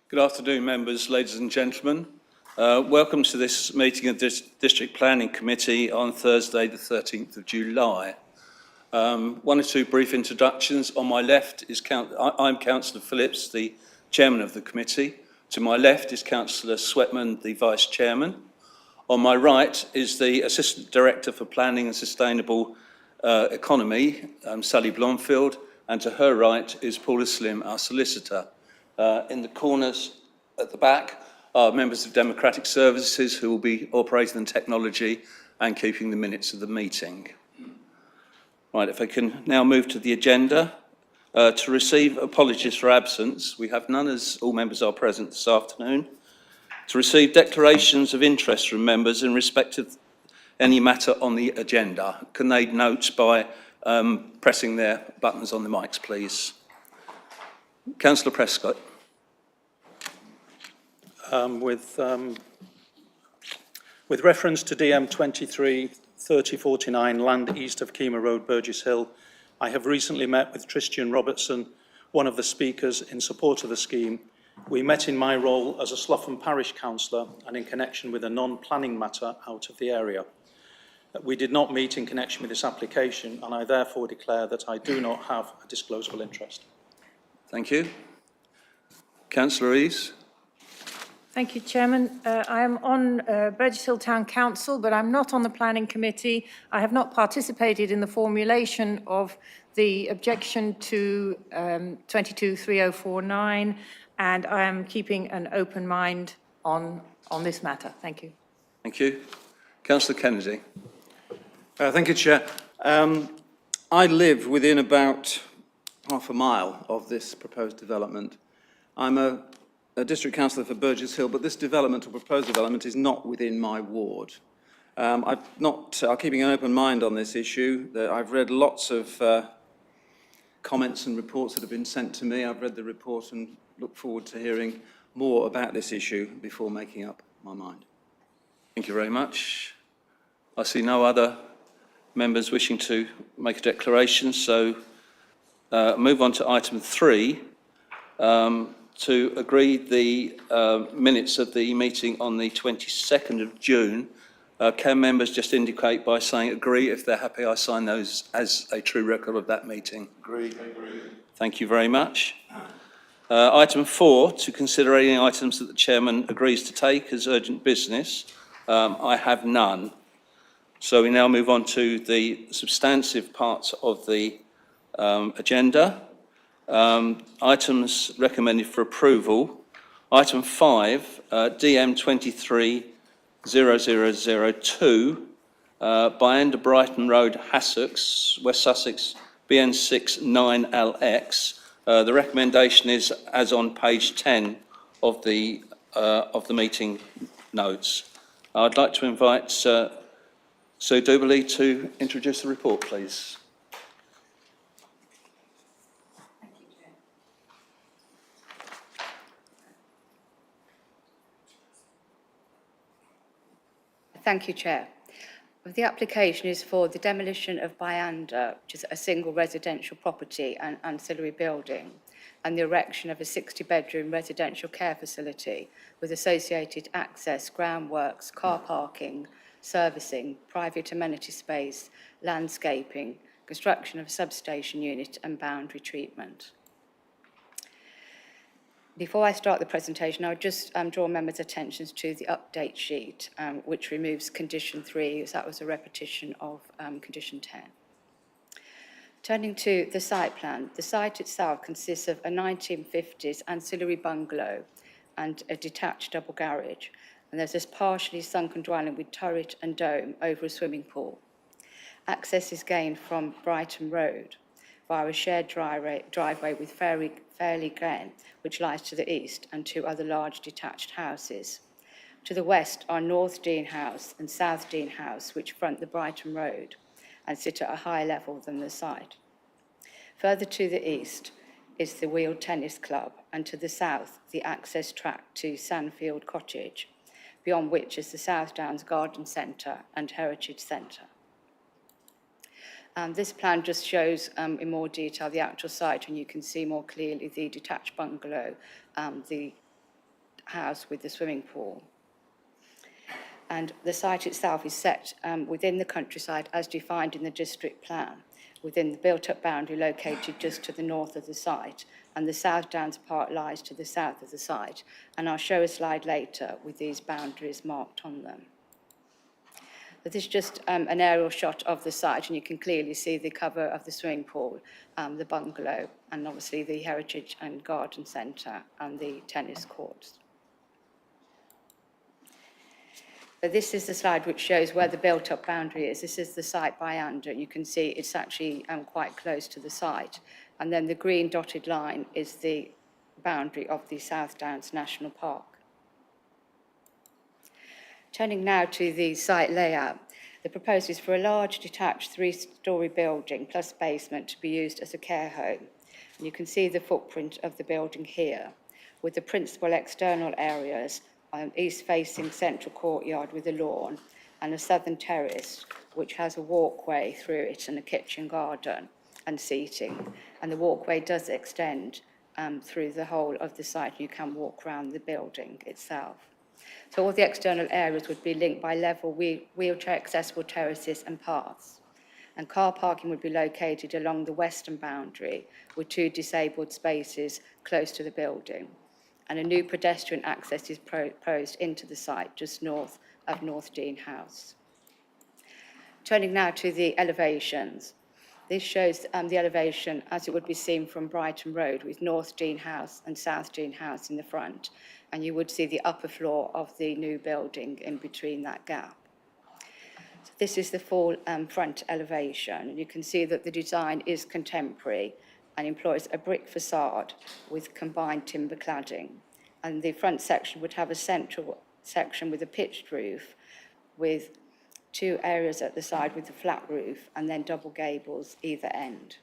Good afternoon, members, ladies and gentlemen. Welcome to this meeting of the District Planning Committee on Thursday, the 13th of July. One or two brief introductions. On my left is I'm Councillor Phillips, the Chairman of the committee. To my left is Councillor Sweatman, the Vice Chairman. On my right is the Assistant Director for Planning and Sustainable Economy, Sally Blomfield, and to her right is Paula Slim, our solicitor. In the corners at the back are members of Democratic Services who will be operating the technology and keeping the minutes of the meeting. Right, if I can now move to the agenda. To receive apologies for absence, we have none as all members are present this afternoon. To receive declarations of interest from members in respect of any matter on the agenda. Can they note by pressing their buttons on the mics, please? Councillor Prescott. With reference to DM 233049, land east of Kima Road, Burgess Hill, I have recently met with Tristan Robertson, one of the speakers in support of the scheme. We met in my role as a Slough Parish councillor and in connection with a non-planning matter out of the area. We did not meet in connection with this application, and I therefore declare that I do not have a disclosable interest. Thank you. Councillor Eves. Thank you, Chairman. I am on Burgess Hill Town Council, but I'm not on the Planning Committee. I have not participated in the formulation of the objection to 223049, and I am keeping an open mind on this matter. Thank you. Thank you. Councillor Kennedy. Thank you, Chair. I live within about half a mile of this proposed development. I'm a district councillor for Burgess Hill, but this development or proposed development is not within my ward. I'm keeping an open mind on this issue. I've read lots of comments and reports that have been sent to me. I've read the report and look forward to hearing more about this issue before making up my mind. Thank you very much. I see no other members wishing to make a declaration, so move on to item 3. To agree the minutes of the meeting on the 22nd of June. Can members just indicate by saying agree? If they're happy, I sign those as a true record of that meeting. Agree. Thank you very much. Item 4, to consider any items that the Chairman agrees to take as urgent business. I have none. So we now move on to the substantive parts of the agenda. Items recommended for approval. Item 5, DM 230002, Bayenda Brighton Road, Sussex, West Sussex, BN6 9LX. The recommendation is as on page 10 of the meeting notes. I'd like to invite Sue Duberly to introduce the report, please. Thank you, Chair. The application is for the demolition of Bayenda, which is a single residential property and ancillary building, and the erection of a 60-bedroom residential care facility with associated access, groundworks, car parking, servicing, private amenity space, landscaping, construction of a substation unit and boundary treatment. Before I start the presentation, I would just draw members' attentions to the update sheet, which removes condition 3, as that was a repetition of condition 10. Turning to the site plan, the site itself consists of a 1950s ancillary bungalow and a detached double garage. And there's this partially sunken dwelling with turret and dome over a swimming pool. Access is gained from Brighton Road via a shared driveway with Fairley Glen, which lies to the east, and 2 other large detached houses. To the west are North Dean House and South Dean House, which front the Brighton Road and sit at a higher level than the site. Further to the east is the Wheeled Tennis Club, and to the south, the access track to Sandfield Cottage, beyond which is the South Downs Garden Centre and Heritage Centre. This plan just shows in more detail the actual site, and you can see more clearly the detached bungalow, the house with the swimming pool. And the site itself is set within the countryside as defined in the district plan, within the built-up boundary located just to the north of the site, and the South Downs Park lies to the south of the site. And I'll show a slide later with these boundaries marked on them. But this is just an aerial shot of the site, and you can clearly see the cover of the swimming pool, the bungalow, and obviously the Heritage and Garden Centre and the tennis courts. So this is the slide which shows where the built-up boundary is. This is the site by Ander. You can see it's actually quite close to the site. And then the green dotted line is the boundary of the South Downs National Park. Turning now to the site layout, the proposal is for a large detached three-storey building plus basement to be used as a care home. And you can see the footprint of the building here, with the principal external areas east-facing central courtyard with a lawn and a southern terrace which has a walkway through it and a kitchen garden and seating. And the walkway does extend through the whole of the site. You can walk around the building itself. So all the external areas would be linked by level wheelchair accessible terraces and paths. And car parking would be located along the western boundary with 2 disabled spaces close to the building. And a new pedestrian access is proposed into the site just north of North Dean House. Turning now to the elevations. This shows the elevation as it would be seen from Brighton Road with North Dean House and South Dean House in the front. And you would see the upper floor of the new building in between that gap. So this is the full front elevation. And you can see that the design is contemporary and employs a brick facade with combined timber cladding. And the front section would have a central section with a pitched roof with 2 areas at the side with a flat roof and then double gables either end.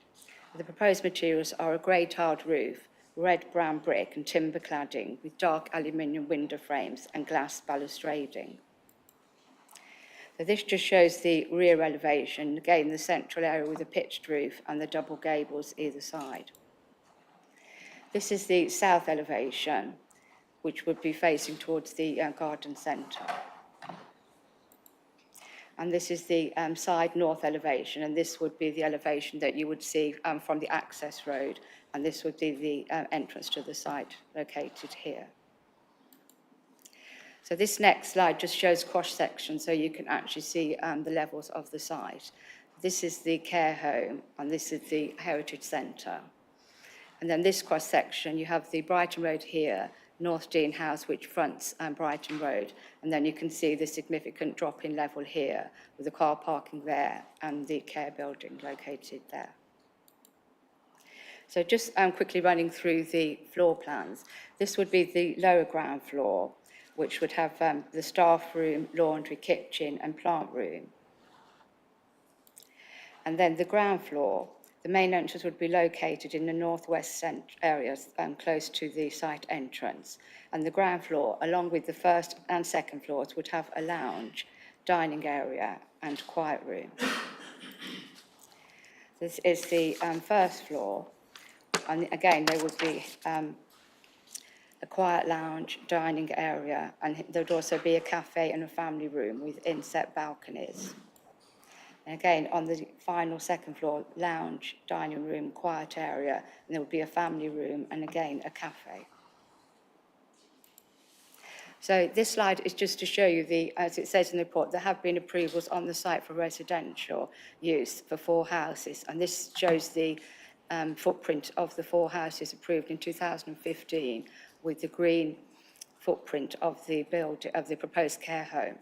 The proposed materials are a grey tiled roof, red brown brick and timber cladding with dark aluminium window frames and glass balustrading. So this just shows the rear elevation, again the central area with a pitched roof and the double gables either side. This is the south elevation, which would be facing towards the garden centre. And this is the side north elevation, and this would be the elevation that you would see from the access road, and this would be the entrance to the site located here. So this next slide just shows cross-section so you can actually see the levels of the site. This is the care home and this is the Heritage Centre. And then this cross-section, you have the Brighton Road here, North Dean House, which fronts Brighton Road. And then you can see the significant drop in level here with the car parking there and the care building located there. So just quickly running through the floor plans. This would be the lower ground floor, which would have the staff room, laundry, kitchen and plant room. And then the ground floor, the main entrance would be located in the northwest areas close to the site entrance. And the ground floor, along with the first and second floors, would have a lounge, dining area and quiet room. This is the first floor. And again, there would be a quiet lounge, dining area, and there would also be a cafe and a family room with inset balconies. And again, on the final second floor, lounge, dining room, quiet area, and there would be a family room and again a cafe. So this slide is just to show you as it says in the report, there have been approvals on the site for residential use for 4 houses, and this shows the footprint of the 4 houses approved in 2015 with the green footprint of the proposed care home.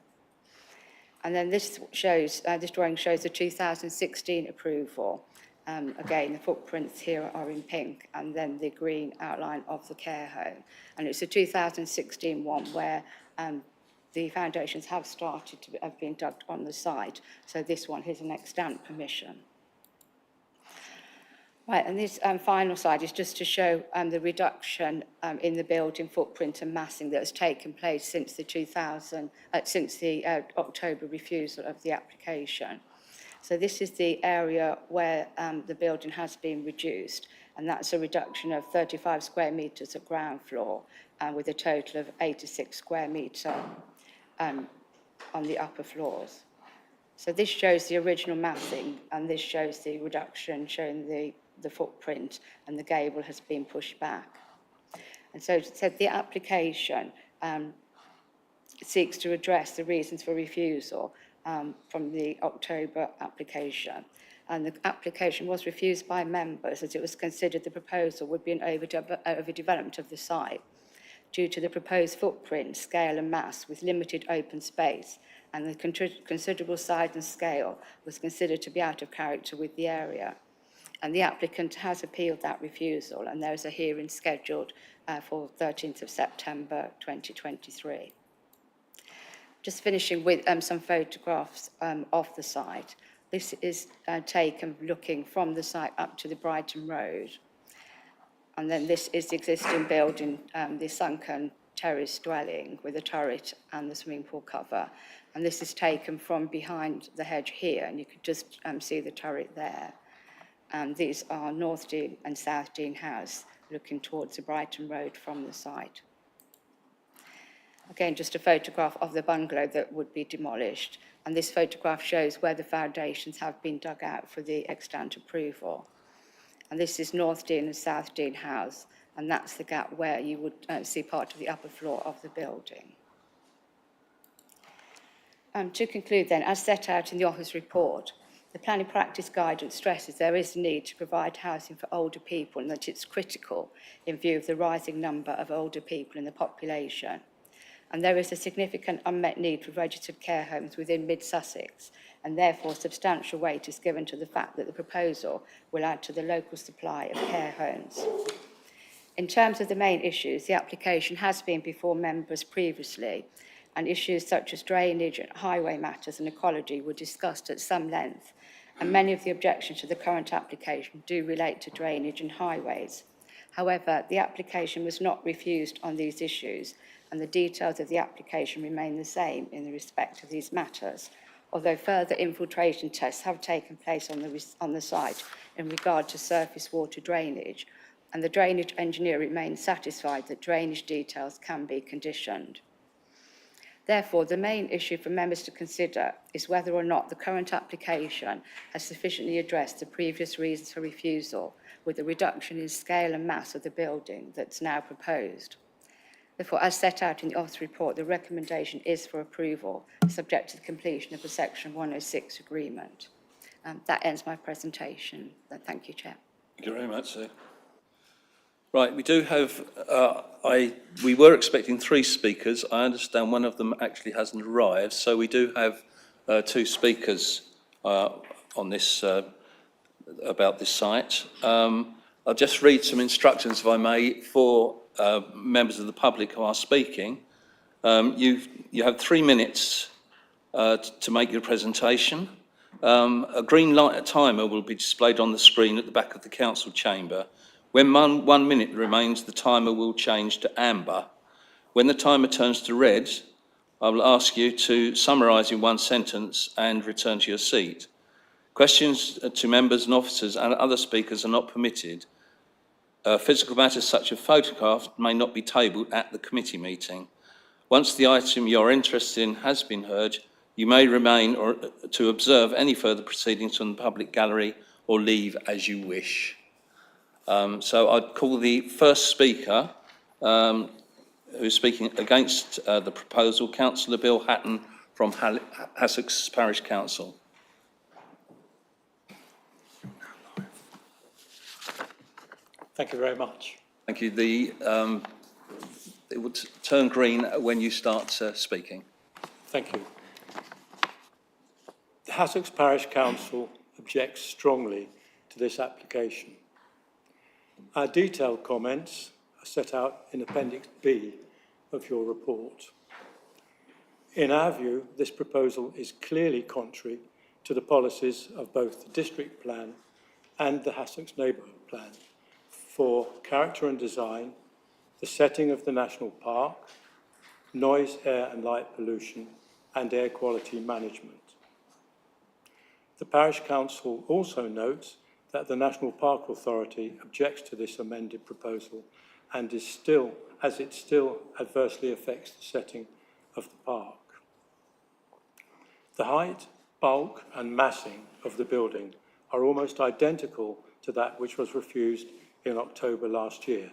And then this drawing shows the 2016 approval. Again, the footprints here are in pink, and then the green outline of the care home. And it's a 2016 one where the foundations have been dug on the site. So this one is an extant permission. Right, and this final slide is just to show the reduction in the building footprint and massing that has taken place since the October refusal of the application. So this is the area where the building has been reduced, and that's a reduction of 35 square metres at ground floor, and with a total of 86 square metre on the upper floors. So this shows the original massing, and this shows the reduction, showing the footprint, and the gable has been pushed back. And so it said the application seeks to address the reasons for refusal from the October application. And the application was refused by members as it was considered the proposal would be an overdevelopment of the site due to the proposed footprint, scale and mass with limited open space, and the considerable size and scale was considered to be out of character with the area. And the applicant has appealed that refusal, and there is a hearing scheduled for 13th of September 2023. Just finishing with some photographs of the site. This is taken looking from the site up to the Brighton Road. And then this is the existing building, the sunken terrace dwelling with a turret and the swimming pool cover. And this is taken from behind the hedge here, and you could just see the turret there. And these are North Dean and South Dean House, looking towards the Brighton Road from the site. Again, just a photograph of the bungalow that would be demolished. And this photograph shows where the foundations have been dug out for the extant approval. And this is North Dean and South Dean House, and that's the gap where you would see part of the upper floor of the building. To conclude then, as set out in the office report, the planning practice guidance stresses there is a need to provide housing for older people and that it's critical in view of the rising number of older people in the population. And there is a significant unmet need for registered care homes within mid-Sussex, and therefore substantial weight is given to the fact that the proposal will add to the local supply of care homes. In terms of the main issues, the application has been before members previously, and issues such as drainage, highway matters and ecology were discussed at some length, and many of the objections to the current application do relate to drainage and highways. However, the application was not refused on these issues, and the details of the application remain the same in respect of these matters, although further infiltration tests have taken place on the site in regard to surface water drainage, and the drainage engineer remains satisfied that drainage details can be conditioned. Therefore, the main issue for members to consider is whether or not the current application has sufficiently addressed the previous reasons for refusal with the reduction in scale and mass of the building that's now proposed. Therefore, as set out in the office report, the recommendation is for approval, subject to the completion of the Section 106 agreement. That ends my presentation. Thank you, Chair. Thank you very much, sir. Right, we do have, we were expecting 3 speakers. I understand one of them actually hasn't arrived, so we do have 2 speakers on this, about this site. I'll just read some instructions, if I may, for members of the public who are speaking. You have 3 minutes to make your presentation. A green light timer will be displayed on the screen at the back of the council chamber. When 1 minute remains, the timer will change to amber. When the timer turns to red, I will ask you to summarise in 1 sentence and return to your seat. Questions to members and officers and other speakers are not permitted. Physical matters such as photographs may not be tabled at the committee meeting. Once the item you're interested in has been heard, you may remain or to observe any further proceedings from the public gallery or leave as you wish. So I'd call the first speaker, who's speaking against the proposal, Councillor Bill Hatton from Sussex Parish Council. Thank you very much. Thank you. It would turn green when you start speaking. Thank you. The Sussex Parish Council objects strongly to this application. Our detailed comments are set out in Appendix B of your report. In our view, this proposal is clearly contrary to the policies of both the district plan and the Sussex neighbourhood plan for character and design, the setting of the national park, noise, air and light pollution, and air quality management. The Parish Council also notes that the National Park Authority objects to this amended proposal and it still adversely affects the setting of the park. The height, bulk and massing of the building are almost identical to that which was refused in October last year.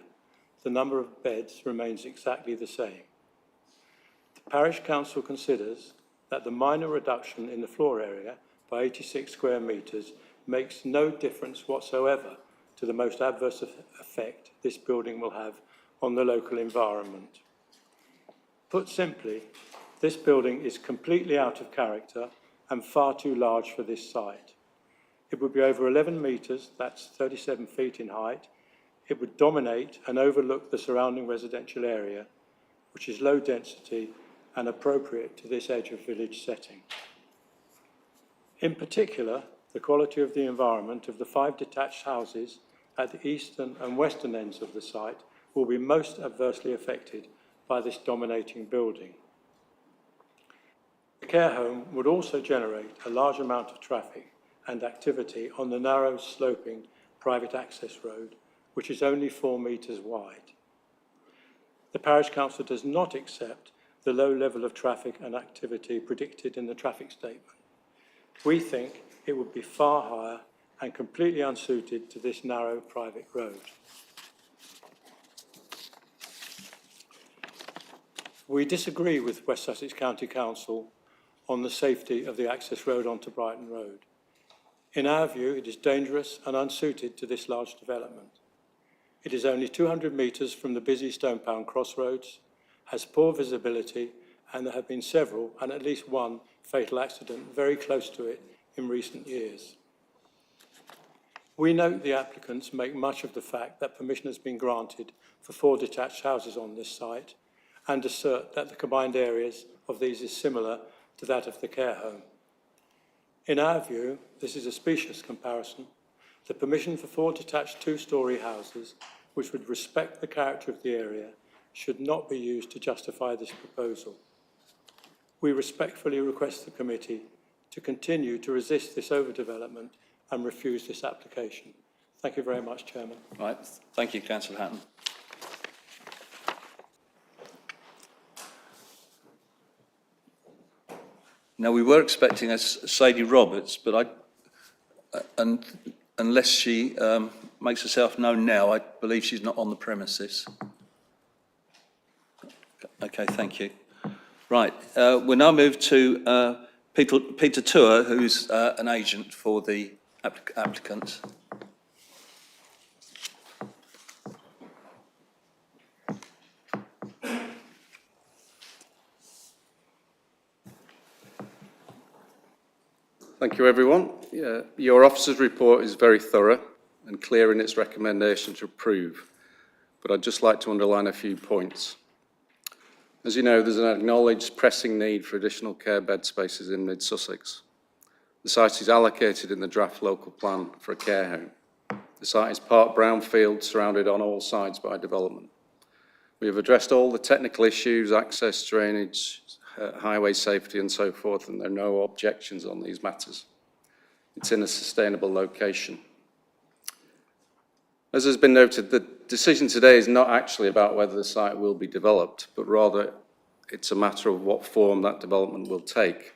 The number of beds remains exactly the same. The Parish Council considers that the minor reduction in the floor area by 86 square metres makes no difference whatsoever to the most adverse effect this building will have on the local environment. Put simply, this building is completely out of character and far too large for this site. It would be over 11 metres, that's 37 feet in height. It would dominate and overlook the surrounding residential area, which is low density and appropriate to this edge of village setting. In particular, the quality of the environment of the 5 detached houses at the eastern and western ends of the site will be most adversely affected by this dominating building. The care home would also generate a large amount of traffic and activity on the narrow sloping private access road, which is only 4 metres wide. The Parish Council does not accept the low level of traffic and activity predicted in the traffic statement. We think it would be far higher and completely unsuited to this narrow private road. We disagree with West Sussex County Council on the safety of the access road onto Brighton Road. In our view, it is dangerous and unsuited to this large development. It is only 200 metres from the busy Stone Pound crossroads, has poor visibility, and there have been several, and at least one, fatal accident very close to it in recent years. We note the applicants make much of the fact that permission has been granted for 4 detached houses on this site and assert that the combined areas of these is similar to that of the care home. In our view, this is a specious comparison. The permission for 4 detached 2-storey houses, which would respect the character of the area, should not be used to justify this proposal. We respectfully request the committee to continue to resist this overdevelopment and refuse this application. Thank you very much, Chairman. Right, thank you, Councillor Hatton. Now, we were expecting a Sadie Roberts, but unless she makes herself known now, I believe she's not on the premises. Okay, thank you. Right, we'll now move to Peter Tour, who's an agent for the applicant. Thank you, everyone. Your officer's report is very thorough and clear in its recommendation to approve, but I'd just like to underline a few points. As you know, there's an acknowledged pressing need for additional care bed spaces in mid-Sussex. The site is allocated in the draft local plan for a care home. The site is part brownfield, surrounded on all sides by development. We have addressed all the technical issues, access, drainage, highway safety and so forth, and there are no objections on these matters. It's in a sustainable location. As has been noted, the decision today is not actually about whether the site will be developed, but rather it's a matter of what form that development will take.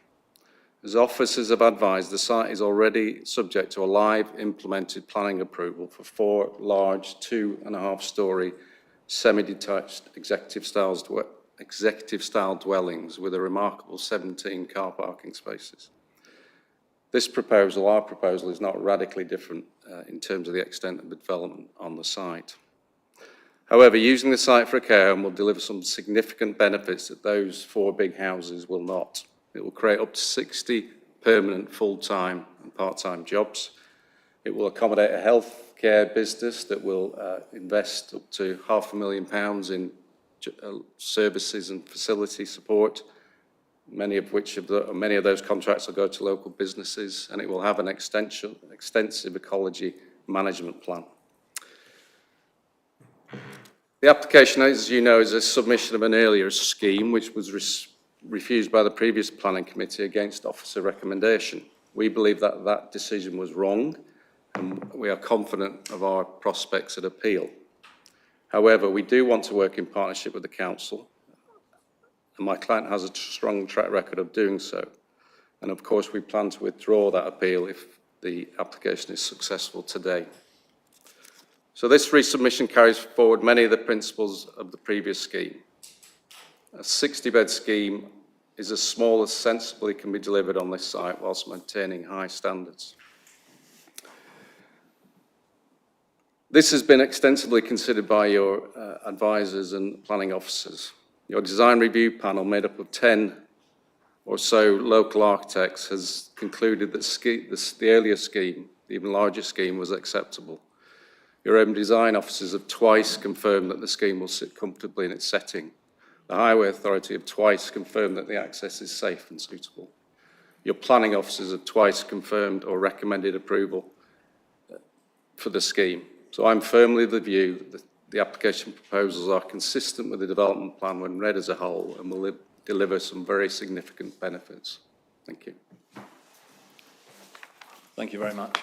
As officers have advised, the site is already subject to a live implemented planning approval for 4 large 2.5-storey semi-detached executive style dwellings with a remarkable 17 car parking spaces. This proposal, our proposal, is not radically different in terms of the extent of the development on the site. However, using the site for a care home will deliver some significant benefits that those 4 big houses will not. It will create up to 60 permanent full-time and part-time jobs. It will accommodate a healthcare business that will invest up to £500,000 in services and facility support, many of those contracts will go to local businesses, and it will have an extensive ecology management plan. The application, as you know, is a submission of an earlier scheme which was refused by the previous planning committee against officer recommendation. We believe that that decision was wrong and we are confident of our prospects at appeal. However, we do want to work in partnership with the council, and my client has a strong track record of doing so. And of course, we plan to withdraw that appeal if the application is successful today. So this resubmission carries forward many of the principles of the previous scheme. A 60-bed scheme is as small as sensibly can be delivered on this site whilst maintaining high standards. This has been extensively considered by your advisors and planning officers. Your design review panel, made up of 10 or so local architects, has concluded that the earlier scheme, the even larger scheme, was acceptable. Your own design officers have twice confirmed that the scheme will sit comfortably in its setting. The Highway Authority have twice confirmed that the access is safe and suitable. Your planning officers have twice confirmed or recommended approval for the scheme. So I'm firmly of the view that the application proposals are consistent with the development plan when read as a whole and will deliver some very significant benefits. Thank you. Thank you very much.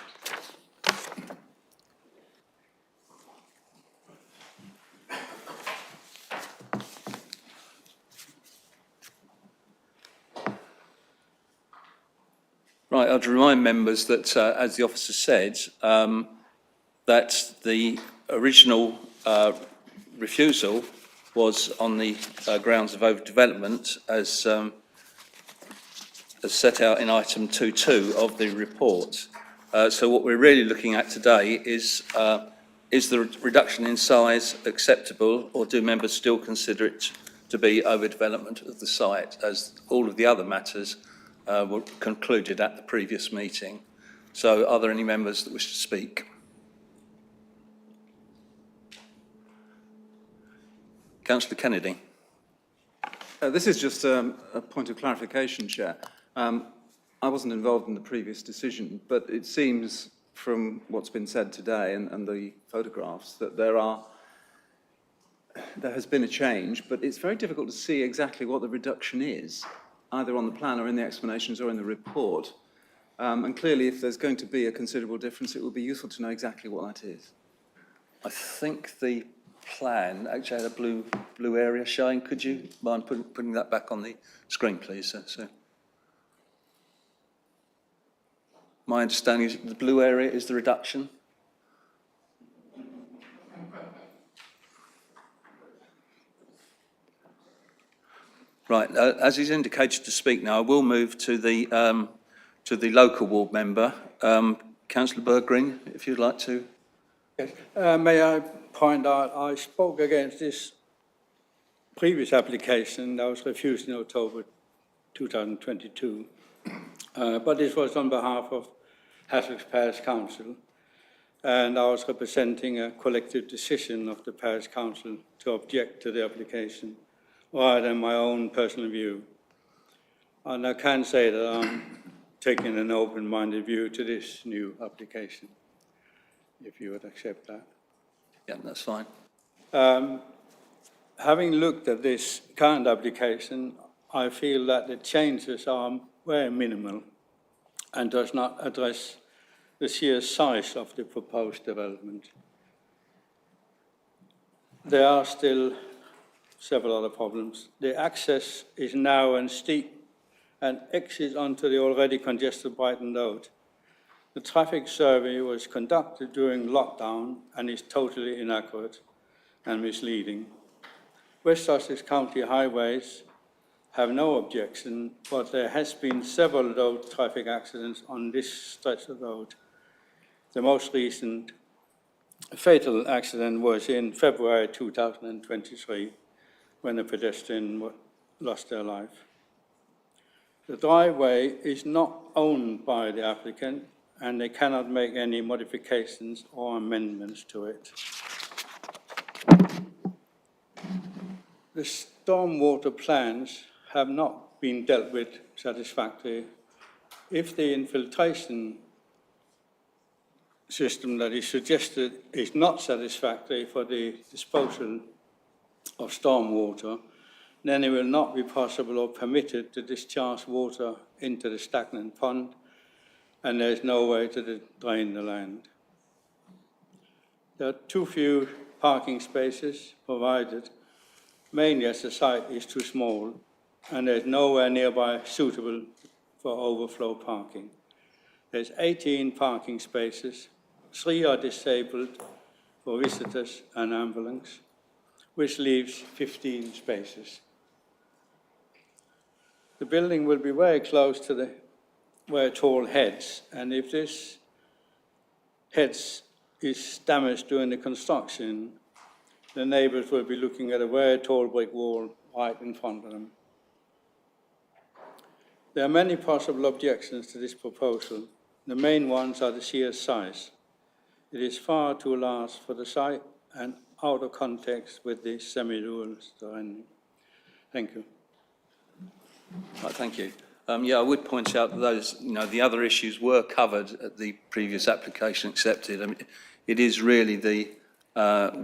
Right, I'd remind members that, as the officer said, that the original refusal was on the grounds of overdevelopment as set out in item 2.2 of the report. So what we're really looking at today is the reduction in size acceptable, or do members still consider it to be overdevelopment of the site, as all of the other matters were concluded at the previous meeting? So are there any members that wish to speak? Councillor Kennedy. This is just a point of clarification, Chair. I wasn't involved in the previous decision, but it seems from what's been said today and the photographs that there has been a change, but it's very difficult to see exactly what the reduction is, either on the plan or in the explanations or in the report. And clearly, if there's going to be a considerable difference, it will be useful to know exactly what that is. I think the plan actually had a blue area showing. Could you mind putting that back on the screen, please? So my understanding is the blue area is the reduction. Right, as he's indicated to speak now, I will move to the local ward member, Councillor Bergreen, if you'd like to. Yes. May I point out, I spoke against this previous application that was refused in October 2022, but this was on behalf of Sussex Parish Council, and I was representing a collective decision of the Parish Council to object to the application, rather than my own personal view. And I can say that I'm taking an open-minded view to this new application, if you would accept that. Yeah, that's fine. Having looked at this current application, I feel that the changes are very minimal and does not address the sheer size of the proposed development. There are still several other problems. The access is narrow and steep and exits onto the already congested Brighton Road. The traffic survey was conducted during lockdown and is totally inaccurate and misleading. West Sussex County Highways have no objection, but there has been several road traffic accidents on this stretch of road. The most recent fatal accident was in February 2023, when a pedestrian lost their life. The driveway is not owned by the applicant, and they cannot make any modifications or amendments to it. The stormwater plans have not been dealt with satisfactorily. If the infiltration system that is suggested is not satisfactory for the disposal of stormwater, then it will not be possible or permitted to discharge water into the stagnant pond, and there is no way to drain the land. There are too few parking spaces provided, mainly as the site is too small and there's nowhere nearby suitable for overflow parking. There's 18 parking spaces, 3 are disabled for visitors and ambulance, which leaves 15 spaces. The building will be very close to where it all heads, and if this heads is damaged during the construction, the neighbours will be looking at a very tall brick wall right in front of them. There are many possible objections to this proposal. The main ones are the sheer size. It is far too large for the site and out of context with the semi-rural surrounding. Thank you. Right, thank you. Yeah, I would point out that those, the other issues were covered at the previous application accepted. I mean, it is really the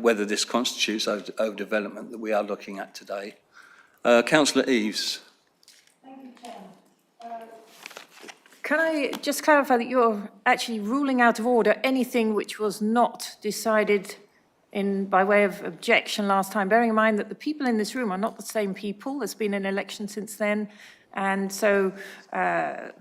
whether this constitutes overdevelopment that we are looking at today. Councillor Eaves. Thank you, Chairman. Can I just clarify that you're actually ruling out of order anything which was not decided by way of objection last time, bearing in mind that the people in this room are not the same people. There's been an election since then. And so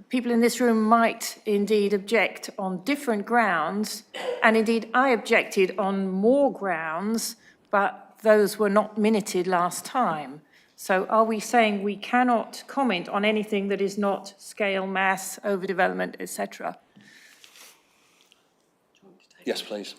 people in this room might indeed object on different grounds. And indeed, I objected on more grounds, but those were not minuted last time. So are we saying we cannot comment on anything that is not scale, mass, overdevelopment, etc.? Yes, please.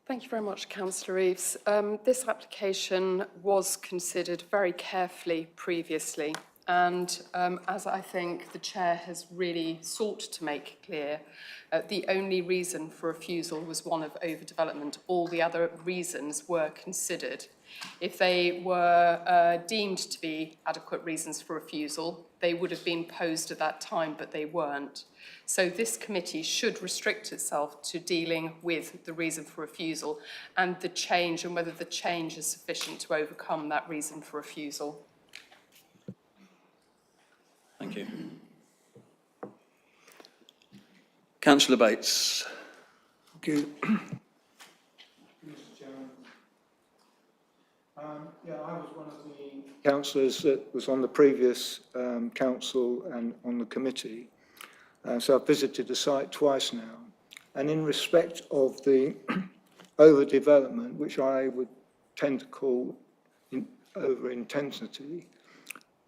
Thank you very much, Councillor Eaves. This application was considered very carefully previously, and as I think the Chair has really sought to make clear, the only reason for refusal was one of overdevelopment. All the other reasons were considered. If they were deemed to be adequate reasons for refusal, they would have been posed at that time, but they weren't. So this committee should restrict itself to dealing with the reason for refusal and the change, and whether the change is sufficient to overcome that reason for refusal. Thank you. Councillor Bates. Thank you. Mr. Chairman. I was one of the councillors that was on the previous council and on the committee. So I've visited the site twice now. And in respect of the overdevelopment, which I would tend to call over-intensity,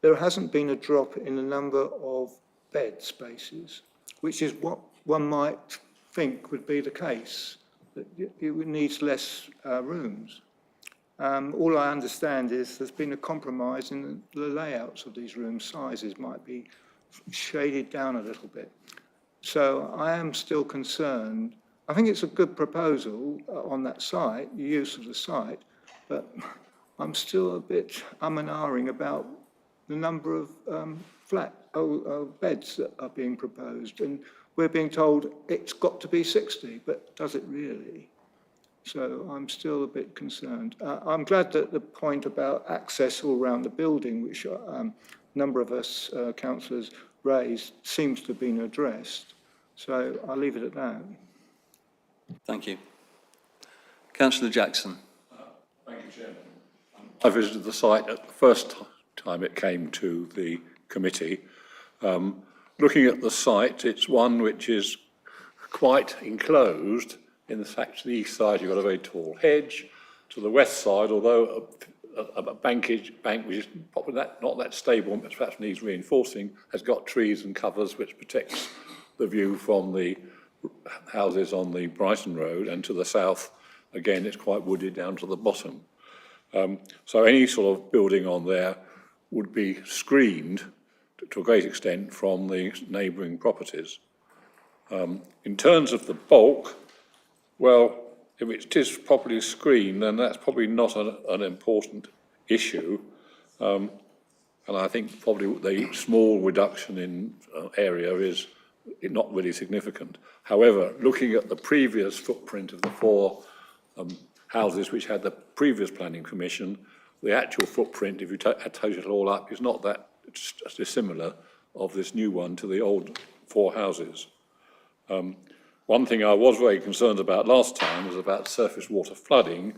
there hasn't been a drop in the number of bed spaces, which is what one might think would be the case, that it needs less rooms. All I understand is there's been a compromise in the layouts of these room sizes might be shaded down a little bit. So I am still concerned. I think it's a good proposal on that site, the use of the site, but I'm still a bit and ahhing about the number of beds that are being proposed. And we're being told it's got to be 60, but does it really? So I'm still a bit concerned. I'm glad that the point about access all around the building, which a number of us councillors raised, seems to have been addressed. So I'll leave it at that. Thank you. Councillor Jackson. Thank you, Chairman. I visited the site at the first time it came to the committee. Looking at the site, it's one which is quite enclosed. In the fact, to the east side, you've got a very tall hedge. To the west side, although a bank which is probably not that stable, but perhaps needs reinforcing, has got trees and covers which protects the view from the houses on the Brighton Road, and to the south, again, it's quite wooded down to the bottom. So any sort of building on there would be screened to a great extent from the neighbouring properties. In terms of the bulk, well, if it is properly screened, then that's probably not an important issue. And I think probably the small reduction in area is not really significant. However, looking at the previous footprint of the 4 houses which had the previous planning permission, the actual footprint, if you total it all up, is not that dissimilar of this new one to the old 4 houses. One thing I was very concerned about last time was about surface water flooding,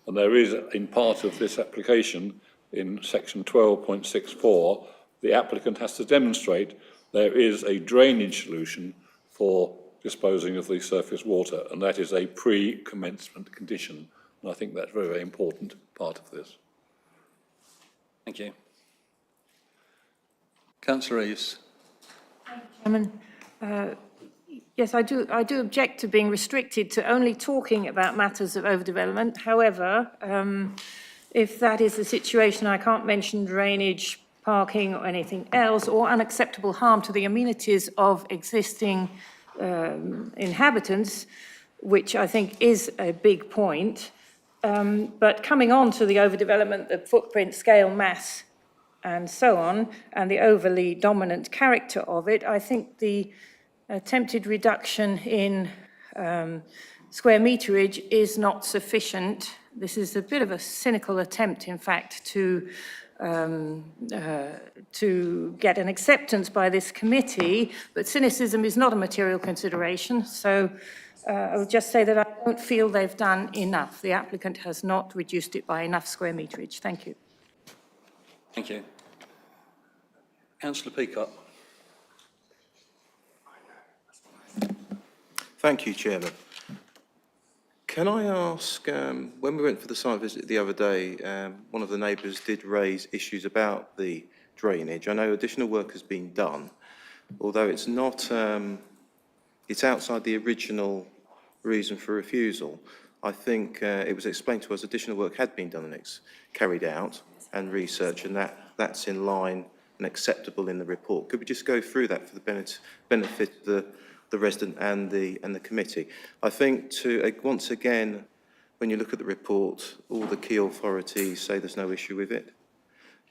and there is, in part of this application, in section 12.64, the applicant has to demonstrate there is a drainage solution for disposing of the surface water, and that is a pre-commencement condition. And I think that's a very, very important part of this. Thank you. Councillor Reeves. Chairman, yes, I do object to being restricted to only talking about matters of overdevelopment. However, if that is the situation, I can't mention drainage, parking or anything else, or unacceptable harm to the amenities of existing inhabitants, which I think is a big point. But coming on to the overdevelopment, the footprint, scale, mass, and so on, and the overly dominant character of it, I think the attempted reduction in square meterage is not sufficient. This is a bit of a cynical attempt, in fact, to get an acceptance by this committee, but cynicism is not a material consideration. So I would just say that I don't feel they've done enough. The applicant has not reduced it by enough square meterage. Thank you. Thank you. Councillor Peacock. Thank you, Chairman. Can I ask, when we went for the site visit the other day, one of the neighbours did raise issues about the drainage. I know additional work has been done, although it's not, it's outside the original reason for refusal. I think it was explained to us additional work had been done and it's carried out and research, and that's in line and acceptable in the report. Could we just go through that for the benefit of the resident and the committee? I think once again, when you look at the report, all the key authorities say there's no issue with it.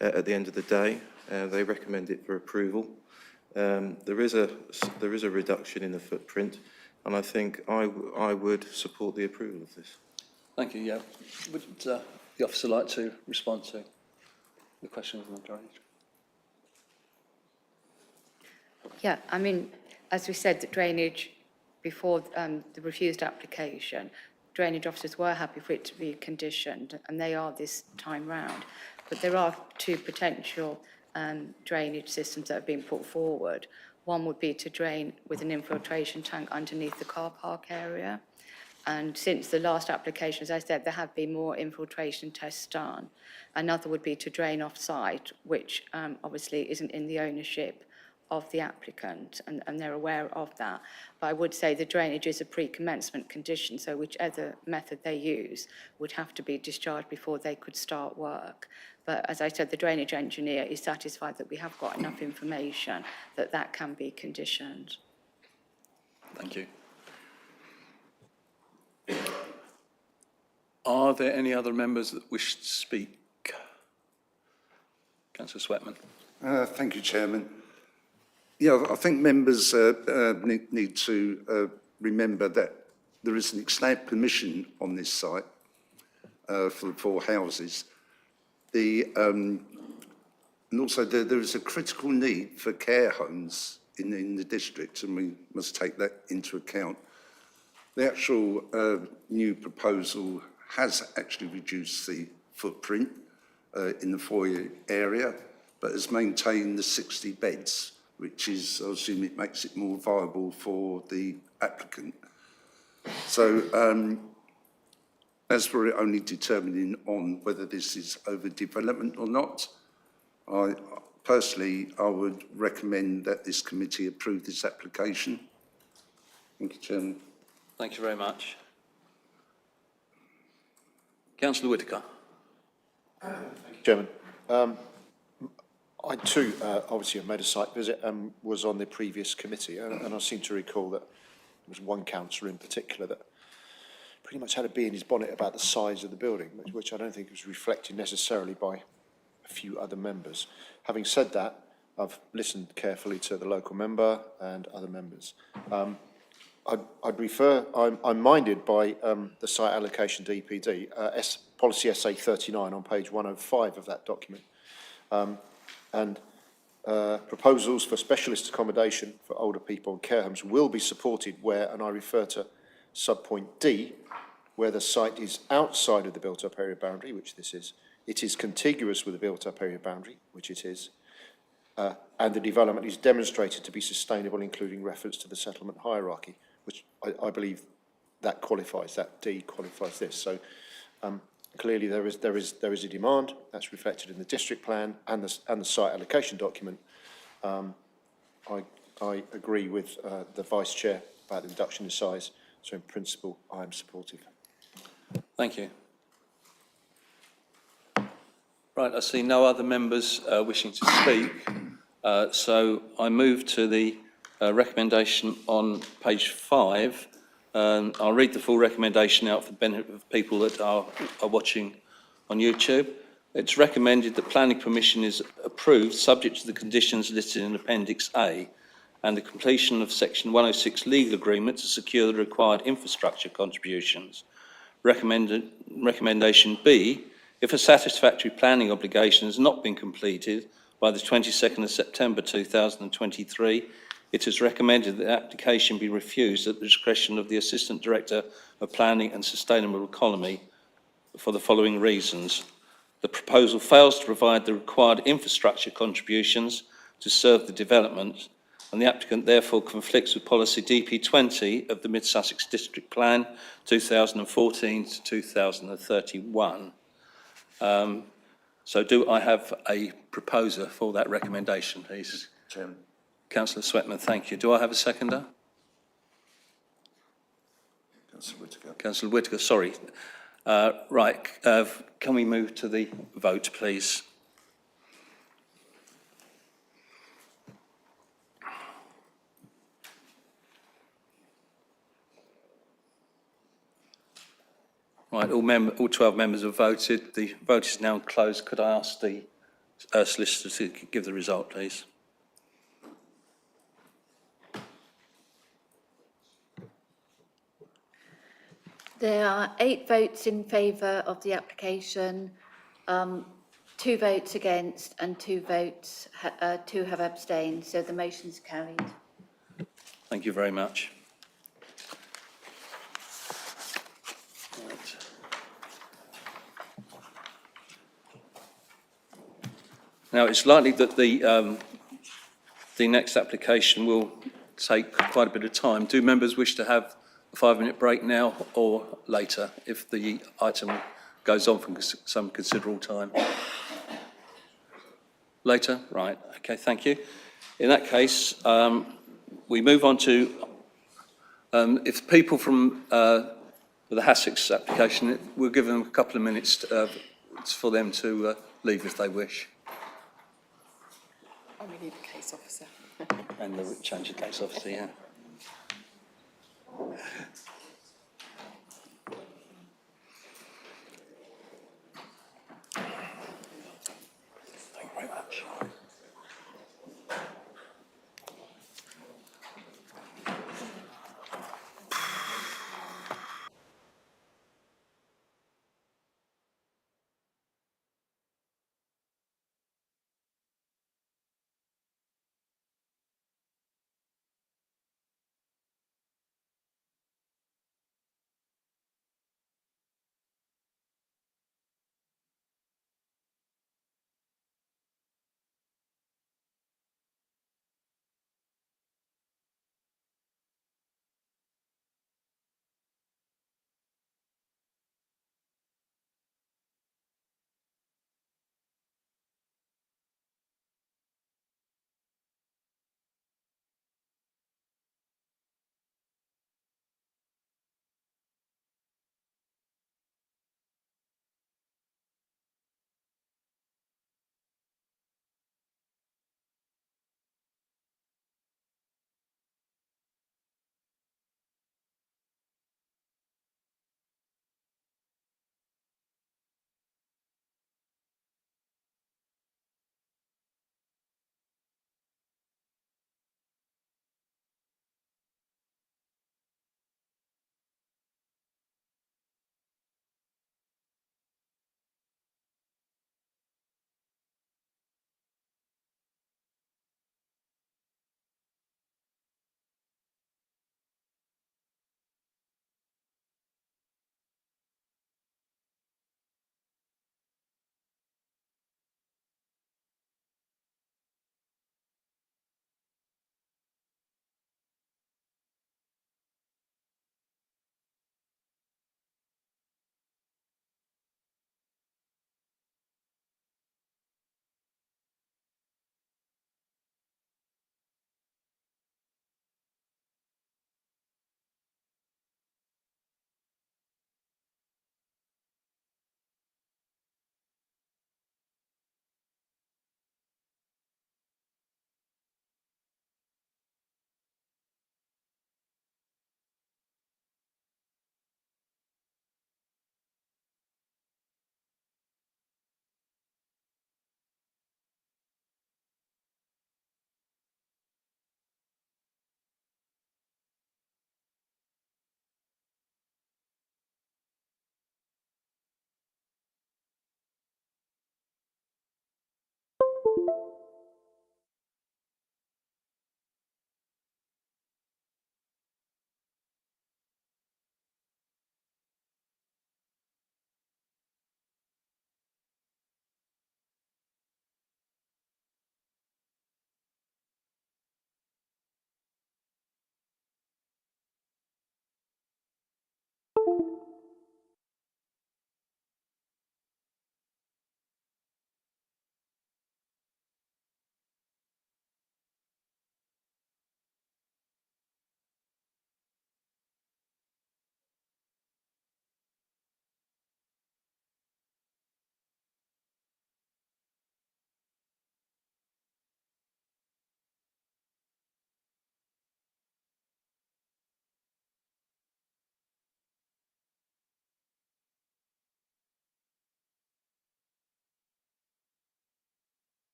At the end of the day, they recommend it for approval. There is a reduction in the footprint, and I think I would support the approval of this. Thank you. Yeah. Would the officer like to respond to the question on the drainage? Yeah, I mean, as we said, the drainage before the refused application, drainage officers were happy for it to be conditioned, and they are this time round. But there are 2 potential drainage systems that have been put forward. One would be to drain with an infiltration tank underneath the car park area. And since the last application, as I said, there have been more infiltration tests done. Another would be to drain off-site, which obviously isn't in the ownership of the applicant, and they're aware of that. But I would say the drainage is a pre-commencement condition, so whichever method they use would have to be discharged before they could start work. But as I said, the drainage engineer is satisfied that we have got enough information that that can be conditioned. Thank you. Are there any other members that wish to speak? Councillor Sweatman. Thank you, Chairman. Yeah, I think members need to remember that there is an extent permission on this site for the 4 houses. And also there is a critical need for care homes in the district, and we must take that into account. The actual new proposal has actually reduced the footprint in the foyer area, but has maintained the 60 beds, which is, I assume it makes it more viable for the applicant. So as for it only determining on whether this is overdevelopment or not, personally, I would recommend that this committee approve this application. Thank you, Chairman. Thank you very much. Councillor Whitaker. Thank you, Chairman. I too, obviously, have made a site visit and was on the previous committee, and I seem to recall that there was one councillor in particular that pretty much had a bee in his bonnet about the size of the building, which I don't think was reflected necessarily by a few other members. Having said that, I've listened carefully to the local member and other members. I'd refer, I'm minded by the site allocation DPD, policy SA 39 on page 105 of that document. And proposals for specialist accommodation for older people in care homes will be supported where, and I refer to subpoint D, where the site is outside of the built-up area boundary, which this is, it is contiguous with the built-up area boundary, which it is, and the development is demonstrated to be sustainable, including reference to the settlement hierarchy, which I believe that qualifies, that D qualifies this. So clearly there is a demand that's reflected in the district plan and the site allocation document. I agree with the Vice Chair about the reduction in size, so in principle I am supportive. Thank you. Right, I see no other members wishing to speak, so I move to the recommendation on page 5. I'll read the full recommendation out for the benefit of people that are watching on YouTube. It's recommended that planning permission is approved subject to the conditions listed in Appendix A and the completion of Section 106 legal agreement to secure the required infrastructure contributions. Recommendation B, if a satisfactory planning obligation has not been completed by the 22nd of September 2023, it is recommended that the application be refused at the discretion of the Assistant Director of Planning and Sustainable Economy for the following reasons. The proposal fails to provide the required infrastructure contributions to serve the development, and the applicant therefore conflicts with policy DP20 of the Mid-Sussex District Plan 2014 to 2031. So do I have a proposer for that recommendation, please? Chairman. Councillor Sweatman, thank you. Do I have a seconder? Councillor Whittaker. Councillor Whittaker, sorry. Right, can we move to the vote, please? Right, all 12 members have voted. The vote is now closed. Could I ask the solicitor to give the result, please? There are 8 votes in favour of the application, 2 votes against and 2 have abstained, so the motion's carried. Thank you very much. Right. Now, it's likely that the next application will take quite a bit of time. Do members wish to have a 5-minute break now or later if the item goes on for some considerable time? Later? Right. Okay, thank you. In that case, we move on to, if people from the Sussex application, we'll give them a couple of minutes for them to leave if they wish. Oh, we need a case officer. And the change of case officer, yeah. Thank you very much.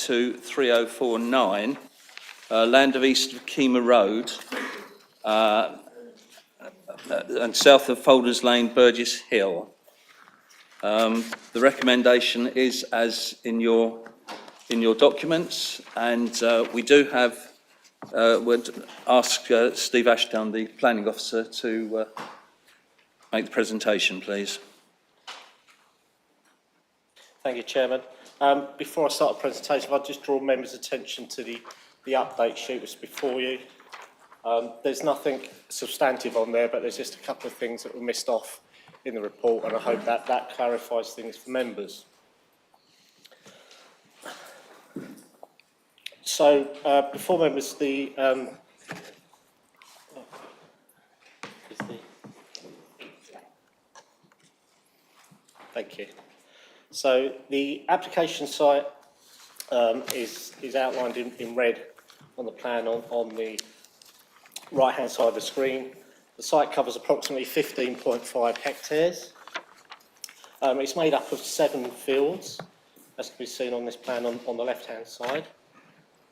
223049, land of east of Kima Road, and south of Folders Lane, Burgess Hill. The recommendation is as in your documents, and we do have, would ask Steve Ashdown, the planning officer, to make the presentation, please. Thank you, Chairman. Before I start the presentation, I'll just draw members' attention to the update sheet which is before you. There's nothing substantive on there, but there's just a couple of things that were missed off in the report, and I hope that clarifies things for members. So, before members, thank you. So the application site is outlined in red on the plan on the right-hand side of the screen. The site covers approximately 15.5 hectares. It's made up of 7 fields, as can be seen on this plan on the left-hand side.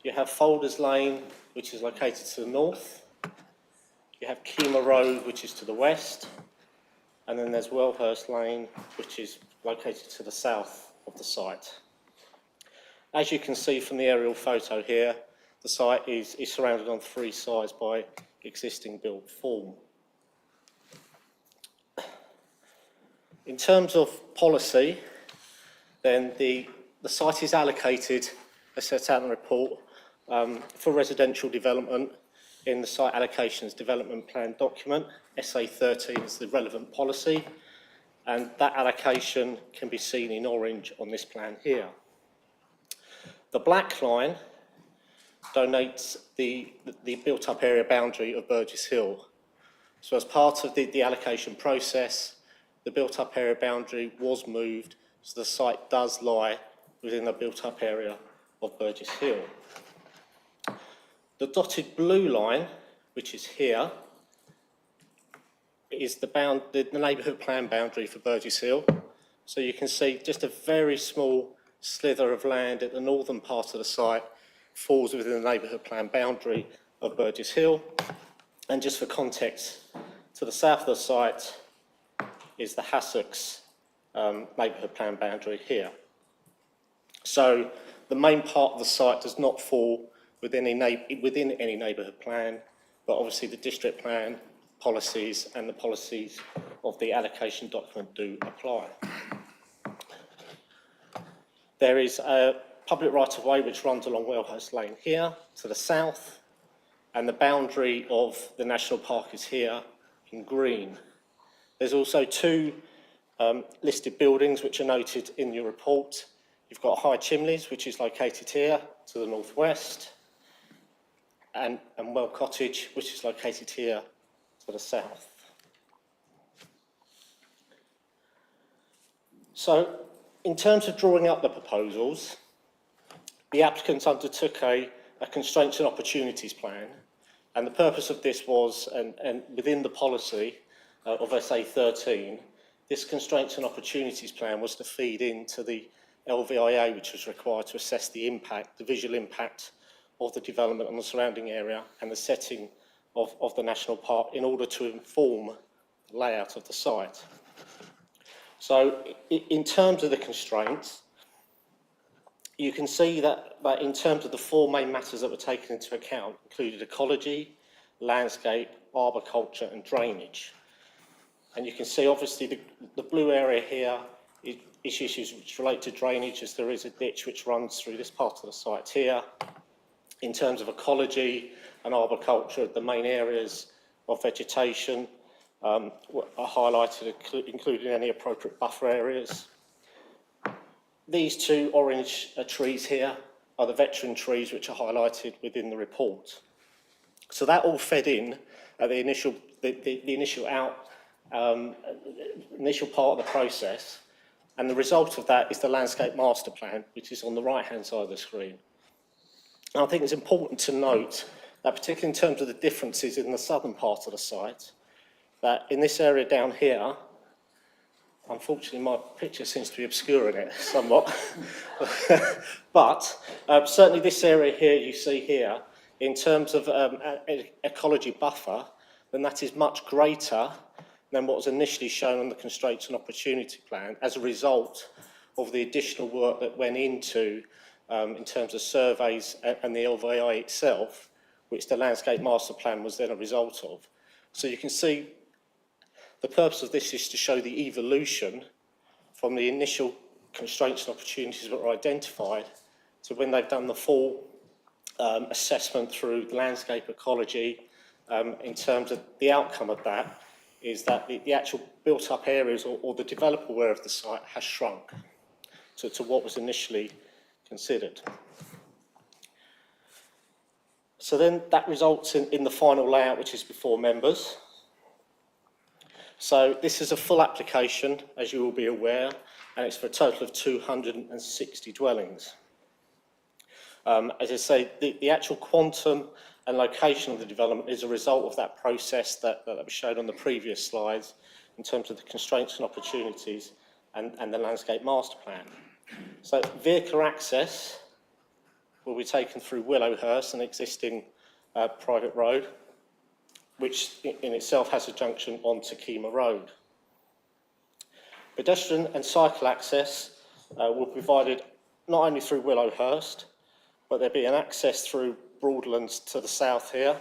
You have Folders Lane, which is located to the north. You have Kima Road, which is to the west. And then there's Wellhurst Lane, which is located to the south of the site. As you can see from the aerial photo here, the site is surrounded on 3 sides by existing built form. In terms of policy, then the site is allocated, as set out in the report, for residential development in the Site Allocations Development Plan document. SA13 is the relevant policy, and that allocation can be seen in orange on this plan here. The black line donates the built-up area boundary of Burgess Hill. So as part of the allocation process, the built-up area boundary was moved, so the site does lie within the built-up area of Burgess Hill. The dotted blue line, which is here, is the neighbourhood plan boundary for Burgess Hill. So you can see just a very small slither of land at the northern part of the site falls within the neighbourhood plan boundary of Burgess Hill. And just for context, to the south of the site is the Sussex neighbourhood plan boundary here. So the main part of the site does not fall within any neighbourhood plan, but obviously the district plan policies and the policies of the allocation document do apply. There is a public right-of-way which runs along Wellhurst Lane here to the south, and the boundary of the national park is here in green. There's also 2 listed buildings which are noted in your report. You've got High Chimneys, which is located here to the northwest, and Well Cottage, which is located here to the south. So, in terms of drawing up the proposals, the applicants undertook a constraints and opportunities plan, and the purpose of this was, and within the policy of SA13, this constraints and opportunities plan was to feed into the LVIA, which was required to assess the impact, the visual impact of the development on the surrounding area and the setting of the national park in order to inform the layout of the site. So in terms of the constraints, you can see that in terms of the 4 main matters that were taken into account included ecology, landscape, arboriculture and drainage. And you can see obviously the blue area here is issues which relate to drainage, as there is a ditch which runs through this part of the site here. In terms of ecology and arboriculture, the main areas of vegetation are highlighted, including any appropriate buffer areas. These 2 orange trees here are the veteran trees which are highlighted within the report. So that all fed in at the initial part of the process, and the result of that is the landscape master plan, which is on the right-hand side of the screen. And I think it's important to note that, particularly in terms of the differences in the southern part of the site, that in this area down here, unfortunately, my picture seems to be obscuring it somewhat. But certainly this area here, you see here, in terms of ecology buffer, then that is much greater than what was initially shown on the Constraints and Opportunity Plan as a result of the additional work that went into, in terms of surveys and the LVI itself, which the Landscape Master Plan was then a result of. So you can see the purpose of this is to show the evolution from the initial constraints and opportunities that were identified to when they've done the full assessment through landscape ecology. In terms of the outcome of that is that the actual built-up areas or the developable area of the site has shrunk to what was initially considered. So then that results in the final layout, which is before members. So this is a full application, as you will be aware, and it's for a total of 260 dwellings. As I say, the actual quantum and location of the development is a result of that process that was shown on the previous slides in terms of the constraints and opportunities and the landscape master plan. So vehicle access will be taken through Willowhurst, an existing private road, which in itself has a junction onto Kima Road. Pedestrian and cycle access will be provided not only through Willowhurst, but there'll be an access through Broadlands to the south here,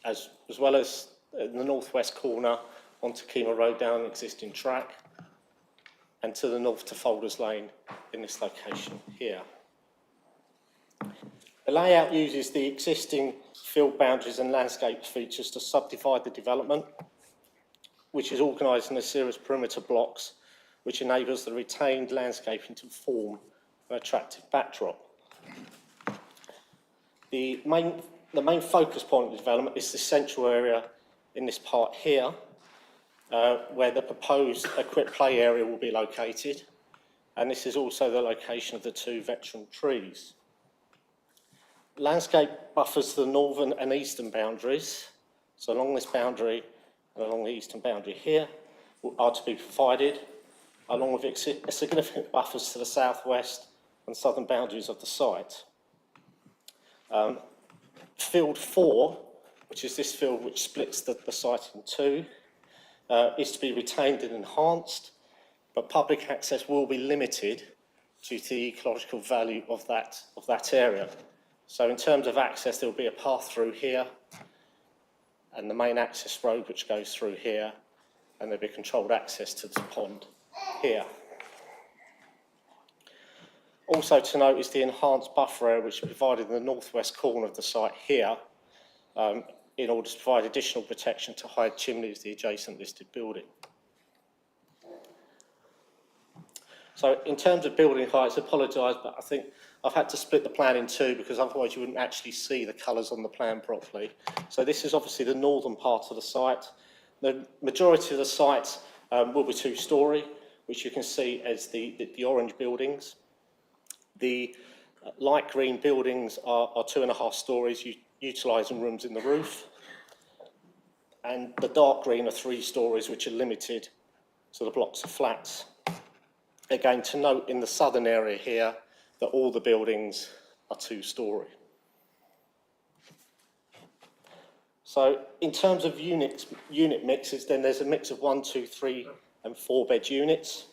as well as in the northwest corner onto Kima Road down an existing track, and to the north to Folders Lane in this location here. The layout uses the existing field boundaries and landscape features to subdivide the development, which is organised in a series of perimeter blocks, which enables the retained landscaping to form an attractive backdrop. The main focus point of the development is the central area in this part here, where the proposed equipped play area will be located, and this is also the location of the two veteran trees. Landscape buffers the northern and eastern boundaries, so along this boundary and along the eastern boundary here are to be provided, along with significant buffers to the southwest and southern boundaries of the site. Field 4, which is this field which splits the site in two, is to be retained and enhanced, but public access will be limited due to the ecological value of that area. So in terms of access, there will be a path through here, and the main access road which goes through here, and there'll be controlled access to the pond here. Also to note is the enhanced buffer area which is provided in the northwest corner of the site here, in order to provide additional protection to hide chimneys, the adjacent listed building. So in terms of building heights, I apologise, but I think I've had to split the plan in two because otherwise you wouldn't actually see the colours on the plan properly. So this is obviously the northern part of the site. The majority of the site will be two-storey, which you can see as the orange buildings. The light green buildings are 2.5 storeys, utilising rooms in the roof. And the dark green are 3 storeys, which are limited to the blocks of flats. Again, to note in the southern area here that all the buildings are 2-storey. So in terms of unit mixes, then there's a mix of 1, 2, 3 and 4 bed units.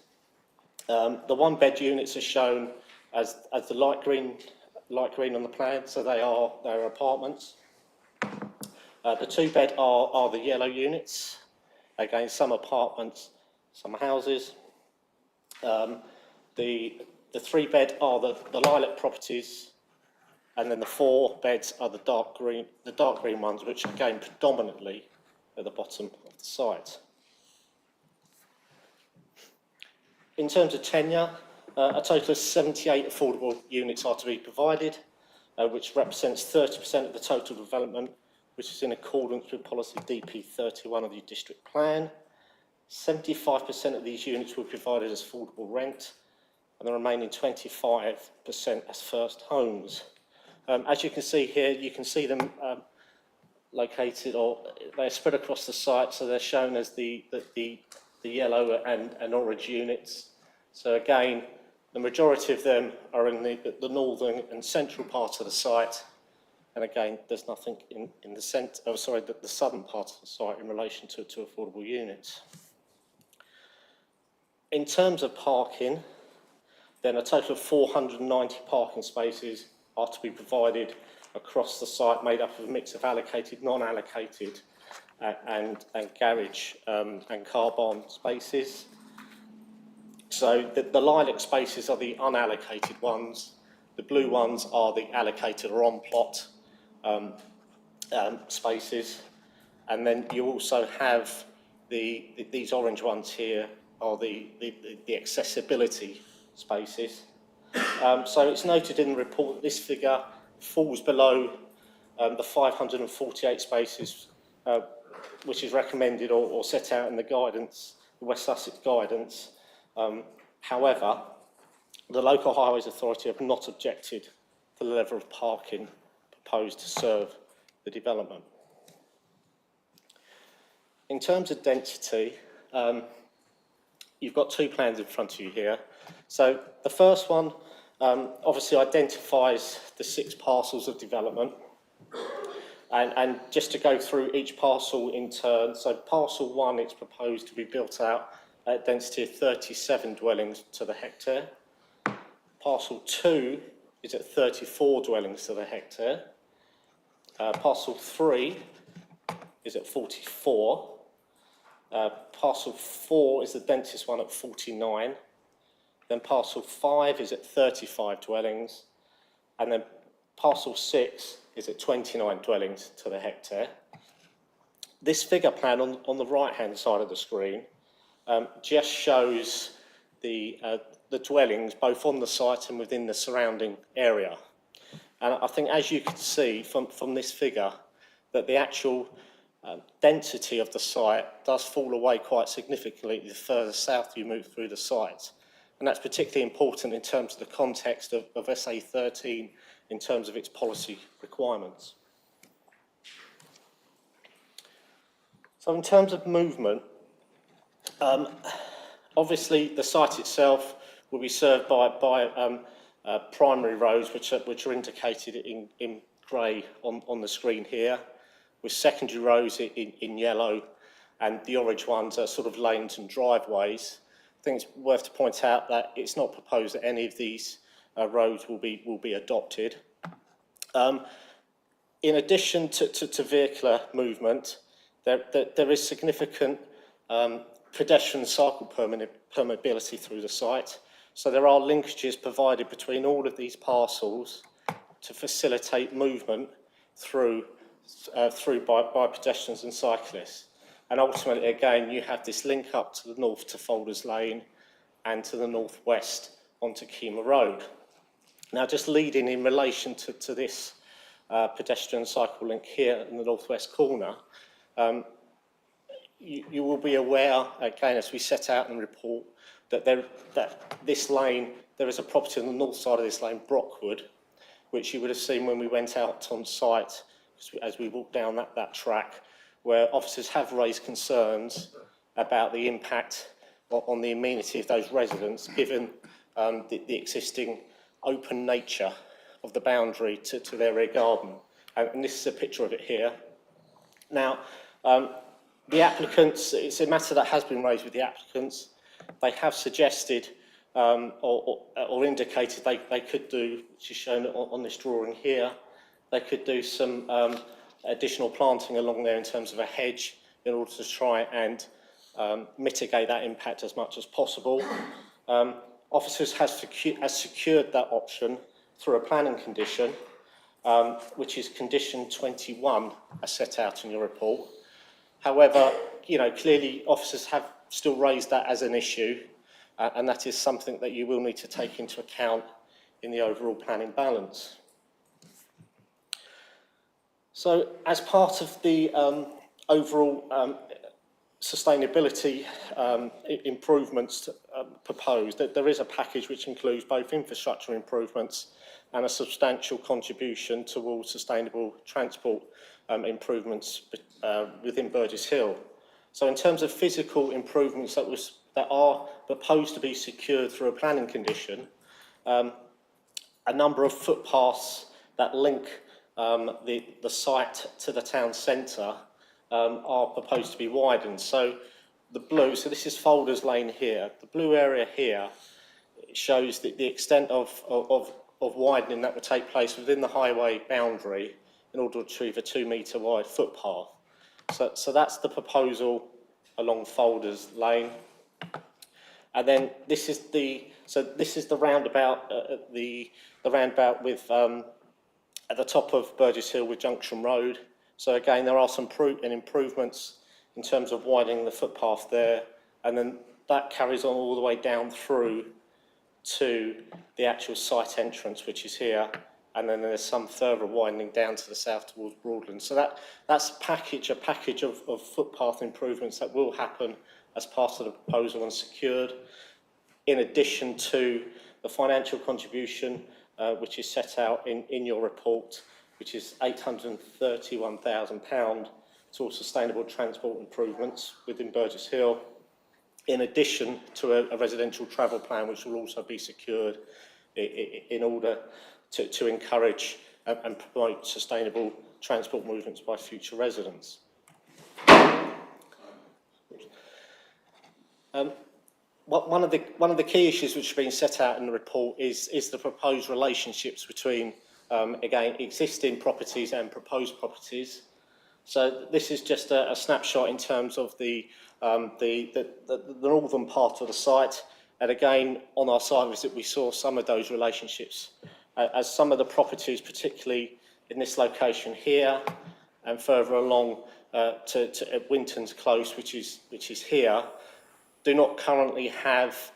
The 1 bed units are shown as the light green on the plan, so they are apartments. The 2 bed are the yellow units. Again, some apartments, some houses. The 3 bed are the lilac properties, and then the 4 beds are the dark green ones, which are again predominantly at the bottom of the site. In terms of tenure, a total of 78 affordable units are to be provided, which represents 30% of the total development, which is in accordance with policy DP 31 of the district plan. 75% of these units were provided as affordable rent, and the remaining 25% as first homes. As you can see here, you can see them located, or they're spread across the site, so they're shown as the the yellow and orange units. So again, the majority of them are in the northern and central part of the site. And again, there's nothing in the the southern part of the site in relation to affordable units. In terms of parking, then a total of 490 parking spaces are to be provided across the site, made up of a mix of allocated, non-allocated, and garage and car barn spaces. So the lilac spaces are the unallocated ones. The blue ones are the allocated or on-plot spaces. And then you also have these orange ones here are the accessibility spaces. So it's noted in the report that this figure falls below the 548 spaces which is recommended or set out in the guidance, the West Sussex guidance. However, the Local Highways Authority have not objected to the level of parking proposed to serve the development. In terms of density, you've got two plans in front of you here. So the first one obviously identifies the 6 parcels of development. And just to go through each parcel in turn, so parcel 1, it's proposed to be built out at a density of 37 dwellings to the hectare. Parcel 2 is at 34 dwellings to the hectare. Parcel 3 is at 44. Parcel 4 is the densest one at 49. Then parcel 5 is at 35 dwellings. And then parcel 6 is at 29 dwellings to the hectare. This figure plan on the right-hand side of the screen just shows the dwellings both on the site and within the surrounding area. And I think, as you can see from this figure, that the actual density of the site does fall away quite significantly the further south you move through the site. And that's particularly important in terms of the context of SA13 in terms of its policy requirements. So in terms of movement, obviously the site itself will be served by primary roads, which are indicated in grey on the screen here, with secondary roads in yellow, and the orange ones are sort of lanes and driveways. I think it's worth to point out that it's not proposed that any of these roads will be adopted. In addition to vehicular movement, there is significant pedestrian cycle permeability through the site. So there are linkages provided between all of these parcels to facilitate movement through by pedestrians and cyclists. And ultimately, again, you have this link up to the north to Folders Lane and to the northwest onto Kima Road. Now, just leading in relation to this pedestrian cycle link here in the northwest corner, you will be aware, again, as we set out in the report, that this lane, there is a property on the north side of this lane, Brockwood, which you would have seen when we went out on site as we walked down that track, where officers have raised concerns about the impact on the amenity of those residents, given the existing open nature of the boundary to their rear garden. And this is a picture of it here. Now, the applicants, it's a matter that has been raised with the applicants. They have suggested or indicated they could do, which is shown on this drawing here, they could do some additional planting along there in terms of a hedge in order to try and mitigate that impact as much as possible. Officers has secured that option through a planning condition, which is condition 21, as set out in your report. However, clearly officers have still raised that as an issue, and that is something that you will need to take into account in the overall planning balance. So, as part of the overall sustainability improvements proposed, that there is a package which includes both infrastructure improvements and a substantial contribution towards sustainable transport improvements within Burgess Hill. So in terms of physical improvements that are proposed to be secured through a planning condition, a number of footpaths that link the site to the town centre are proposed to be widened. So the blue, so this is Folders Lane here, the blue area here shows the extent of widening that would take place within the highway boundary in order to achieve a 2 metre wide footpath. So that's the proposal along Folders Lane. And then this is the roundabout, the roundabout with at the top of Burgess Hill with Junction Road. So again, there are some improvements in terms of widening the footpath there, and then that carries on all the way down through to the actual site entrance, which is here, and then there's some further widening down to the south towards Broadland. So that's a package of footpath improvements that will happen as part of the proposal and secured, in addition to the financial contribution which is set out in your report, which is £831,000 towards sustainable transport improvements within Burgess Hill, in addition to a residential travel plan which will also be secured in order to encourage and promote sustainable transport movements by future residents. One of the key issues which have been set out in the report is the proposed relationships between, again, existing properties and proposed properties. So this is just a snapshot in terms of the northern part of the site. And again, on our site visit, we saw some of those relationships as some of the properties, particularly in this location here and further along to Winton's Close, which is here, do not currently have,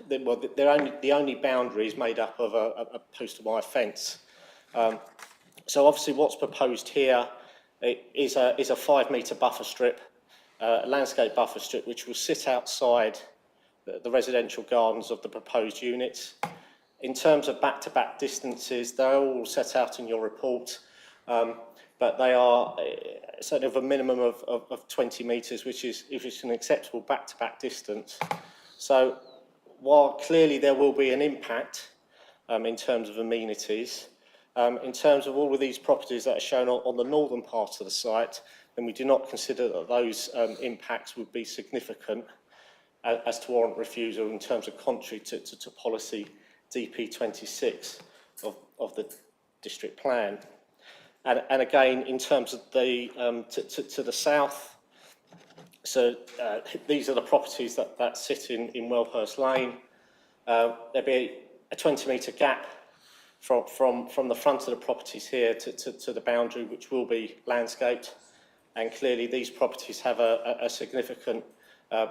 the only boundary is made up of a posted wire fence. So obviously what's proposed here is a 5 metre buffer strip, a landscape buffer strip, which will sit outside the residential gardens of the proposed units. In terms of back-to-back distances, they're all set out in your report, but they are certainly of a minimum of 20 metres, which is an acceptable back-to-back distance. So while clearly there will be an impact in terms of amenities, in terms of all of these properties that are shown on the northern part of the site, then we do not consider that those impacts would be significant as to warrant refusal in terms of contrary to policy DP26 of the district plan. And again, in terms of the to the south, so these are the properties that sit in Wellhurst Lane. There'll be a 20 metre gap from the front of the properties here to the boundary, which will be landscaped. And clearly these properties have a significant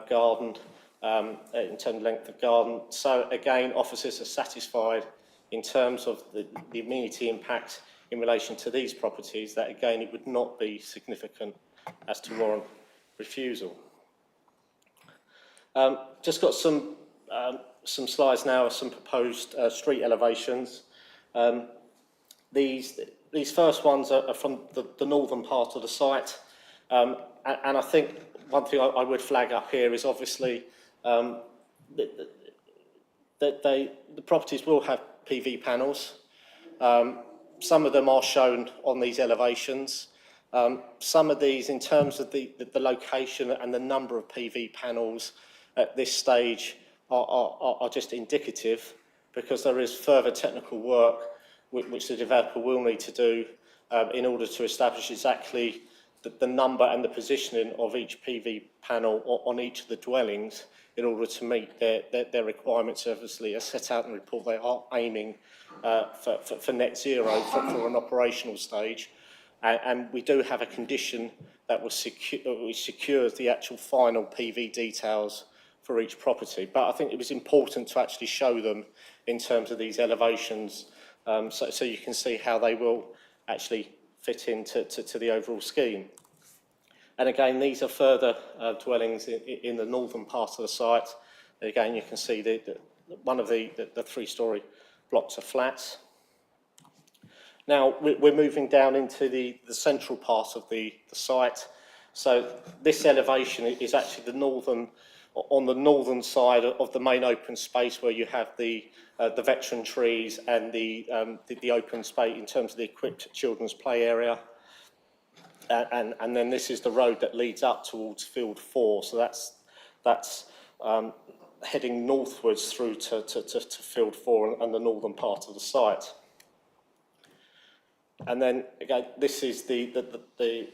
garden in terms of length of garden. So again, officers are satisfied in terms of the amenity impact in relation to these properties, that again it would not be significant as to warrant refusal. Just got some slides now of some proposed street elevations. These first ones are from the northern part of the site, and I think one thing I would flag up here is obviously that the properties will have PV panels. Some of them are shown on these elevations. Some of these, in terms of the location and the number of PV panels at this stage, are just indicative, because there is further technical work which the developer will need to do in order to establish exactly the number and the positioning of each PV panel on each of the dwellings in order to meet their requirements. Obviously, as set out in the report, they are aiming for net zero for an operational stage. And we do have a condition that secures the actual final PV details for each property. But I think it was important to actually show them in terms of these elevations, so you can see how they will actually fit into the overall scheme. And again, these are further dwellings in the northern part of the site. And again, you can see one of the 3-storey blocks of flats. Now, we're moving down into the central part of the site. So this elevation is actually on the northern side of the main open space where you have the veteran trees and the open space in terms of the equipped children's play area. And then this is the road that leads up towards Field 4. So that's heading northwards through to Field 4 and the northern part of the site. And then again, this is the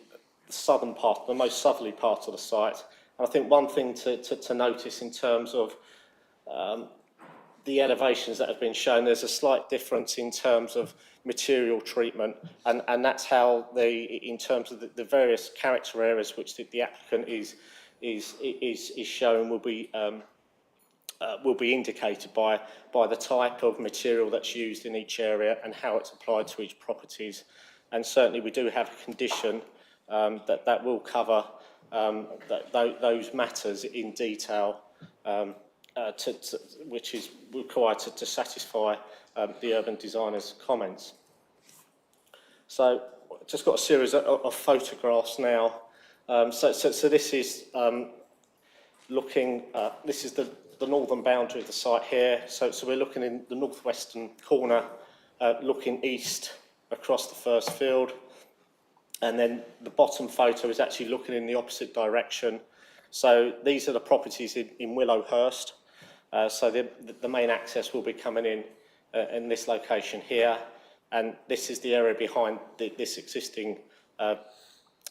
southern part, the most southerly part of the site. And I think one thing to notice in terms of the elevations that have been shown, there's a slight difference in terms of material treatment, and that's how in terms of the various character areas which the applicant is shown will be indicated by the type of material that's used in each area and how it's applied to each properties. And certainly we do have a condition that will cover those matters in detail, which is required to satisfy the urban designer's comments. So just got a series of photographs now. So this is looking, this is the northern boundary of the site here. So we're looking in the northwestern corner, looking east across the first field. And then the bottom photo is actually looking in the opposite direction. So these are the properties in Willowhurst. So the main access will be coming in this location here. And this is the area behind this existing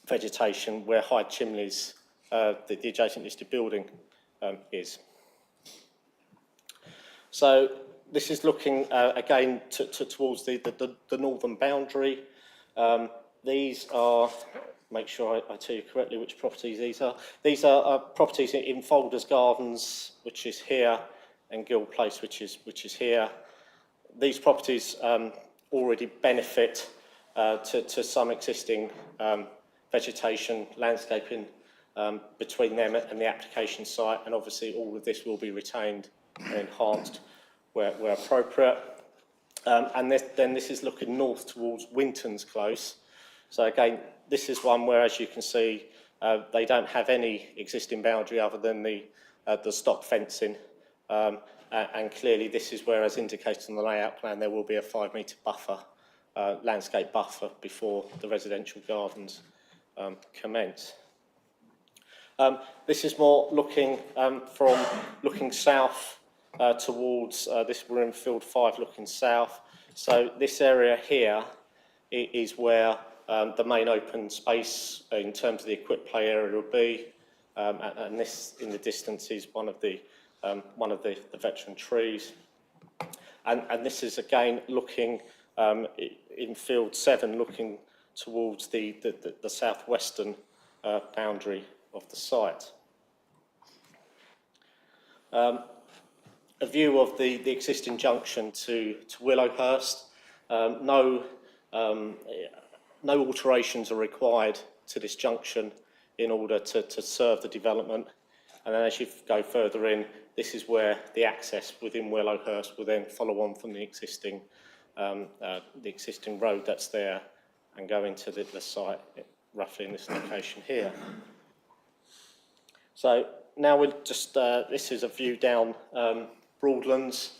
vegetation where Hyde Chimneys, the adjacent listed building, is. So this is looking again towards the northern boundary. These are, make sure I tell you correctly which properties these are. These are properties in Folders Gardens, which is here, and Gill Place, which is here. These properties already benefit to some existing vegetation, landscaping between them and the application site, and obviously all of this will be retained and enhanced where appropriate. And then this is looking north towards Winton's Close. So again, this is one where, as you can see, they don't have any existing boundary other than the stock fencing. And clearly this is where, as indicated in the layout plan, there will be a 5 metre buffer, landscape buffer before the residential gardens commence. This is more looking looking south towards this. We're in Field 5 looking south. So this area here is where the main open space in terms of the equipped play area will be, and this in the distance is one of the veteran trees, and this is again looking in Field 7, looking towards the southwestern boundary of the site. A view of the existing junction to Willowhurst. No alterations are required to this junction in order to serve the development. And then as you go further in, this is where the access within Willowhurst will then follow on from the existing road that's there and go into the site roughly in this location here. So now we'll just, this is a view down Broadlands.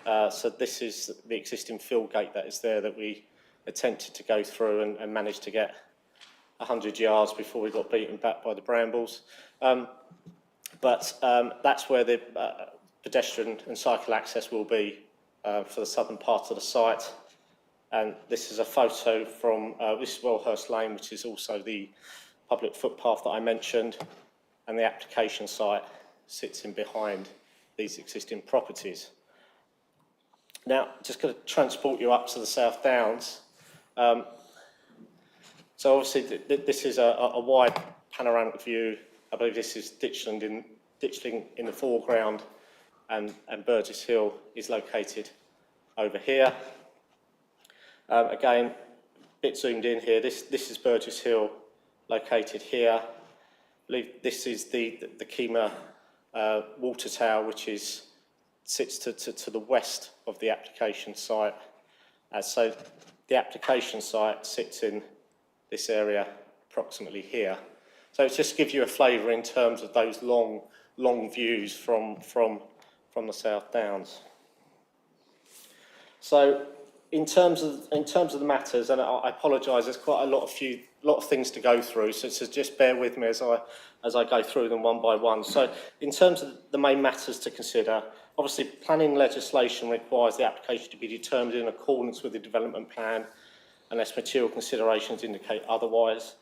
So this is the existing field gate that is there that we attempted to go through and managed to get 100 yards before we got beaten back by the brambles. But that's where the pedestrian and cycle access will be for the southern part of the site. And this is a photo from, this is Wellhurst Lane, which is also the public footpath that I mentioned. And the application site sits in behind these existing properties. Now, just going to transport you up to the South Downs. So obviously this is a wide panoramic view. I believe this is Ditchling in the foreground, and Burgess Hill is located over here. Again, a bit zoomed in here. This is Burgess Hill located here. I believe this is the Kima water tower, which sits to the west of the application site. So the application site sits in this area approximately here. So it's just to give you a flavour in terms of those long views from the South Downs. So in terms of the matters, and I apologise, there's quite a lot of things to go through, so just bear with me as I go through them one by one. So in terms of the main matters to consider, obviously planning legislation requires the application to be determined in accordance with the development plan unless material considerations indicate otherwise.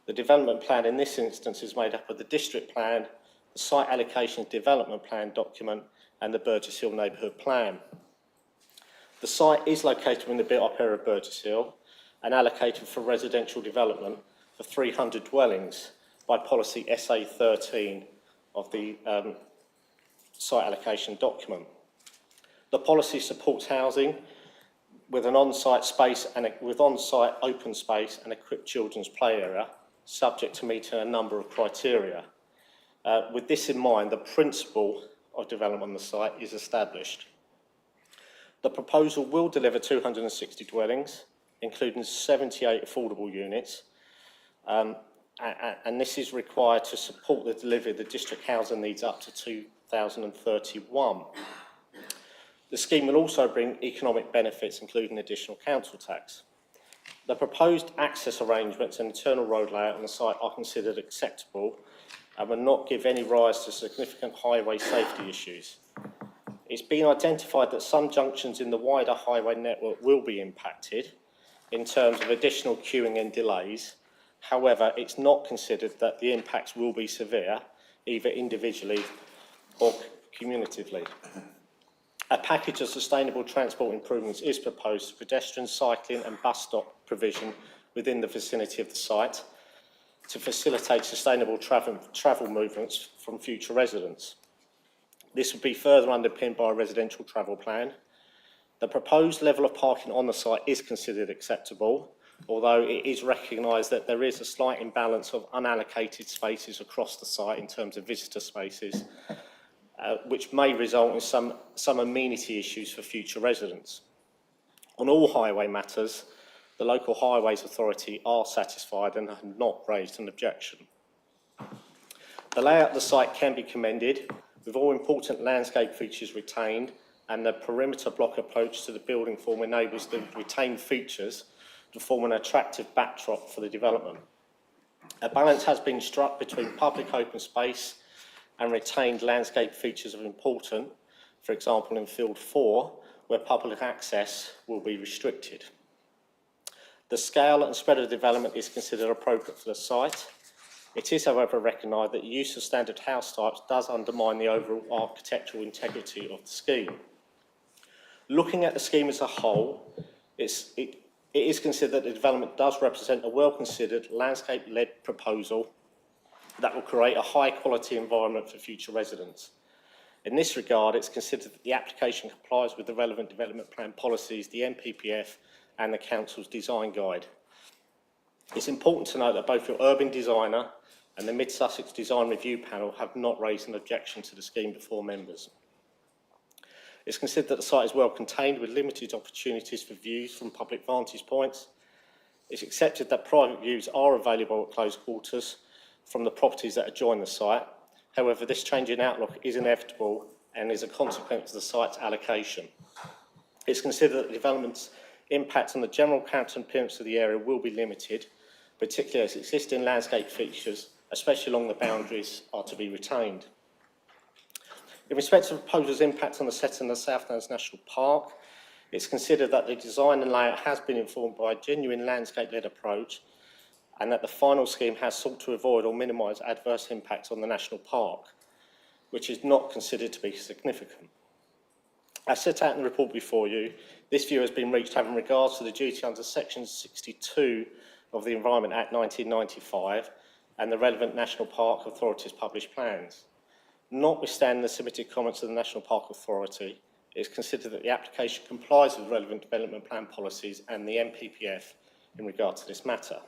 The development plan in this instance is made up of the district plan, the site allocation development plan document and the Burgess Hill neighbourhood plan. The site is located in the built-up area of Burgess Hill and allocated for residential development for 300 dwellings by policy SA 13 of the site allocation document. The policy supports housing with an on-site space and with on-site open space and equipped children's play area, subject to meeting a number of criteria. With this in mind, the principle of development on the site is established. The proposal will deliver 260 dwellings, including 78 affordable units, and this is required to support the delivery of the district housing needs up to 2031. The scheme will also bring economic benefits, including additional council tax. The proposed access arrangements and internal road layout on the site are considered acceptable and will not give any rise to significant highway safety issues. It's been identified that some junctions in the wider highway network will be impacted in terms of additional queuing and delays. However, it's not considered that the impacts will be severe, either individually or cumulatively. A package of sustainable transport improvements is proposed for pedestrian, cycling and bus stop provision within the vicinity of the site to facilitate sustainable travel movements from future residents. This would be further underpinned by a residential travel plan. The proposed level of parking on the site is considered acceptable, although it is recognised that there is a slight imbalance of unallocated spaces across the site in terms of visitor spaces, which may result in some amenity issues for future residents. On all highway matters, the local highways authority are satisfied and have not raised an objection. The layout of the site can be commended, with all important landscape features retained, and the perimeter block approach to the building form enables the retained features to form an attractive backdrop for the development. A balance has been struck between public open space and retained landscape features of importance, for example in Field 4, where public access will be restricted. The scale and spread of the development is considered appropriate for the site. It is, however, recognised that the use of standard house types does undermine the overall architectural integrity of the scheme. Looking at the scheme as a whole, it is considered that the development does represent a well-considered, landscape-led proposal that will create a high-quality environment for future residents. In this regard, it's considered that the application complies with the relevant development plan policies, the NPPF and the Council's design guide. It's important to note that both your urban designer and the Mid-Sussex Design Review Panel have not raised an objection to the scheme before members. It's considered that the site is well contained with limited opportunities for views from public vantage points. It's accepted that private views are available at close quarters from the properties that adjoin the site. However, this change in outlook is inevitable and is a consequence of the site's allocation. It's considered that the development's impact on the general character and appearance of the area will be limited, particularly as existing landscape features, especially along the boundaries, are to be retained. In respect of the proposal's impact on the setting of the South Downs National Park, it's considered that the design and layout has been informed by a genuine landscape-led approach and that the final scheme has sought to avoid or minimise adverse impacts on the national park, which is not considered to be significant. As set out in the report before you, this view has been reached having regards to the duty under Section 62 of the Environment Act 1995 and the relevant National Park Authority's published plans. Notwithstanding the submitted comments of the National Park Authority, it is considered that the application complies with relevant development plan policies and the NPPF in regard to this matter.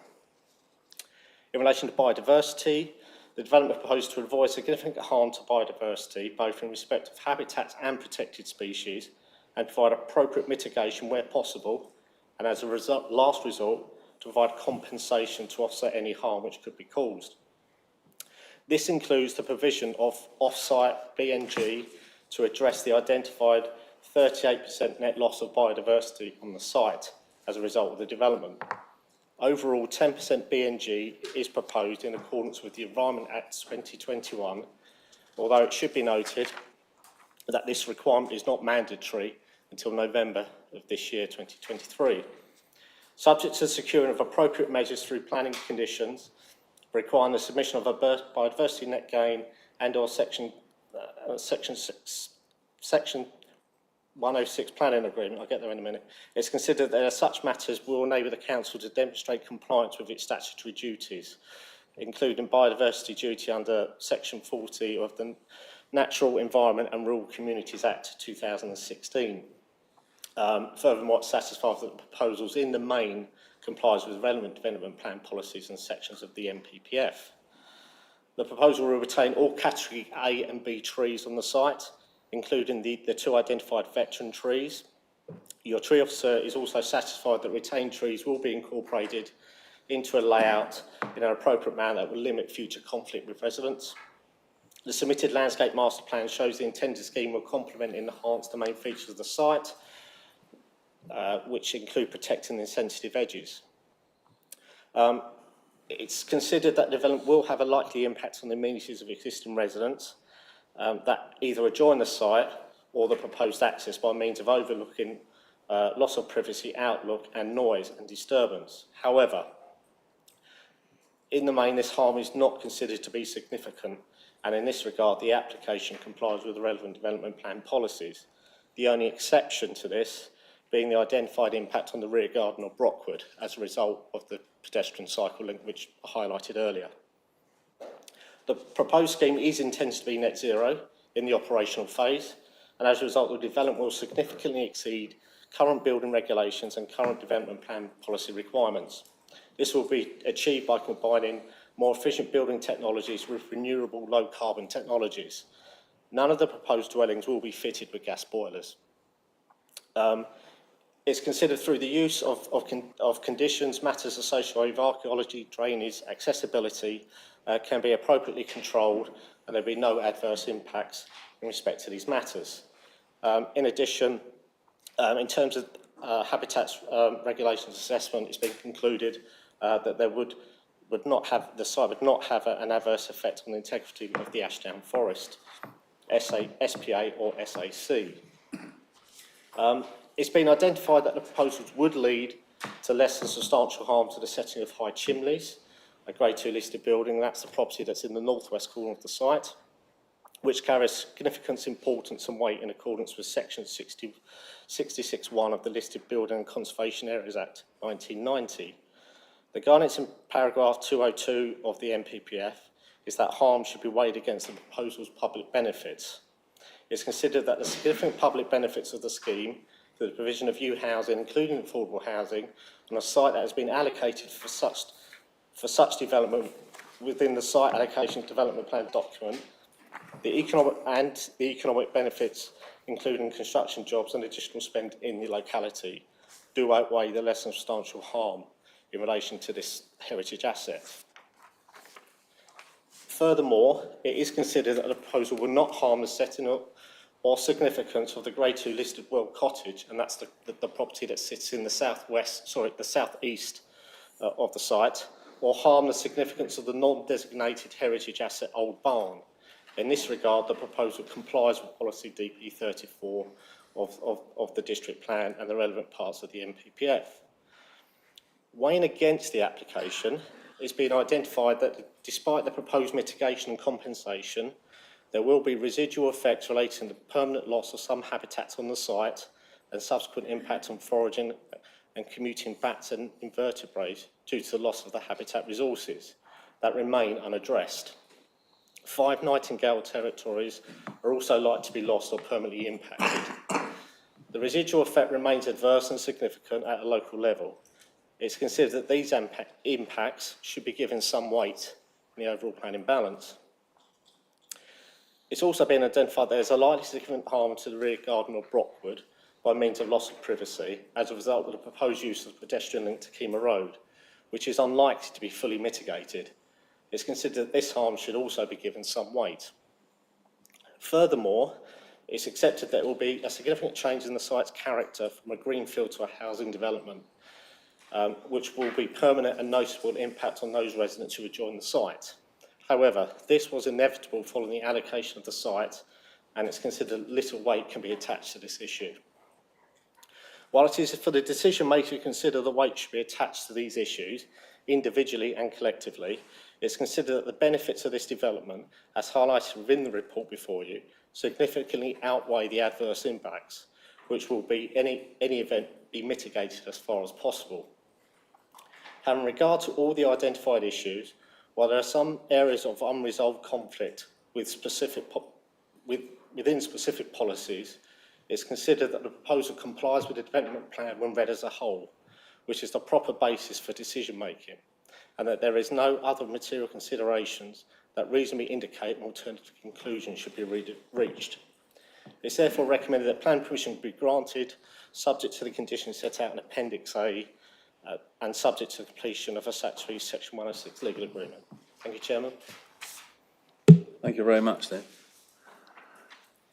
In relation to biodiversity, the development proposed to avoid significant harm to biodiversity, both in respect of habitats and protected species, and provide appropriate mitigation where possible, and as a last resort, to provide compensation to offset any harm which could be caused. This includes the provision of off-site BNG to address the identified 38% net loss of biodiversity on the site as a result of the development. Overall, 10% BNG is proposed in accordance with the Environment Act 2021, although it should be noted that this requirement is not mandatory until November of this year, 2023. Subject to securing of appropriate measures through planning conditions, requiring the submission of a biodiversity net gain and/or section 106 planning agreement, I'll get there in a minute, it's considered that such matters will enable the council to demonstrate compliance with its statutory duties, including biodiversity duty under section 40 of the Natural Environment and Rural Communities Act 2016. Furthermore, it satisfies that the proposals in the main complies with relevant development plan policies and sections of the NPPF. The proposal will retain all category A and B trees on the site, including the two identified veteran trees. Your tree officer is also satisfied that retained trees will be incorporated into a layout in an appropriate manner that will limit future conflict with residents. The submitted landscape master plan shows the intended scheme will complement and enhance the main features of the site, which include protecting the sensitive edges. It's considered that development will have a likely impact on the amenities of existing residents that either adjoin the site or the proposed access by means of overlooking loss of privacy, outlook and noise and disturbance. However, in the main, this harm is not considered to be significant, and in this regard, the application complies with the relevant development plan policies. The only exception to this being the identified impact on the rear garden of Brockwood as a result of the pedestrian cycle link, which I highlighted earlier. The proposed scheme is intended to be net zero in the operational phase, and as a result, the development will significantly exceed current building regulations and current development plan policy requirements. This will be achieved by combining more efficient building technologies with renewable low carbon technologies. None of the proposed dwellings will be fitted with gas boilers. It's considered through the use of conditions, matters associated with archaeology, drainage, accessibility can be appropriately controlled, and there will be no adverse impacts in respect to these matters. In addition, in terms of habitats regulations assessment, it's been concluded that there the site would not have an adverse effect on the integrity of the Ashdown Forest, SPA or SAC. It's been identified that the proposals would lead to less than substantial harm to the setting of high chimneys, a Grade 2 listed building. That's the property that's in the northwest corner of the site, which carries significant importance and weight in accordance with section 66(1) of the Listed Building and Conservation Areas Act 1990. The guidance in paragraph 202 of the NPPF is that harm should be weighed against the proposal's public benefits. It's considered that the significant public benefits of the scheme for the provision of new housing, including affordable housing, on a site that has been allocated for such development within the site allocation development plan document, the economic benefits, including construction jobs and additional spend in the locality, do outweigh the less than substantial harm in relation to this heritage asset. Furthermore, it is considered that the proposal will not harm the setting up or significance of the Grade 2 listed World Cottage, and that's the property that sits in the southeast of the site, or harm the significance of the non-designated heritage asset Old Barn. In this regard, the proposal complies with policy DP 34 of the district plan and the relevant parts of the NPPF. Weighing against the application, it's been identified that despite the proposed mitigation and compensation, there will be residual effects relating to the permanent loss of some habitats on the site and subsequent impact on foraging and commuting bats and invertebrates due to the loss of the habitat resources that remain unaddressed. 5 nightingale territories are also likely to be lost or permanently impacted. The residual effect remains adverse and significant at a local level. It's considered that these impacts should be given some weight in the overall planning balance. It's also been identified that there's a likely significant harm to the rear garden of Brockwood by means of loss of privacy as a result of the proposed use of the pedestrian link to Kima Road, which is unlikely to be fully mitigated. it's considered that this harm should also be given some weight. Furthermore, it's accepted that it will be a significant change in the site's character from a greenfield to a housing development, which will be permanent and noticeable impact on those residents who adjoin the site. However, this was inevitable following the allocation of the site, and it's considered little weight can be attached to this issue. While it is for the decision maker to consider the weight should be attached to these issues, individually and collectively, it's considered that the benefits of this development, as highlighted within the report before you, significantly outweigh the adverse impacts, which will be, any event, be mitigated as far as possible. Having regard to all the identified issues, while there are some areas of unresolved conflict within specific policies, it's considered that the proposal complies with the development plan when read as a whole, which is the proper basis for decision making, and that there is no other material considerations that reasonably indicate an alternative conclusion should be reached. It's therefore recommended that plan permission be granted, subject to the conditions set out in Appendix A, and subject to the completion of a statutory Section 106 legal agreement. Thank you, Chairman. Thank you very much then.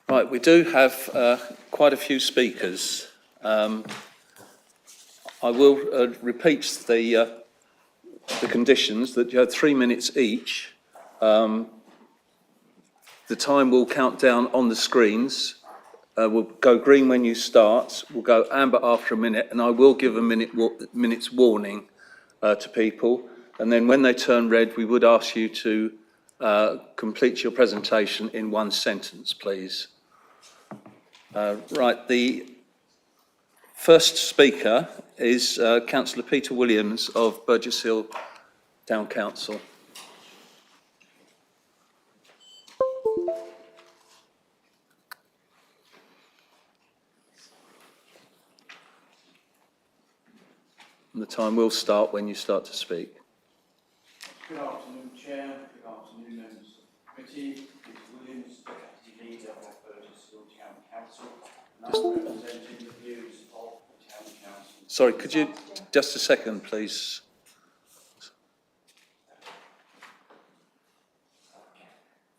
Right, we do have quite a few speakers. I will repeat the conditions that you have 3 minutes each. The time will count down on the screens. We'll go green when you start. We'll go amber after a minute, and I will give a minute's warning to people. And then when they turn red, we would ask you to complete your presentation in 1 sentence, please. Right, the first speaker is Councillor Peter Williams of Burgess Hill Town Council. And the time will start when you start to speak. Good afternoon, Chair. Good afternoon, members of the committee. Peter Williams, Deputy Leader of Burgess Hill Town Council, and I'm representing the views of the Town Council. Sorry, could you, just a second, please.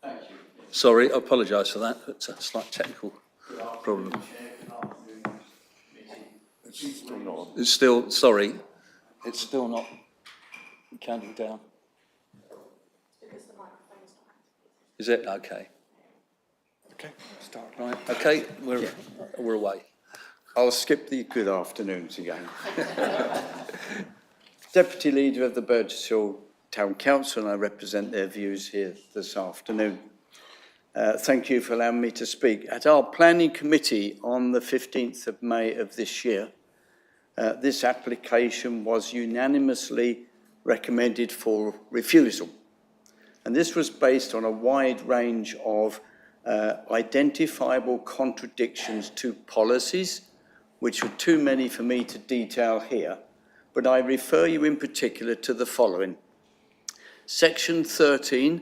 Thank you. Sorry, I apologise for that. It's a slight technical problem. It's still, sorry, it's still not counting down. Is it? Okay. Okay, start. Right, okay, we're away. I'll skip the good afternoons again. Deputy Leader of the Burgess Hill Town Council, and I represent their views here this afternoon. Thank you for allowing me to speak. At our planning committee on the 15th of May of this year, this application was unanimously recommended for refusal. And this was based on a wide range of identifiable contradictions to policies, which are too many for me to detail here, but I refer you in particular to the following. Section 13,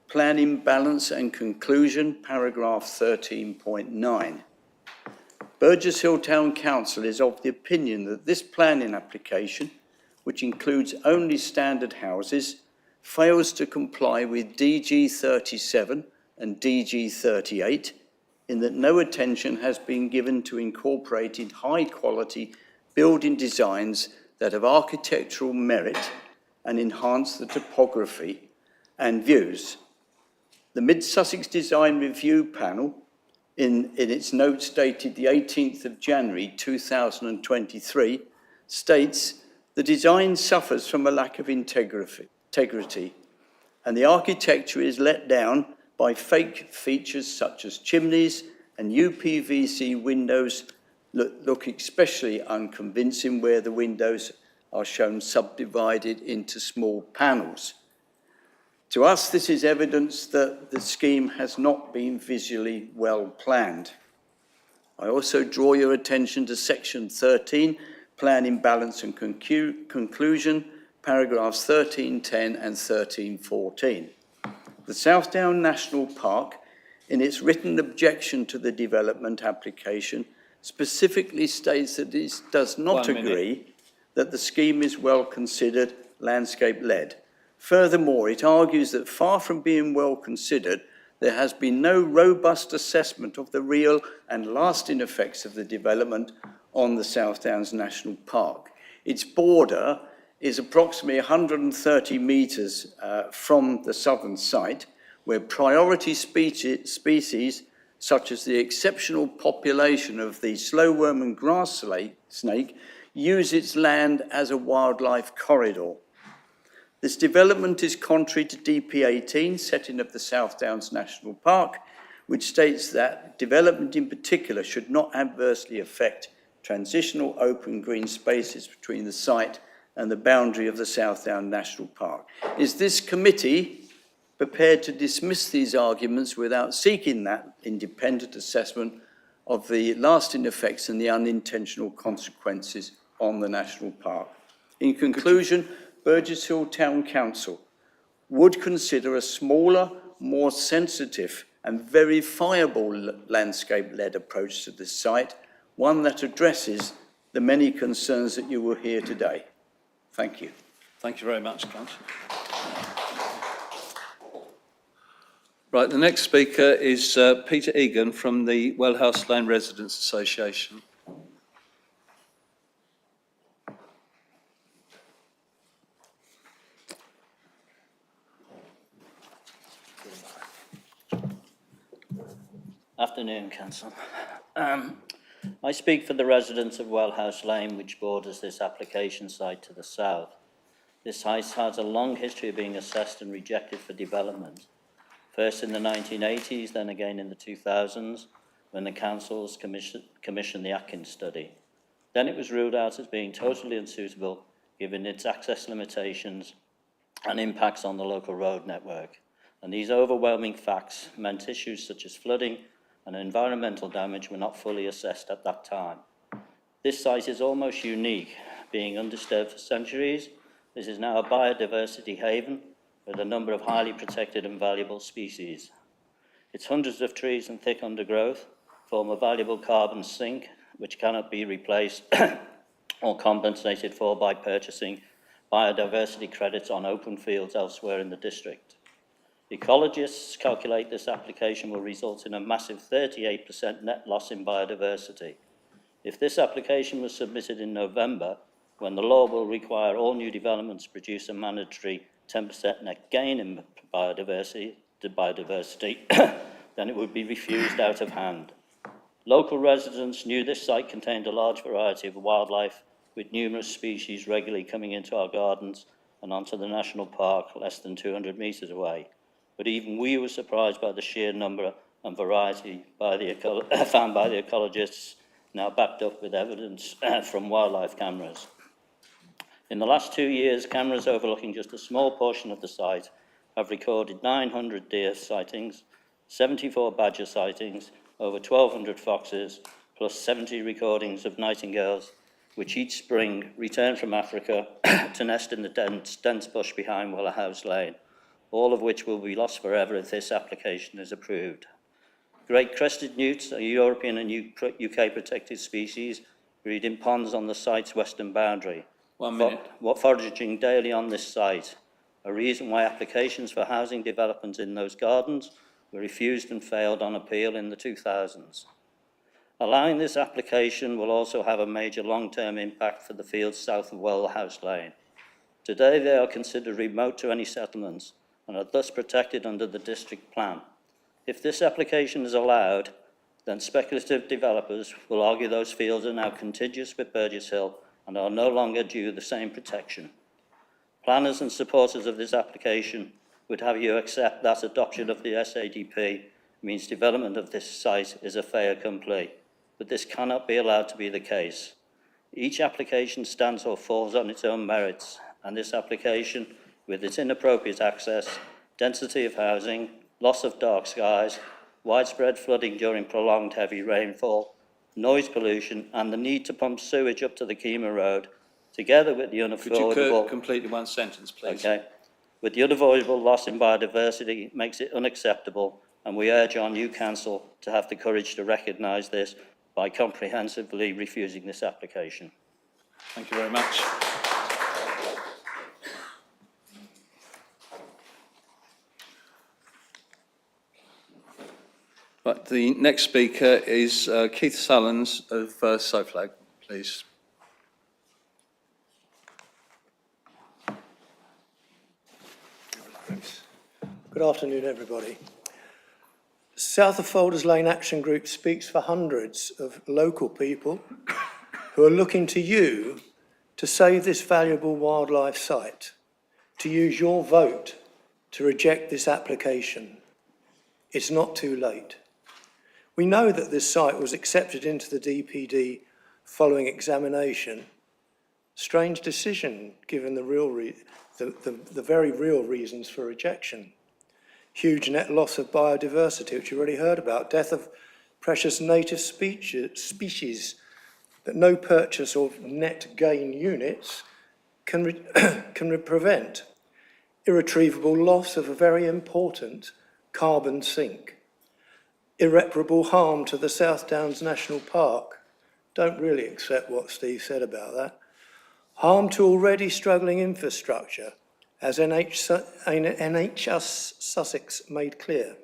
Planning Balance and Conclusion, paragraph 13.9. Burgess Hill Town Council is of the opinion that this planning application, which includes only standard houses, fails to comply with DG 37 and DG 38 in that no attention has been given to incorporating high-quality building designs that have architectural merit and enhance the topography and views. The Mid-Sussex Design Review Panel, in its notes dated the 18th of January 2023, states the design suffers from a lack of integrity, and the architecture is let down by fake features such as chimneys and UPVC windows look especially unconvincing where the windows are shown subdivided into small panels. To us, this is evidence that the scheme has not been visually well planned. I also draw your attention to Section 13, Planning Balance and Conclusion, paragraphs 13.10 and 13.14. The Southdown National Park, in its written objection to the development application, specifically states that it does not agree that the scheme is well considered landscape-led, Furthermore, it argues that far from being well considered, there has been no robust assessment of the real and lasting effects of the development on the South Downs National Park. Its border is approximately 130 metres from the southern site, where priority species such as the exceptional population of the slowworm and grass snake use its land as a wildlife corridor. This development is contrary to DP18, setting of the South Downs National Park, which states that development in particular should not adversely affect transitional open green spaces between the site and the boundary of the South Downs National Park. Is this committee prepared to dismiss these arguments without seeking that independent assessment of the lasting effects and the unintentional consequences on the National Park? In conclusion, Burgess Hill Town Council would consider a smaller, more sensitive and verifiable landscape-led approach to this site, one that addresses the many concerns that you will hear today. Thank you. Thank you very much, Councillor. Right, the next speaker is Peter Egan from the Wellhouse Lane Residents Association. Afternoon, Council. I speak for the residents of Wellhouse Lane, which borders this application site to the south. This site has a long history of being assessed and rejected for development. First in the 1980s, then again in the 2000s, when the councils commissioned the Atkins study. Then it was ruled out as being totally unsuitable, given its access limitations and impacts on the local road network. And these overwhelming facts meant issues such as flooding and environmental damage were not fully assessed at that time. This site is almost unique, being undisturbed for centuries. This is now a biodiversity haven with a number of highly protected and valuable species. Its hundreds of trees and thick undergrowth form a valuable carbon sink, which cannot be replaced or compensated for by purchasing biodiversity credits on open fields elsewhere in the district. Ecologists calculate this application will result in a massive 38% net loss in biodiversity. If this application was submitted in November, when the law will require all new developments produce a mandatory 10% net gain in biodiversity, then it would be refused out of hand. Local residents knew this site contained a large variety of wildlife, with numerous species regularly coming into our gardens and onto the national park less than 200 metres away. But even we were surprised by the sheer number and variety found by the ecologists, now backed up with evidence from wildlife cameras. In the last 2 years, cameras overlooking just a small portion of the site have recorded 900 deer sightings, 74 badger sightings, over 1,200 foxes, plus 70 recordings of nightingales, which each spring return from Africa to nest in the dense bush behind Wellhouse Lane, all of which will be lost forever if this application is approved. Great crested newts, a European and UK protected species, breed in ponds on the site's western boundary. 1 minute. Foraging daily on this site, a reason why applications for housing development in those gardens were refused and failed on appeal in the 2000s. Allowing this application will also have a major long-term impact for the fields south of Wellhouse Lane. Today they are considered remote to any settlements and are thus protected under the district plan. If this application is allowed, then speculative developers will argue those fields are now contiguous with Burgess Hill and are no longer due the same protection. Planners and supporters of this application would have you accept that adoption of the SADP means development of this site is a fait accompli, but this cannot be allowed to be the case. Each application stands or falls on its own merits, and this application, with its inappropriate access, density of housing, loss of dark skies, widespread flooding during prolonged heavy rainfall, noise pollution, and the need to pump sewage up to the Kima Road, together with the unavoidable... Could you complete in one sentence, please? Okay. With the unavoidable loss in biodiversity, makes it unacceptable, and we urge our new council to have the courage to recognise this by comprehensively refusing this application. Thank you very much. Right, the next speaker is Keith Sullins of SOFLAG, please. Good afternoon, everybody. South of Folders Lane Action Group speaks for hundreds of local people who are looking to you to save this valuable wildlife site, to use your vote to reject this application. It's not too late. We know that this site was accepted into the DPD following examination. Strange decision, given the very real reasons for rejection. Huge net loss of biodiversity, which you already heard about, death of precious native species that no purchase of net gain units can prevent. Irretrievable loss of a very important carbon sink. Irreparable harm to the South Downs National Park. Don't really accept what Steve said about that. Harm to already struggling infrastructure, as NHS Sussex made clear.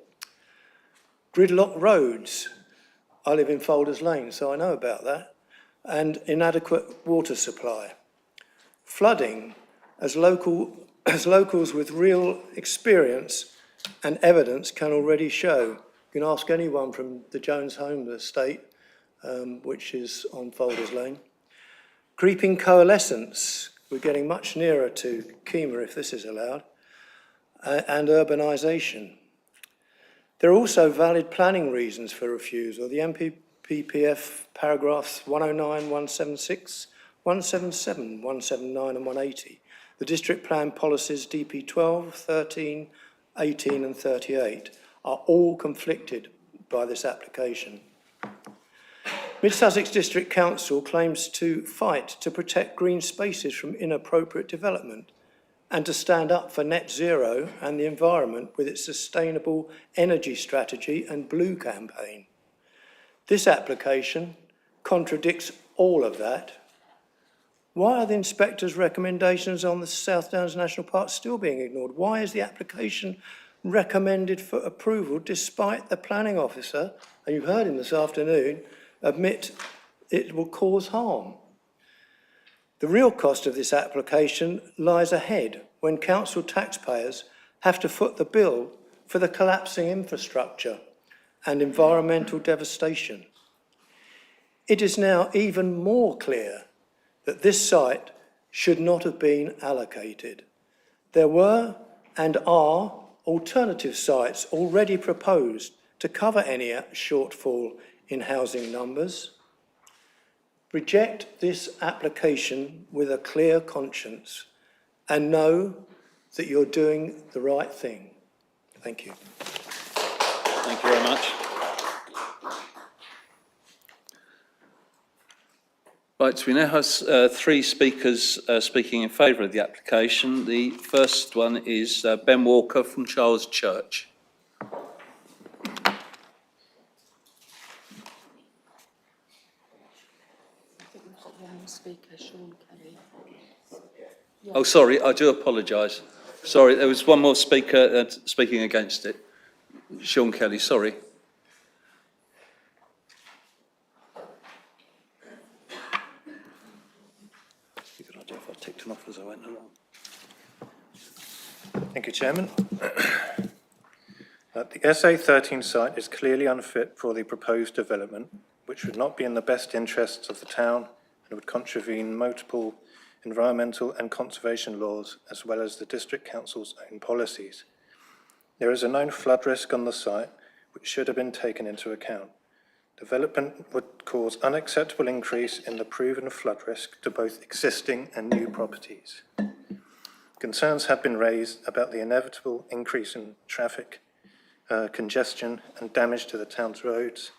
Gridlock roads, I live in Folders Lane, so I know about that, and inadequate water supply. Flooding, as locals with real experience and evidence can already show. You can ask anyone from the Jones Home estate, which is on Folders Lane. Creeping coalescence, we're getting much nearer to Kima if this is allowed, and urbanisation. There are also valid planning reasons for refusal. The MPPF paragraphs 109, 176, 177, 179 and 180. The district plan policies DP 12, 13, 18 and 38 are all conflicted by this application. Mid-Sussex District Council claims to fight to protect green spaces from inappropriate development and to stand up for net zero and the environment with its sustainable energy strategy and blue campaign. This application contradicts all of that. Why are the inspector's recommendations on the South Downs National Park still being ignored? Why is the application recommended for approval despite the planning officer, and you heard him this afternoon, admit it will cause harm? The real cost of this application lies ahead when council taxpayers have to foot the bill for the collapsing infrastructure and environmental devastation. It is now even more clear that this site should not have been allocated. There were and are alternative sites already proposed to cover any shortfall in housing numbers. Reject this application with a clear conscience and know that you're doing the right thing. Thank you. Thank you very much. Right, so we now have three speakers speaking in favour of the application. The first one is Ben Walker from Charles Church. Oh, sorry, I do apologise. Sorry, there was one more speaker speaking against it. Sean Kelly, sorry. Good idea if I ticked them off as I went along. Thank you, Chairman. The SA13 site is clearly unfit for the proposed development, which would not be in the best interests of the town and would contravene multiple environmental and conservation laws, as well as the District Council's own policies. There is a known flood risk on the site, which should have been taken into account. Development would cause unacceptable increase in the proven flood risk to both existing and new properties. Concerns have been raised about the inevitable increase in traffic, congestion and damage to the town's roads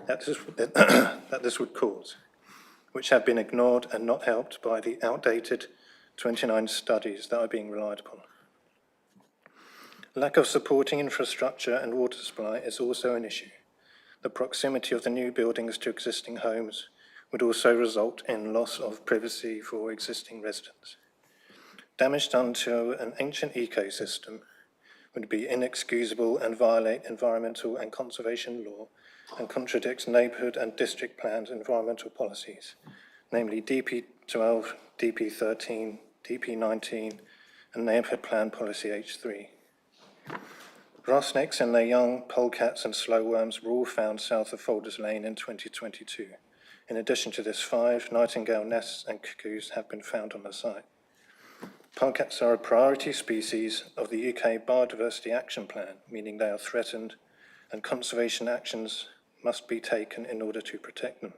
that this would cause, which have been ignored and not helped by the outdated 29 studies that are being relied upon. Lack of supporting infrastructure and water supply is also an issue. The proximity of the new buildings to existing homes would also result in loss of privacy for existing residents. Damage done to an ancient ecosystem would be inexcusable and violate environmental and conservation law and contradicts neighbourhood and district plans environmental policies, namely DP12, DP13, DP19 and Neighbourhood Plan Policy H3. Grass snakes and their young, polecats and slowworms were all found south of Folders Lane in 2022. In addition to this, 5 nightingale nests and cuckoos have been found on the site. Polecats are a priority species of the UK Biodiversity Action Plan, meaning they are threatened and conservation actions must be taken in order to protect them.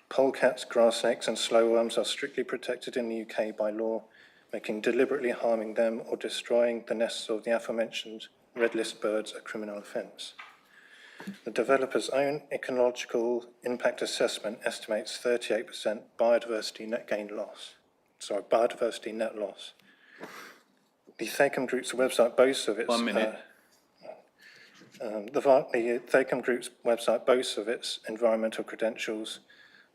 Polecats, grass snakes and slowworms are strictly protected in the UK by law, making deliberately harming them or destroying the nests of the aforementioned red list birds a criminal offence. The developer's own ecological impact assessment estimates 38% biodiversity net loss. The Thacom Group's website boasts of its... 1 minute. The Thacom Group's website boasts of its environmental credentials,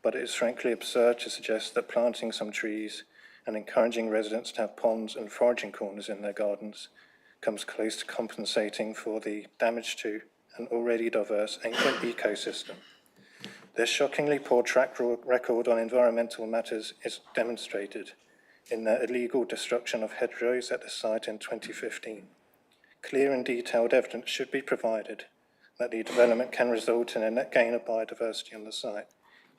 but it is frankly absurd to suggest that planting some trees and encouraging residents to have ponds and foraging corners in their gardens comes close to compensating for the damage to an already diverse ancient ecosystem. Their shockingly poor track record on environmental matters is demonstrated in their illegal destruction of hedgerows at the site in 2015. Clear and detailed evidence should be provided that the development can result in a net gain of biodiversity on the site,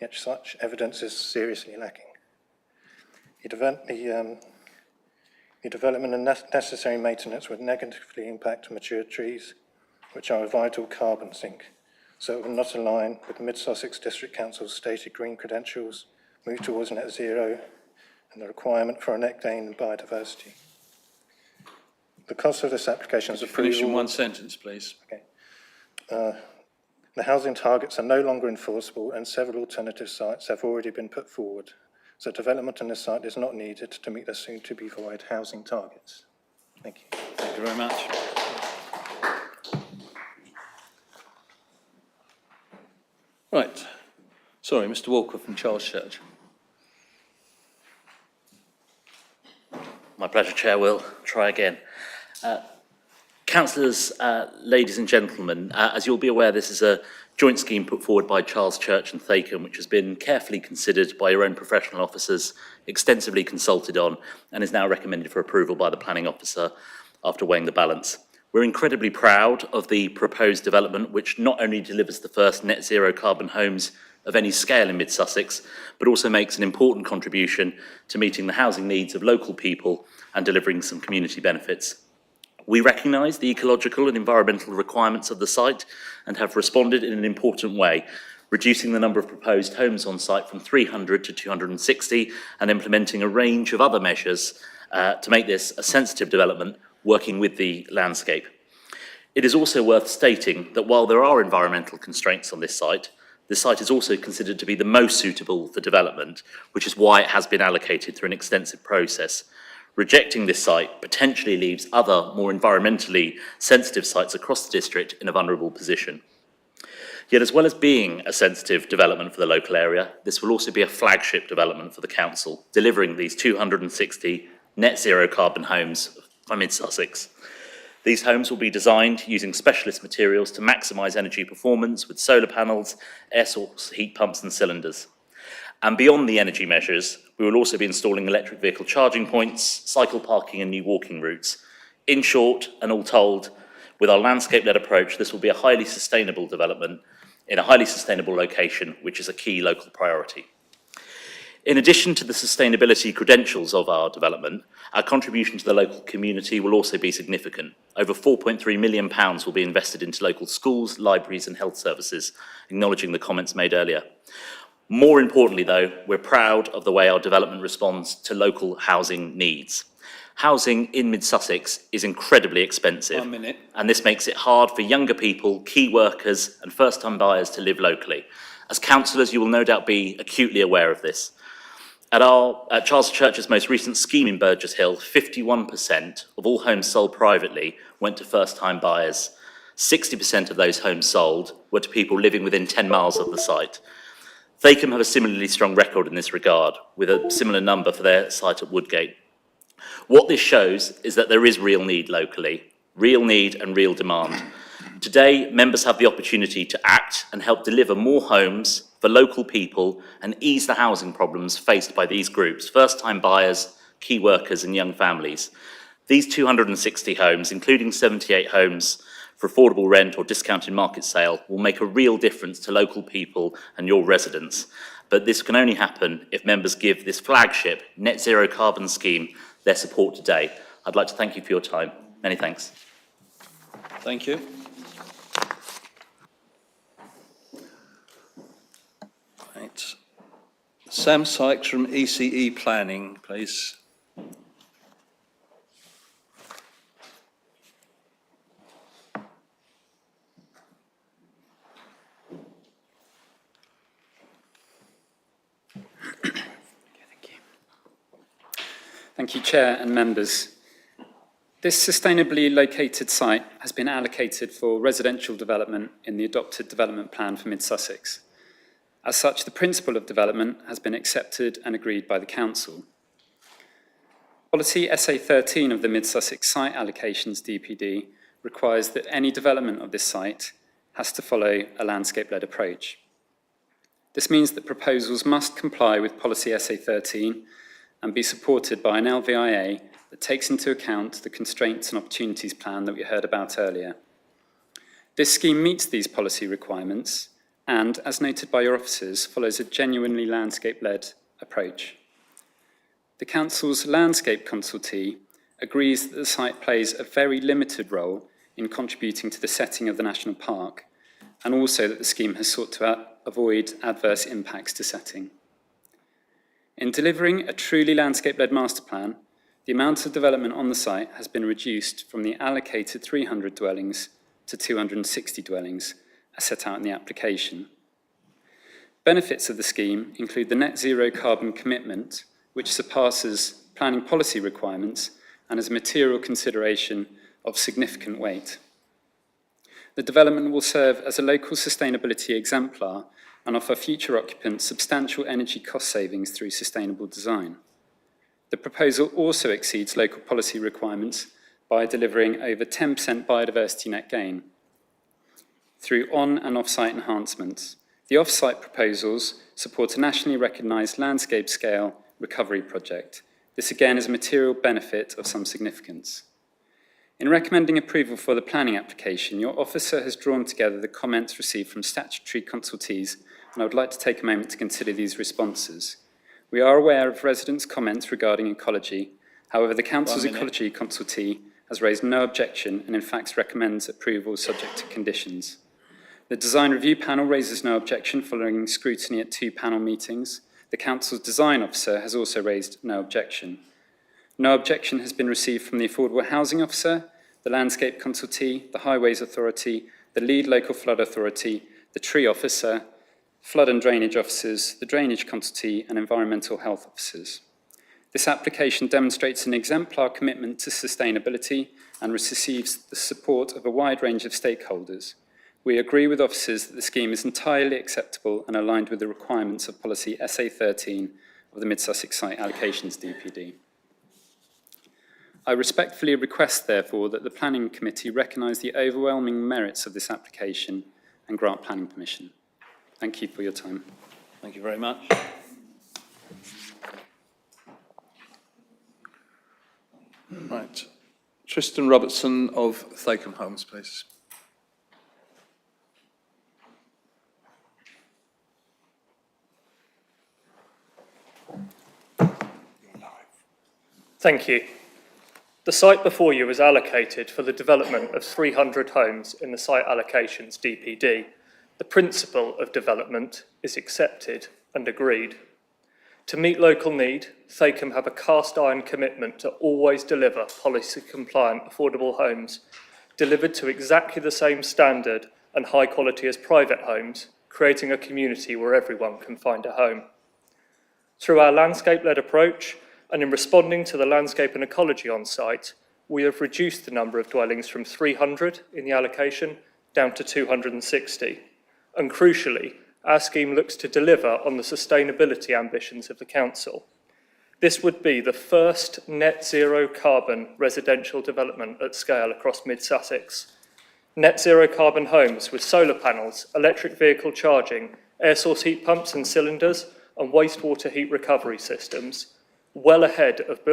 yet such evidence is seriously lacking. The development and necessary maintenance would negatively impact mature trees, which are a vital carbon sink, so it will not align with Mid-Sussex District Council's stated green credentials, move towards net zero, and the requirement for a net gain in biodiversity. The cost of this application is Finish in one sentence, please. Okay. The housing targets are no longer enforceable and several alternative sites have already been put forward. So development on this site is not needed to meet the soon-to-be void housing targets. Thank you. Thank you very much. Right. Sorry, Mr. Walker from Charles Church. My pleasure, Chair. We'll try again. Councillors, ladies and gentlemen, as you'll be aware, this is a joint scheme put forward by Charles Church and Thacom, which has been carefully considered by your own professional officers, extensively consulted on, and is now recommended for approval by the planning officer after weighing the balance. We're incredibly proud of the proposed development, which not only delivers the first net zero carbon homes of any scale in mid-Sussex, but also makes an important contribution to meeting the housing needs of local people and delivering some community benefits. We recognise the ecological and environmental requirements of the site and have responded in an important way, reducing the number of proposed homes on site from 300 to 260 and implementing a range of other measures to make this a sensitive development, working with the landscape. It is also worth stating that while there are environmental constraints on this site is also considered to be the most suitable for development, which is why it has been allocated through an extensive process. Rejecting this site potentially leaves other, more environmentally sensitive sites across the district in a vulnerable position. Yet, as well as being a sensitive development for the local area, this will also be a flagship development for the council, delivering these 260 net zero carbon homes for mid-Sussex. These homes will be designed using specialist materials to maximise energy performance with solar panels, air source heat pumps and cylinders. And beyond the energy measures, we will also be installing electric vehicle charging points, cycle parking and new walking routes. In short, and all told, with our landscape-led approach, this will be a highly sustainable development in a highly sustainable location, which is a key local priority. In addition to the sustainability credentials of our development, our contribution to the local community will also be significant. Over £4.3 million will be invested into local schools, libraries and health services, acknowledging the comments made earlier. More importantly, though, we're proud of the way our development responds to local housing needs. Housing in mid-Sussex is incredibly expensive. 1 minute. And this makes it hard for younger people, key workers and first-time buyers to live locally. As councillors, you will no doubt be acutely aware of this. At Charles Church's most recent scheme in Burgess Hill, 51% of all homes sold privately went to first-time buyers. 60% of those homes sold were to people living within 10 miles of the site. Thacom have a similarly strong record in this regard, with a similar number for their site at Woodgate. What this shows is that there is real need locally, real need and real demand. Today, members have the opportunity to act and help deliver more homes for local people and ease the housing problems faced by these groups, first-time buyers, key workers and young families. These 260 homes, including 78 homes for affordable rent or discounted market sale, will make a real difference to local people and your residents. But this can only happen if members give this flagship net zero carbon scheme their support today. I'd like to thank you for your time. Many thanks. Thank you. Right. Sam Sykes from ECE Planning, please. Thank you, Chair and members. This sustainably located site has been allocated for residential development in the adopted development plan for Mid-Sussex. As such, the principle of development has been accepted and agreed by the Council. Policy SA13 of the Mid-Sussex Site Allocations DPD requires that any development of this site has to follow a landscape-led approach. This means that proposals must comply with Policy SA13 and be supported by an LVIA that takes into account the constraints and opportunities plan that we heard about earlier. This scheme meets these policy requirements and, as noted by your officers, follows a genuinely landscape-led approach. The Council's landscape consultee agrees that the site plays a very limited role in contributing to the setting of the national park, and also that the scheme has sought to avoid adverse impacts to setting. In delivering a truly landscape-led master plan, the amount of development on the site has been reduced from the allocated 300 dwellings to 260 dwellings, as set out in the application. Benefits of the scheme include the net zero carbon commitment, which surpasses planning policy requirements and has a material consideration of significant weight. The development will serve as a local sustainability exemplar and offer future occupants substantial energy cost savings through sustainable design. The proposal also exceeds local policy requirements by delivering over 10% biodiversity net gain through on- and off-site enhancements. The off-site proposals support a nationally recognised landscape-scale recovery project. This again is a material benefit of some significance. In recommending approval for the planning application, your officer has drawn together the comments received from statutory consultees, and I would like to take a moment to consider these responses. We are aware of residents' comments regarding ecology. However, the Council's ecology consultee has raised no objection and in fact recommends approval subject to conditions. The design review panel raises no objection following scrutiny at 2 panel meetings. The Council's design officer has also raised no objection. No objection has been received from the Affordable Housing Officer, the Landscape Consultee, the Highways Authority, the Lead Local Flood Authority, the Tree Officer, Flood and Drainage Officers, the Drainage Consultee and Environmental Health Officers. This application demonstrates an exemplar commitment to sustainability and receives the support of a wide range of stakeholders. We agree with officers that the scheme is entirely acceptable and aligned with the requirements of Policy SA13 of the Mid-Sussex Site Allocations DPD. I respectfully request, therefore, that the Planning Committee recognise the overwhelming merits of this application and grant planning permission. Thank you for your time. Thank you very much. Right. Tristan Robertson of Thacum Homes, please. Thank you. The site before you is allocated for the development of 300 homes in the Site Allocations DPD. The principle of development is accepted and agreed. To meet local need, Thacum have a cast iron commitment to always deliver policy-compliant affordable homes, delivered to exactly the same standard and high quality as private homes, creating a community where everyone can find a home. Through our landscape-led approach, and in responding to the landscape and ecology on site, we have reduced the number of dwellings from 300 in the allocation down to 260. And crucially, our scheme looks to deliver on the sustainability ambitions of the Council. This would be the first net zero carbon residential development at scale across mid-Sussex. Net zero carbon homes with solar panels, electric vehicle charging, air source heat pumps and cylinders, and wastewater heat recovery systems, well ahead of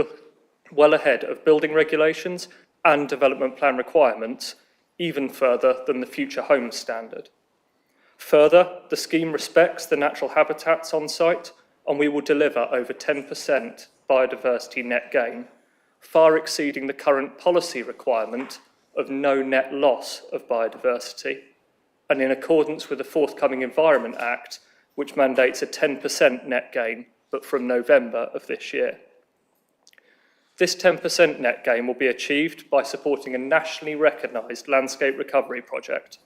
building regulations and development plan requirements, even further than the Future Homes Standard. Further, the scheme respects the natural habitats on site, and we will deliver over 10% biodiversity net gain, far exceeding the current policy requirement of no net loss of biodiversity, and in accordance with the forthcoming Environment Act, which mandates a 10% net gain, but from November of this year. This 10% net gain will be achieved by supporting a nationally recognised landscape recovery project.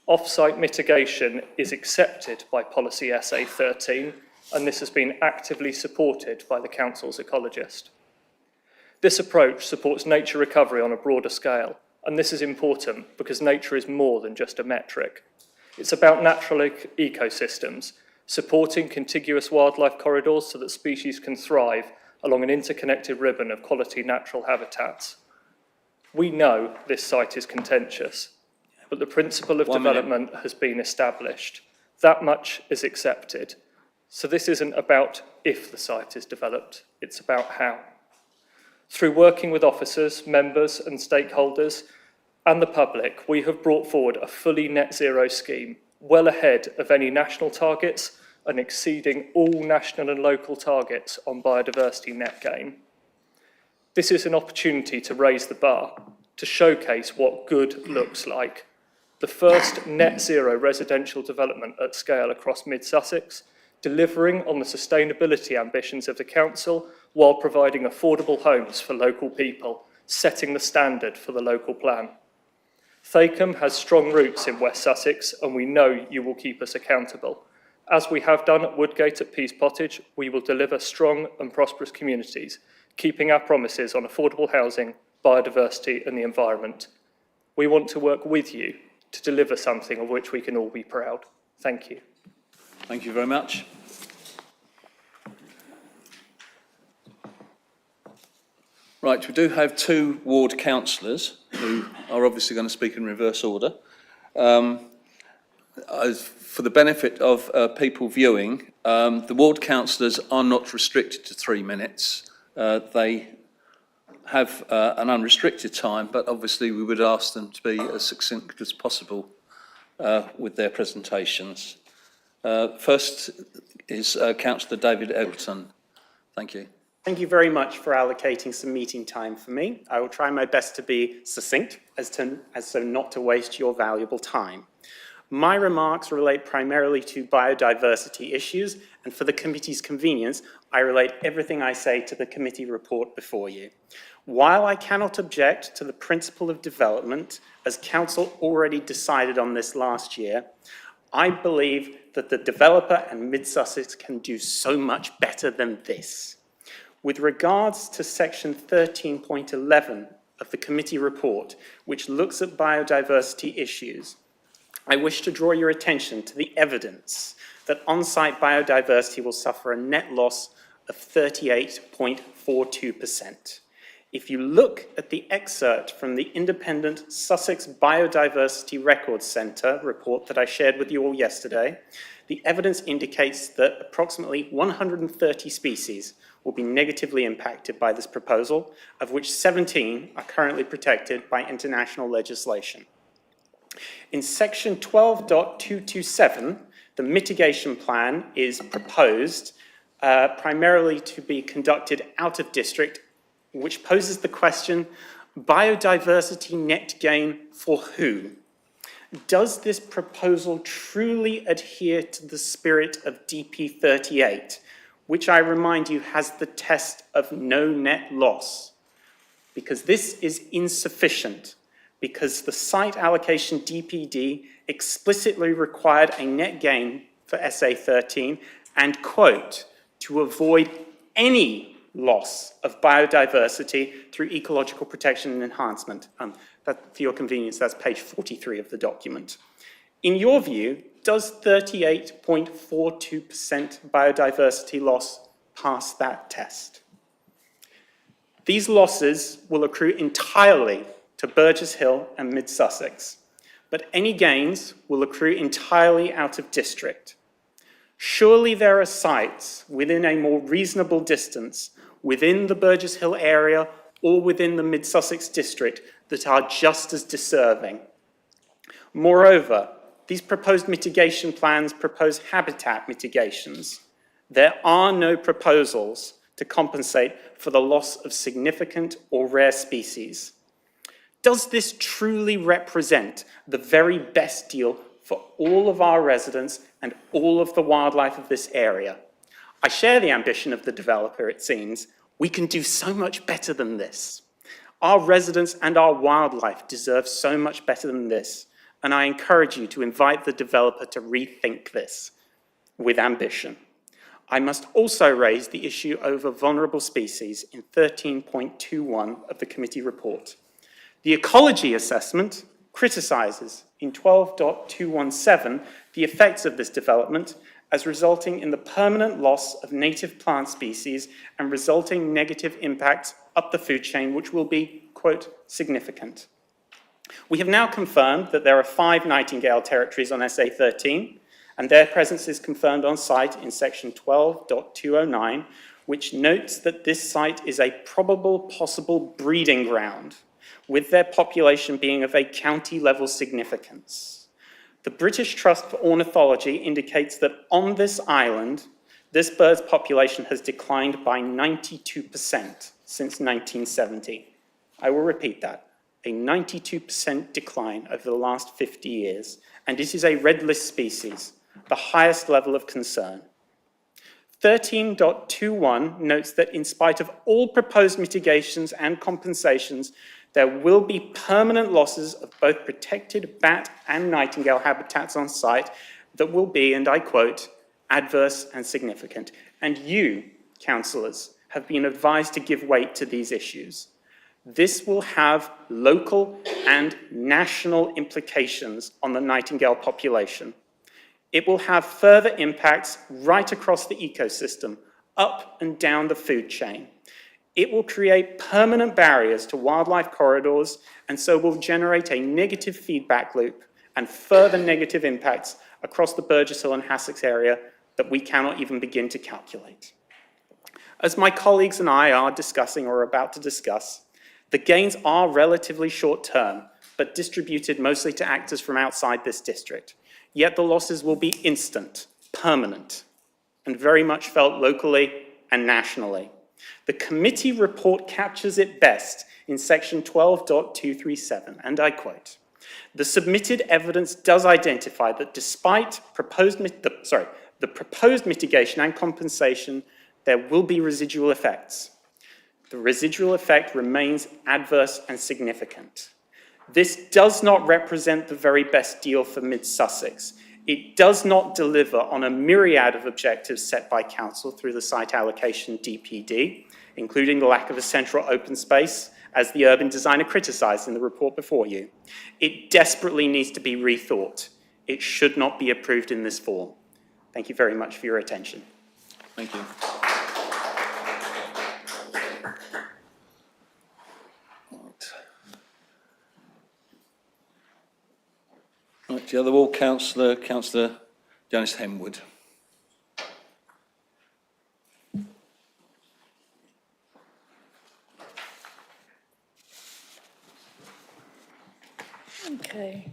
Off-site mitigation is accepted by Policy SA13, and this has been actively supported by the Council's ecologist. This approach supports nature recovery on a broader scale, and this is important because nature is more than just a metric. It's about natural ecosystems, supporting contiguous wildlife corridors so that species can thrive along an interconnected ribbon of quality natural habitats. We know this site is contentious, but the principle of development has been established. That much is accepted. So this isn't about if the site is developed, it's about how. Through working with officers, members and stakeholders and the public, we have brought forward a fully net zero scheme, well ahead of any national targets and exceeding all national and local targets on biodiversity net gain. This is an opportunity to raise the bar, to showcase what good looks like. The first net zero residential development at scale across mid-Sussex, delivering on the sustainability ambitions of the council while providing affordable homes for local people, setting the standard for the local plan. Thacum has strong roots in West Sussex, and we know you will keep us accountable. As we have done at Woodgate at Pease Pottage, we will deliver strong and prosperous communities, keeping our promises on affordable housing, biodiversity and the environment. We want to work with you to deliver something of which we can all be proud. Thank you. Thank you very much. Right, we do have two ward councillors who are obviously going to speak in reverse order. For the benefit of people viewing, the ward councillors are not restricted to 3 minutes. They have an unrestricted time, but obviously we would ask them to be as succinct as possible with their presentations. First is Councillor David Eggleton. Thank you. Thank you very much for allocating some meeting time for me. I will try my best to be succinct as so not to waste your valuable time. My remarks relate primarily to biodiversity issues, and for the committee's convenience, I relate everything I say to the committee report before you. While I cannot object to the principle of development, as Council already decided on this last year, I believe that the developer and Mid-Sussex can do so much better than this. With regards to section 13.11 of the committee report, which looks at biodiversity issues, I wish to draw your attention to the evidence that on-site biodiversity will suffer a net loss of 38.42%. If you look at the excerpt from the independent Sussex Biodiversity Records Centre report that I shared with you all yesterday, the evidence indicates that approximately 130 species will be negatively impacted by this proposal, of which 17 are currently protected by international legislation. In section 12.227, the mitigation plan is proposed primarily to be conducted out of district, which poses the question, biodiversity net gain for who? Does this proposal truly adhere to the spirit of DP 38, which I remind you has the test of no net loss? Because this is insufficient, because the site allocation DPD explicitly required a net gain for SA 13 and, quote, to avoid any loss of biodiversity through ecological protection and enhancement. That, for your convenience, that's page 43 of the document. In your view, does 38.42% biodiversity loss pass that test. These losses will accrue entirely to Burgess Hill and Mid-Sussex, but any gains will accrue entirely out of district. Surely there are sites within a more reasonable distance within the Burgess Hill area or within the Mid-Sussex district that are just as deserving. Moreover, these proposed mitigation plans propose habitat mitigations. There are no proposals to compensate for the loss of significant or rare species. Does this truly represent the very best deal for all of our residents and all of the wildlife of this area? I share the ambition of the developer, it seems. We can do so much better than this. Our residents and our wildlife deserve so much better than this, and I encourage you to invite the developer to rethink this with ambition. I must also raise the issue over vulnerable species in 13.21 of the committee report. The ecology assessment criticises in 12.217 the effects of this development as resulting in the permanent loss of native plant species and resulting negative impacts up the food chain, which will be, quote, significant. We have now confirmed that there are 5 nightingale territories on SA 13, and their presence is confirmed on site in section 12.209, which notes that this site is a probable possible breeding ground, with their population being of a county-level significance. The British Trust for Ornithology indicates that on this island, this bird's population has declined by 92% since 1970. I will repeat that, a 92% decline over the last 50 years, and it is a red list species, the highest level of concern. 13.21 notes that in spite of all proposed mitigations and compensations, there will be permanent losses of both protected bat and nightingale habitats on site that will be, and I quote, adverse and significant. And you, councillors, have been advised to give weight to these issues. This will have local and national implications on the nightingale population. It will have further impacts right across the ecosystem, up and down the food chain. It will create permanent barriers to wildlife corridors and so will generate a negative feedback loop and further negative impacts across the Burgess Hill and Sussex area that we cannot even begin to calculate. As my colleagues and I are discussing or about to discuss, the gains are relatively short-term, but distributed mostly to actors from outside this district. Yet the losses will be instant, permanent, and very much felt locally and nationally. The committee report captures it best in section 12.237, and I quote, "The submitted evidence does identify that despite the proposed mitigation and compensation, there will be residual effects. The residual effect remains adverse and significant. This does not represent the very best deal for Mid-Sussex. It does not deliver on a myriad of objectives set by Council through the site allocation DPD, including the lack of a central open space, as the urban designer criticised in the report before you. It desperately needs to be rethought. It should not be approved in this form." Thank you very much for your attention. Thank you. Right, the other wall, Councillor Janice Hemwood. Okay.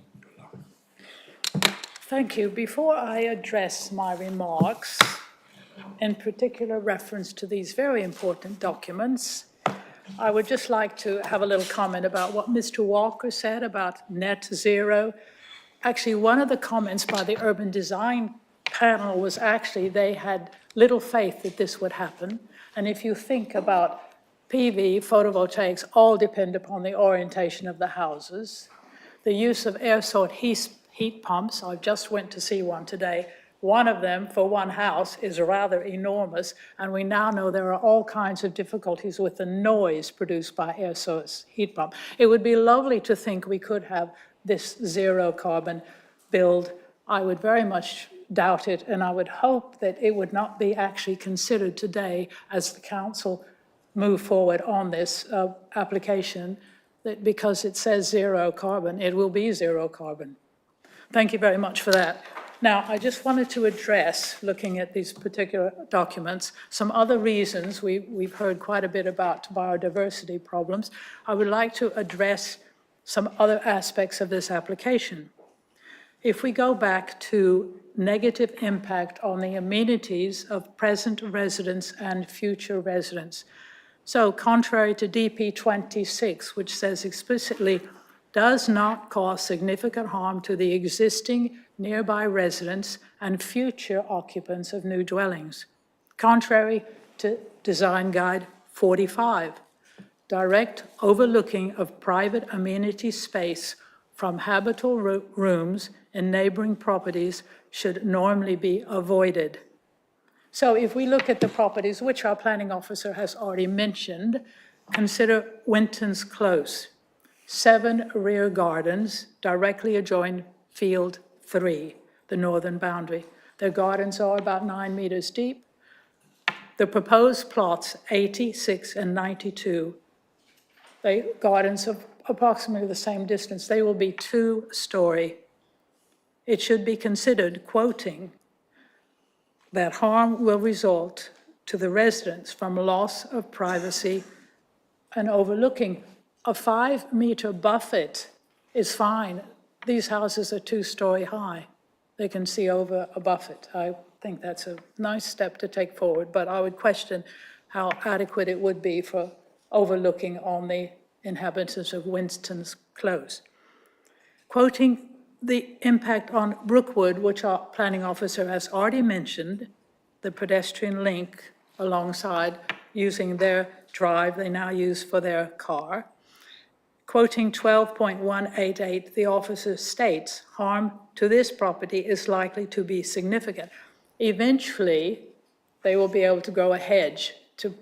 Thank you. Before I address my remarks, in particular reference to these very important documents, I would just like to have a little comment about what Mr. Walker said about net zero. Actually, one of the comments by the urban design panel was actually they had little faith that this would happen. And if you think about PV, photovoltaics, all depend upon the orientation of the houses. The use of air source heat pumps, I just went to see one today. One of them for one house is rather enormous, and we now know there are all kinds of difficulties with the noise produced by air source heat pump. It would be lovely to think we could have this zero carbon build. I would very much doubt it, and I would hope that it would not be actually considered today as the council move forward on this application, that because it says zero carbon, it will be zero carbon. Thank you very much for that. Now, I just wanted to address, looking at these particular documents, some other reasons. We've heard quite a bit about biodiversity problems. I would like to address some other aspects of this application. If we go back to negative impact on the amenities of present residents and future residents. So contrary to DP 26, which says explicitly, does not cause significant harm to the existing nearby residents and future occupants of new dwellings. Contrary to Design Guide 45, direct overlooking of private amenity space from habitable rooms in neighboring properties should normally be avoided. So if we look at the properties, which our planning officer has already mentioned, consider Winton's Close, 7 rear gardens directly adjoin Field 3, the northern boundary. Their gardens are about 9 meters deep. The proposed plots, 86 and 92, they gardens of approximately the same distance. They will be 2-story. It should be considered, quoting, that harm will result to the residents from loss of privacy and overlooking. A 5-meter buffet is fine. These houses are 2-story high. They can see over a buffet. I think that's a nice step to take forward, but I would question how adequate it would be for overlooking on the inhabitants of Winston's Close. Quoting the impact on Brookwood, which our planning officer has already mentioned, the pedestrian link alongside using their drive they now use for their car. Quoting 12.188, the officer states, harm to this property is likely to be significant. Eventually, they will be able to grow a hedge to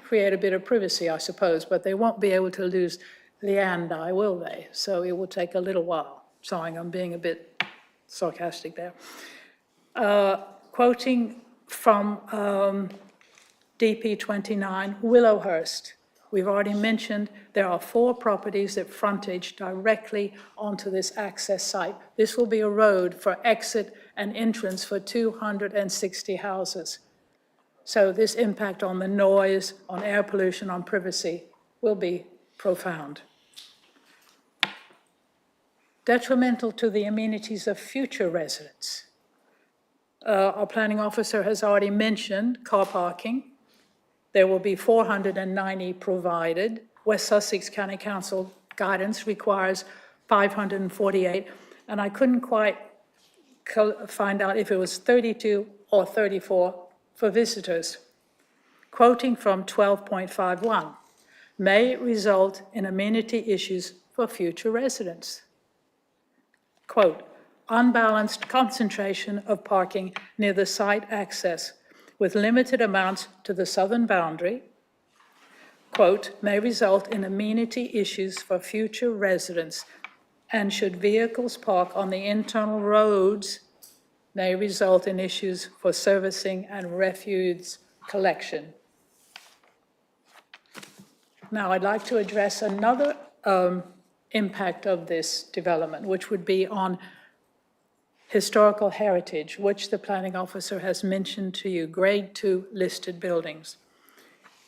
create a bit of privacy, I suppose, but they won't be able to lose liandi, will they? So it will take a little while. Sorry, I'm being a bit sarcastic there. Quoting from DP 29, Willowhurst. We've already mentioned there are 4 properties that frontage directly onto this access site. This will be a road for exit and entrance for 260 houses. So this impact on the noise, on air pollution, on privacy will be profound. Detrimental to the amenities of future residents. Our planning officer has already mentioned car parking. There will be 490 provided. West Sussex County Council guidance requires 548, and I couldn't quite find out if it was 32 or 34 for visitors. Quoting from 12.51, may result in amenity issues for future residents. Quote, unbalanced concentration of parking near the site access with limited amounts to the southern boundary, quote, may result in amenity issues for future residents, and should vehicles park on the internal roads, may result in issues for servicing and refuse collection. Now, I'd like to address another impact of this development, which would be on historical heritage, which the planning officer has mentioned to you, grade 2 listed buildings.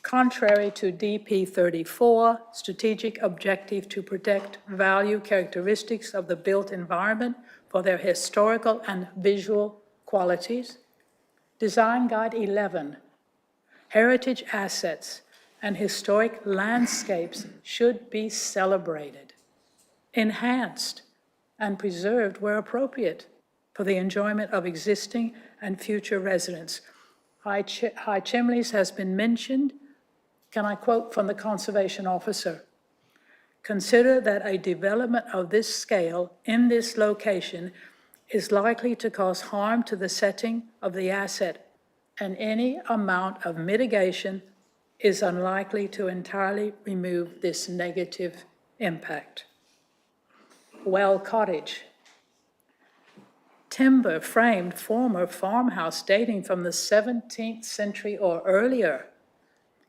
Contrary to DP 34, strategic objective to protect value characteristics of the built environment for their historical and visual qualities. Design Guide 11, heritage assets and historic landscapes should be celebrated, enhanced, and preserved where appropriate for the enjoyment of existing and future residents. High chimneys has been mentioned. Can I quote from the conservation officer? Consider that a development of this scale in this location is likely to cause harm to the setting of the asset, and any amount of mitigation is unlikely to entirely remove this negative impact. Well Cottage. timber framed former farmhouse dating from the 17th century or earlier.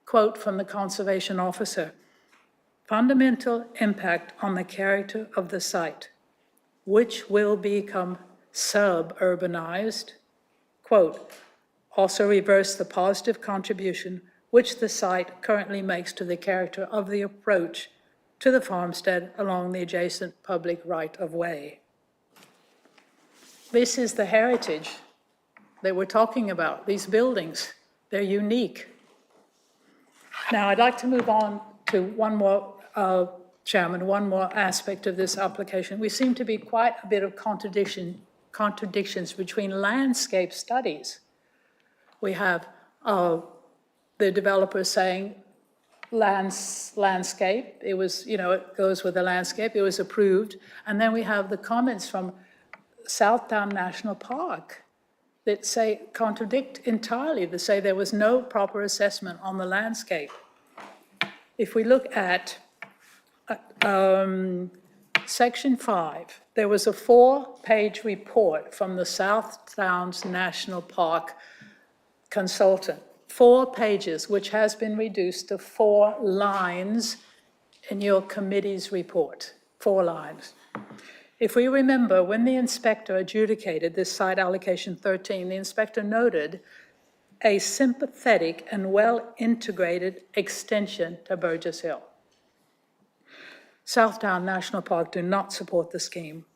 Quote from the conservation officer, fundamental impact on the character of the site, which will become suburbanized. Quote, also reverse the positive contribution which the site currently makes to the character of the approach to the farmstead along the adjacent public right-of-way. This is the heritage that we're talking about, these buildings. They're unique. Now, I'd like to move on to one more, Chairman, one more aspect of this application. We seem to be quite a bit of contradictions between landscape studies. We have the developer saying landscape, it was, you know, it goes with the landscape, it was approved. And then we have the comments from Southdown National Park that say, contradict entirely, that say there was no proper assessment on the landscape. If we look at Section 5, there was a 4-page report from the Southdowns National Park consultant, 4 pages, which has been reduced to 4 lines in your committee's report, 4 lines. If we remember, when the inspector adjudicated this site allocation 13, the inspector noted a sympathetic and well-integrated extension to Burgess Hill. Southdown National Park do not support the scheme.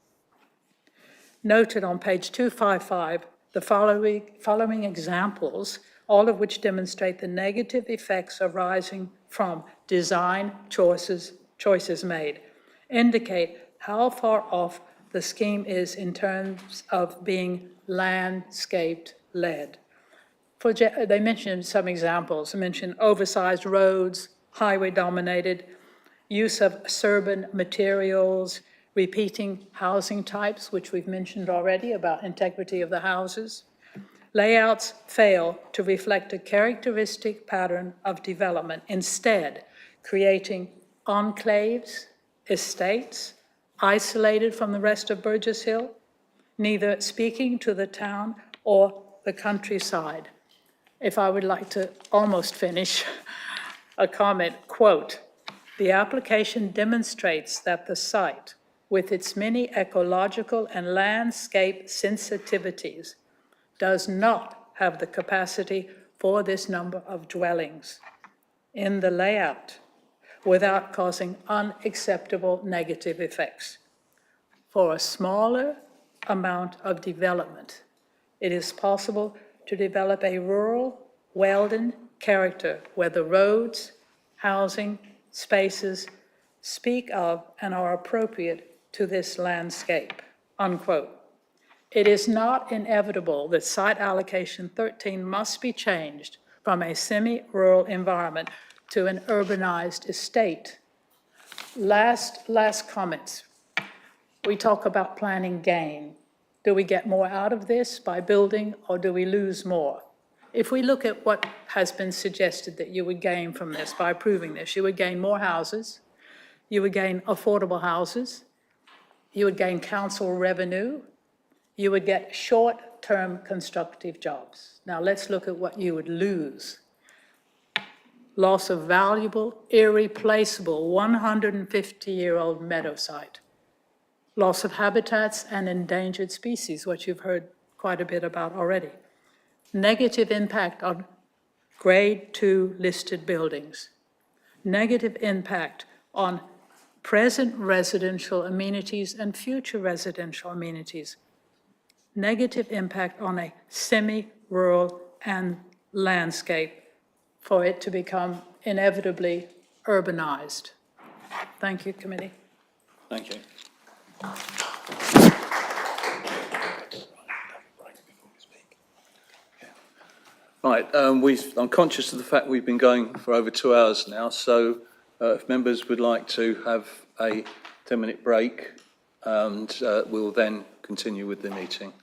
Noted on page 255, the following examples, all of which demonstrate the negative effects arising from design choices made, indicate how far off the scheme is in terms of being landscape-led. They mentioned some examples. They mentioned oversized roads, highway-dominated, use of suburban materials, repeating housing types, which we've mentioned already about integrity of the houses. Layouts fail to reflect a characteristic pattern of development, instead creating enclaves, estates, isolated from the rest of Burgess Hill, neither speaking to the town or the countryside. If I would like to almost finish a comment, quote, the application demonstrates that the site, with its many ecological and landscape sensitivities, does not have the capacity for this number of dwellings in the layout without causing unacceptable negative effects. For a smaller amount of development, it is possible to develop a rural, Weldon character where the roads, housing, spaces speak of and are appropriate to this landscape, unquote. It is not inevitable that site allocation 13 must be changed from a semi-rural environment to an urbanized estate. Last comments. We talk about planning gain. Do we get more out of this by building, or do we lose more? If we look at what has been suggested that you would gain from this by approving this, you would gain more houses, you would gain affordable houses, you would gain council revenue, you would get short-term constructive jobs. Now let's look at what you would lose. Loss of valuable, irreplaceable 150-year-old meadow site. Loss of habitats and endangered species, what you've heard quite a bit about already. Negative impact on grade 2 listed buildings. Negative impact on present residential amenities and future residential amenities. Negative impact on a semi-rural and landscape for it to become inevitably urbanized. Thank you, committee. Thank you. Right, I'm conscious of the fact we've been going for over 2 hours now, so if members would like to have a 10-minute break, and we'll then continue with the meeting.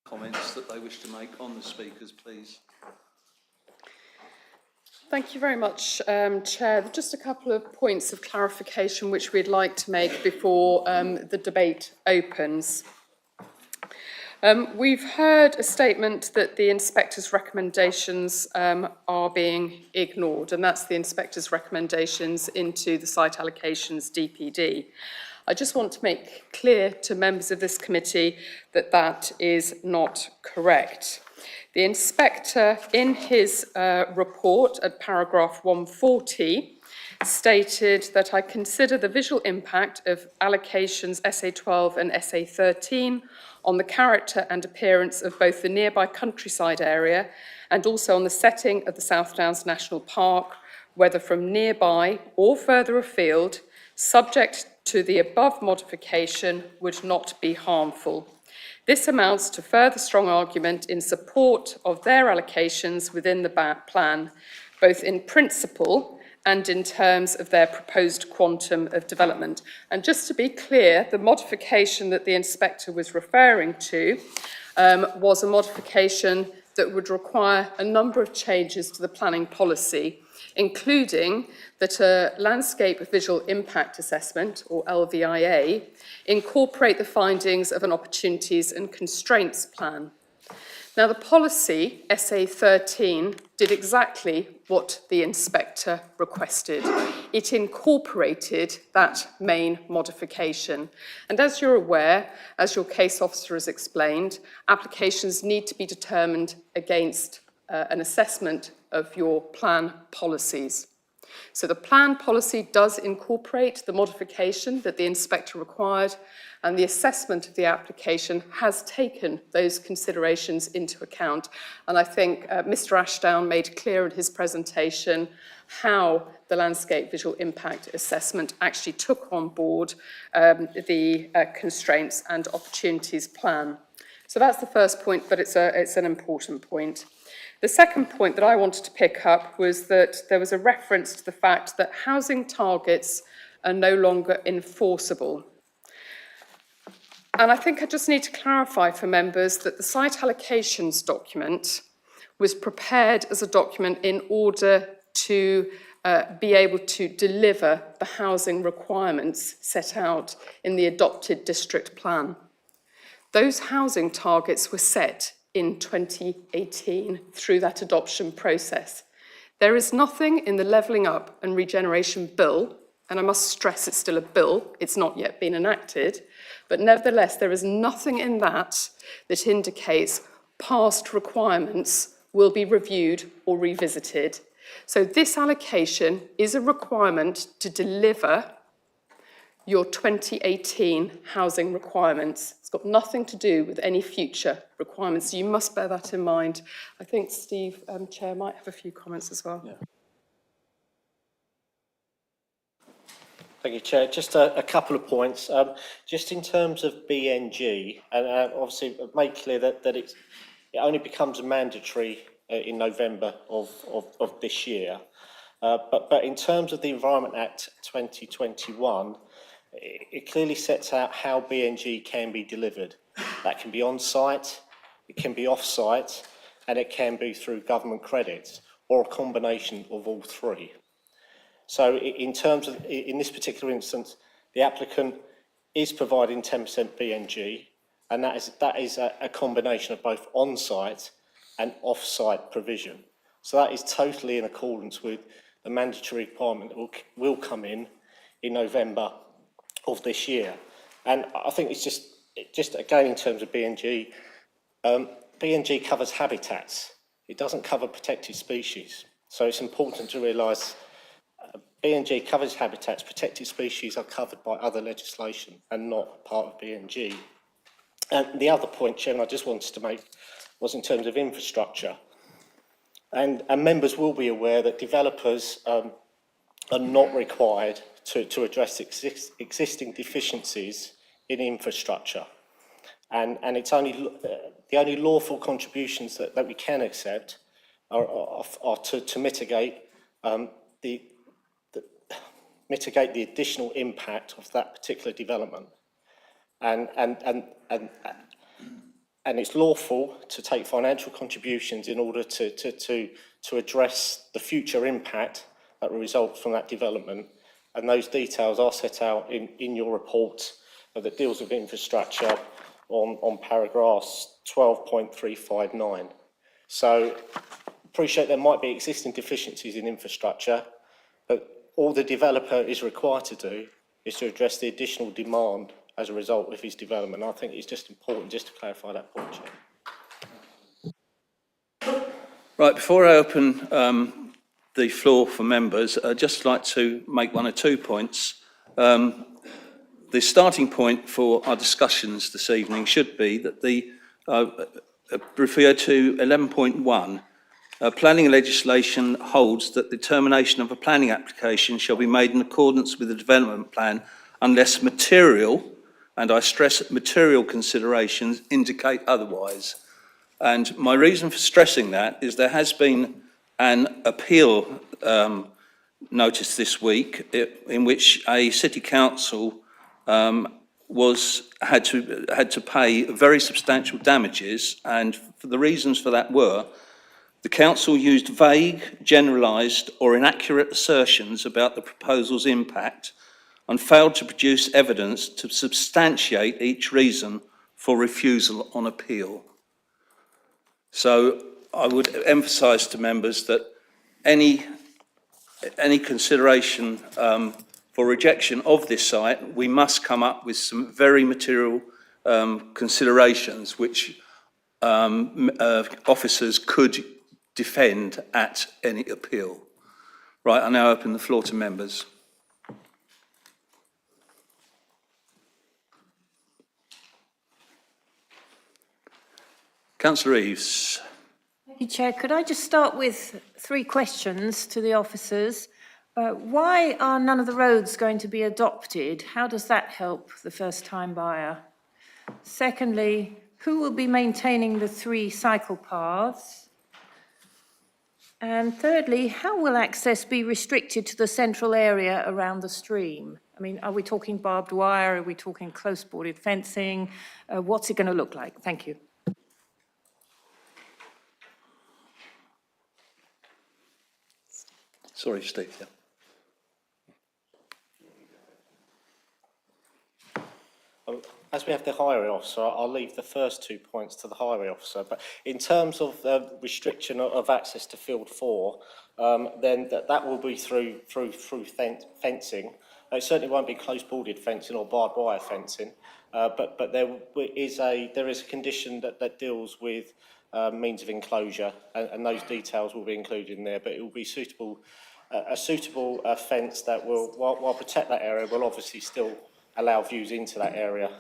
comments that they wish to make on the speakers, please. Thank you very much, Chair. Just a couple of points of clarification which we'd like to make before the debate opens. We've heard a statement that the inspector's recommendations are being ignored, and that's the inspector's recommendations into the site allocations DPD. I just want to make clear to members of this committee that that is not correct. The inspector, in his report at paragraph 140, stated that I consider the visual impact of allocations SA12 and SA13 on the character and appearance of both the nearby countryside area and also on the setting of the South Downs National Park, whether from nearby or further afield, subject to the above modification, would not be harmful. This amounts to further strong argument in support of their allocations within the plan, both in principle and in terms of their proposed quantum of development. And just to be clear, the modification that the inspector was referring to was a modification that would require a number of changes to the planning policy, including that a landscape visual impact assessment, or LVIA, incorporate the findings of an opportunities and constraints plan. Now, the policy, SA13, did exactly what the inspector requested. It incorporated that main modification. And as you're aware, as your case officer has explained, applications need to be determined against an assessment of your plan policies. So the plan policy does incorporate the modification that the inspector required, and the assessment of the application has taken those considerations into account. And I think Mr. Ashdown made clear in his presentation how the landscape visual impact assessment actually took on board the constraints and opportunities plan. So that's the first point, but it's an important point. The second point that I wanted to pick up was that there was a reference to the fact that housing targets are no longer enforceable. And I think I just need to clarify for members that the site allocations document was prepared as a document in order to be able to deliver the housing requirements set out in the adopted district plan. Those housing targets were set in 2018 through that adoption process. There is nothing in the Levelling Up and Regeneration Bill, and I must stress it's still a bill, it's not yet been enacted, but nevertheless there is nothing in that that indicates past requirements will be reviewed or revisited. So this allocation is a requirement to deliver your 2018 housing requirements. It's got nothing to do with any future requirements. So you must bear that in mind. I think Steve, Chair, might have a few comments as well. Yeah. Thank you, Chair. Just a couple of points. Just in terms of BNG, and obviously I've made clear that it only becomes mandatory in November of this year. But in terms of the Environment Act 2021, it clearly sets out how BNG can be delivered. That can be on-site, it can be off-site, and it can be through government credits, or a combination of all three. So in terms of, in this particular instance, the applicant is providing 10% BNG, and that is a combination of both on-site and off-site provision. So that is totally in accordance with the mandatory requirement that will come in November of this year. And I think it's just again in terms of BNG, BNG covers habitats. It doesn't cover protected species. So it's important to realise BNG covers habitats, protected species are covered by other legislation and not part of BNG. And the other point, Chairman, I just wanted to make was in terms of infrastructure. And members will be aware that developers are not required to address existing deficiencies in infrastructure. And it's only the only lawful contributions that we can accept are to mitigate mitigate the additional impact of that particular development. And and it's lawful to take financial contributions in order to address the future impact that will result from that development. And those details are set out in your report that deals with infrastructure on paragraphs 12.359. So appreciate there might be existing deficiencies in infrastructure, but all the developer is required to do is to address the additional demand as a result of his development. I think it's just important just to clarify that point, Chair. Right, before I open the floor for members, I'd just like to make 1 or 2 points. The starting point for our discussions this evening should be that refer to 11.1. Planning legislation holds that the determination of a planning application shall be made in accordance with the development plan unless material, and I stress material considerations, indicate otherwise. And my reason for stressing that is there has been an appeal notice this week in which a city council had to pay very substantial damages, and the reasons for that were the council used vague, generalised or inaccurate assertions about the proposal's impact and failed to produce evidence to substantiate each reason for refusal on appeal. So I would emphasise to members that any consideration for rejection of this site, we must come up with some very material considerations which officers could defend at any appeal. Right, I now open the floor to members. Councillor Eaves. Thank you, Chair. Could I just start with 3 questions to the officers? Why are none of the roads going to be adopted? How does that help the first-time buyer? Secondly, who will be maintaining the 3 cycle paths? And thirdly, how will access be restricted to the central area around the stream? I mean, are we talking barbed wire? Are we talking close-boarded fencing? What's it going to look like? Thank you. Sorry, Steve. Yeah. As we have the highway officer, I'll leave the first 2 points to the highway officer. But in terms of the restriction of access to Field 4, then that will be through fencing. It certainly won't be close-boarded fencing or barbed wire fencing, but there is a condition that deals with means of enclosure, and those details will be included in there. But it will be a suitable fence that will, while protect that area, will obviously still allow views into that area.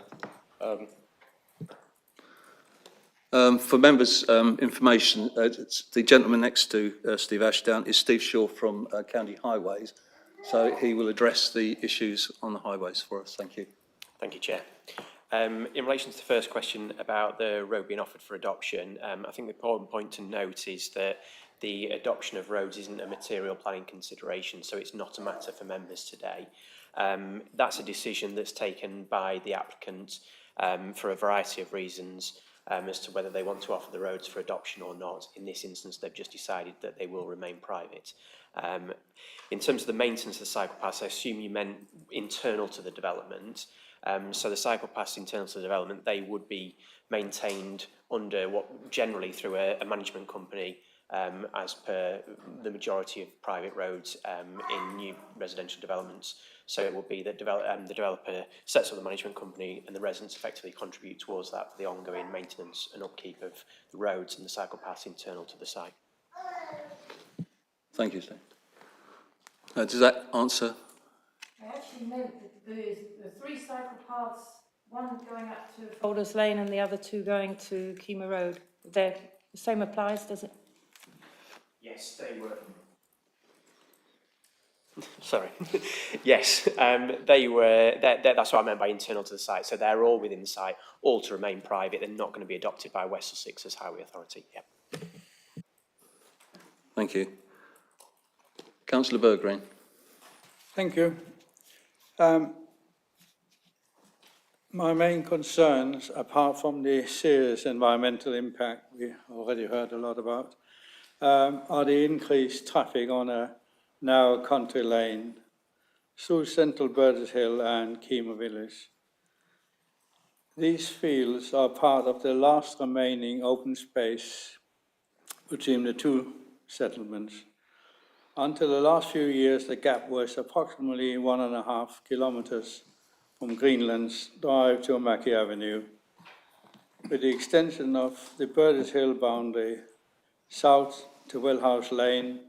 For members' information, the gentleman next to Steve Ashdown is Steve Shaw from County Highways, so he will address the issues on the highways for us. Thank you. Thank you, Chair. In relation to the first question about the road being offered for adoption, I think the important point to note is that the adoption of roads isn't a material planning consideration, so it's not a matter for members today. That's a decision that's taken by the applicant for a variety of reasons as to whether they want to offer the roads for adoption or not. In this instance, they've just decided that they will remain private. In terms of the maintenance of the cycle paths, I assume you meant internal to the development. So the cycle paths internal to the development, they would be maintained under generally through a management company, as per the majority of private roads in new residential developments. So it will be that the developer sets up the management company and the residents effectively contribute towards that for the ongoing maintenance and upkeep of the roads and the cycle paths internal to the site. Thank you, Steve. Does that answer? I actually meant that the 3 cycle paths, one going up to Folders Lane and the other 2 going to Kima Road. The same applies, does it? Yes, they were. Sorry. Yes, they were. That's what I meant by internal to the site. So they're all within the site, all to remain private. They're not going to be adopted by West Sussex as Highway Authority. Yeah. Thank you. Councillor Berggreen. Thank you. My main concerns, apart from the serious environmental impact we already heard a lot about, are the increased traffic on a narrow country lane through central Burgess Hill and Kima Village. These fields are part of the last remaining open space between the two settlements. Until the last few years, the gap was approximately 1.5 kilometers from Greenland's Drive to Mackie Avenue. With the extension of the Burgess Hill boundary south to Wellhouse Lane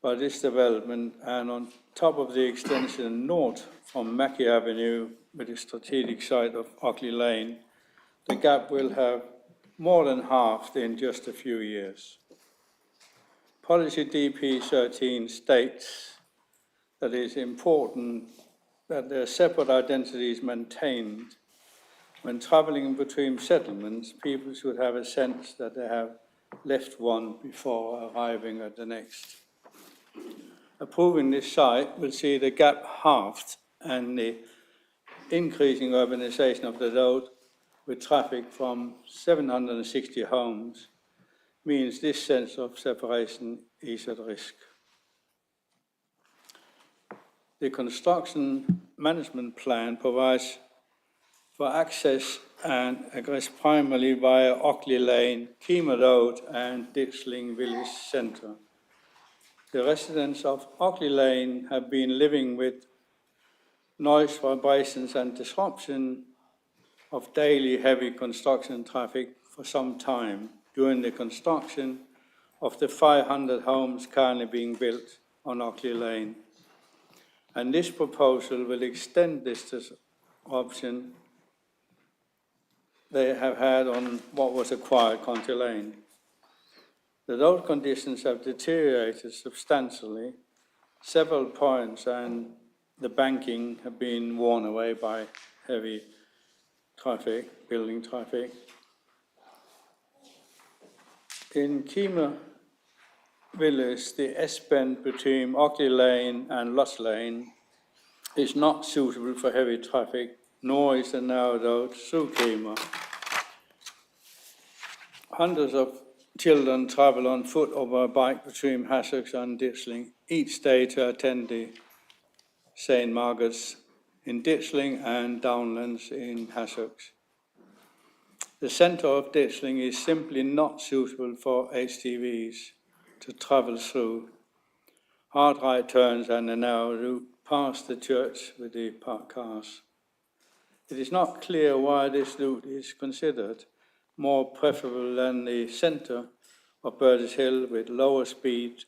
by this development, and on top of the extension north from Mackie Avenue with the strategic site of Ockley Lane, the gap will have more than halved in just a few years. Policy DP 13 states that it is important that their separate identities maintained. When travelling between settlements, people should have a sense that they have left one before arriving at the next. Approving this site will see the gap halved and the increasing urbanisation of the road with traffic from 760 homes means this sense of separation is at risk. The construction management plan provides for access and egress primarily via Ockley Lane, Kima Road and Ditchling Village Centre. The residents of Ockley Lane have been living with noise, vibrations and disruption of daily heavy construction traffic for some time during the construction of the 500 homes currently being built on Ockley Lane. And this proposal will extend this disruption they have had on what was acquired Country Lane. The road conditions have deteriorated substantially, several points, and the banking have been worn away by heavy traffic, building traffic. In Kima Village, the S-bend between Ockley Lane and Loss Lane is not suitable for heavy traffic, nor is the narrow road through Kima. Hundreds of children travel on foot or by bike between Sussex and Ditchling each day to attend the St. Margaret's in Ditchling and Downlands in Sussex. The centre of Ditchling is simply not suitable for HTVs to travel through. Hard right turns and a narrow route past the church with the parked cars. It is not clear why this route is considered more preferable than the centre of Burgess Hill with lower speed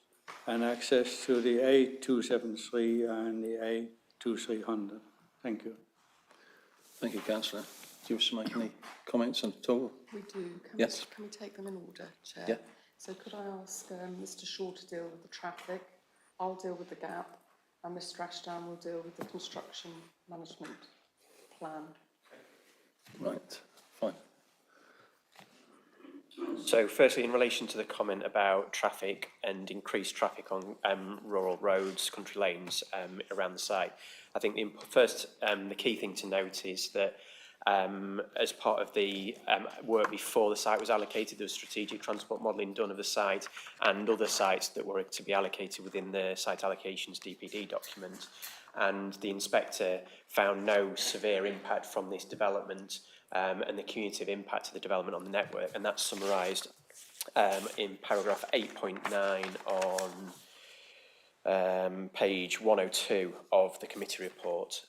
and access to the A273 and the A2300. Thank you. Thank you, Councillor. Do you wish to make any comments at all? We do. Yes. Can we take them in order, Chair? Yeah. So could I ask Mr Shaw to deal with the traffic? I'll deal with the gap, and Mr Ashdown will deal with the construction management plan. Right, fine. So firstly, in relation to the comment about traffic and increased traffic on rural roads, country lanes around the site, I think the key thing to note is that as part of the work before the site was allocated, there was strategic transport modelling done of the site and other sites that were to be allocated within the site allocations DPD document. And the inspector found no severe impact from this development and the cumulative impact of the development on the network, and that's summarised in paragraph 8.9 on page 102 of the committee report.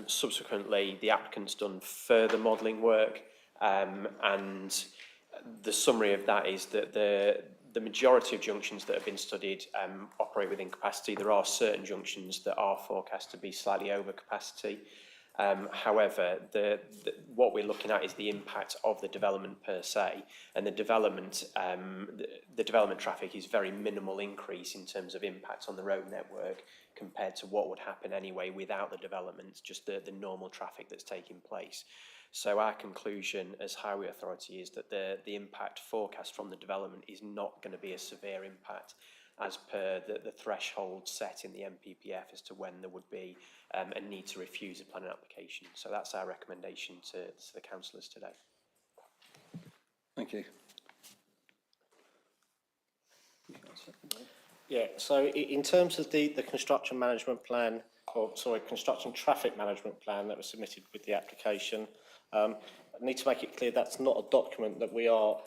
Subsequently, the applicant's done further modelling work, and the summary of that is that the majority of junctions that have been studied operate within capacity. There are certain junctions that are forecast to be slightly over capacity. However, what we're looking at is the impact of the development per se, and the development traffic is very minimal increase in terms of impact on the road network compared to what would happen anyway without the development, just the normal traffic that's taking place. So our conclusion as Highway Authority is that the impact forecast from the development is not going to be a severe impact. as per the threshold set in the MPPF as to when there would be a need to refuse a planning application. So that's our recommendation to the councillors today. Thank you. Yeah, so in terms of the construction management plan, construction traffic management plan that was submitted with the application, I need to make it clear that's not a document that we are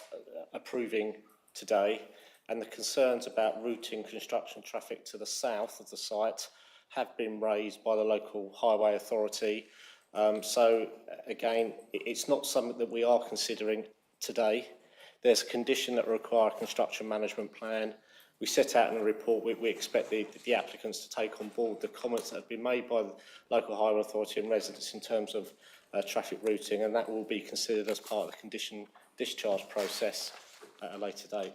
approving today, and the concerns about routing construction traffic to the south of the site have been raised by the local highway authority. So again, it's not something that we are considering today. There's a condition that will require a construction management plan. We set out in the report, we expect the applicants to take on board the comments that have been made by the local highway authority and residents in terms of traffic routing, and that will be considered as part of the condition discharge process at a later date.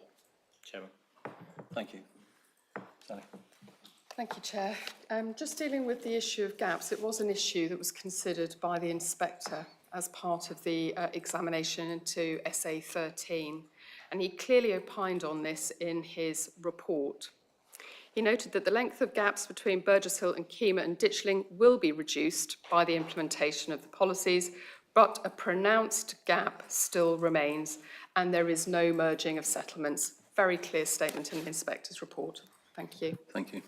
Chairman. Thank you. Sally. Thank you, Chair. Just dealing with the issue of gaps, it was an issue that was considered by the inspector as part of the examination into SA 13, and he clearly opined on this in his report. He noted that the length of gaps between Burgess Hill and Kima and Ditchling will be reduced by the implementation of the policies, but a pronounced gap still remains, and there is no merging of settlements. Very clear statement in the inspector's report. Thank you. Thank you.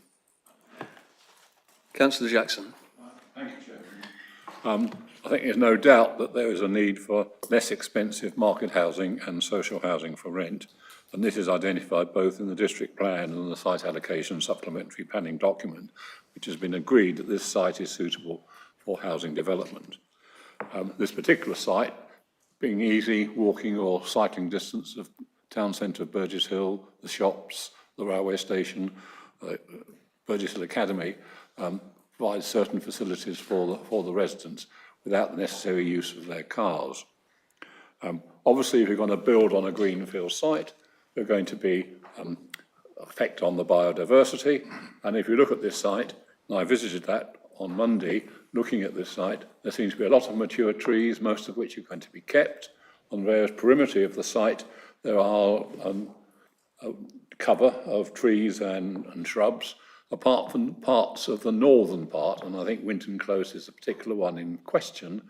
Councillor Jackson. Thank you, Chairman. I think there's no doubt that there is a need for less expensive market housing and social housing for rent, and this is identified both in the district plan and the site allocation supplementary planning document, which has been agreed that this site is suitable for housing development. This particular site, being easy walking or cycling distance of town centre of Burgess Hill, the shops, the railway station, Burgess Hill Academy, provides certain facilities for the residents without the necessary use of their cars. Obviously, if you're going to build on a greenfield site, there's going to be effect on the biodiversity. And if you look at this site, and I visited that on Monday, looking at this site, there seems to be a lot of mature trees, most of which are going to be kept. On various perimetry of the site, there are cover of trees and shrubs, apart from parts of the northern part, and I think Winton Close is the particular one in question,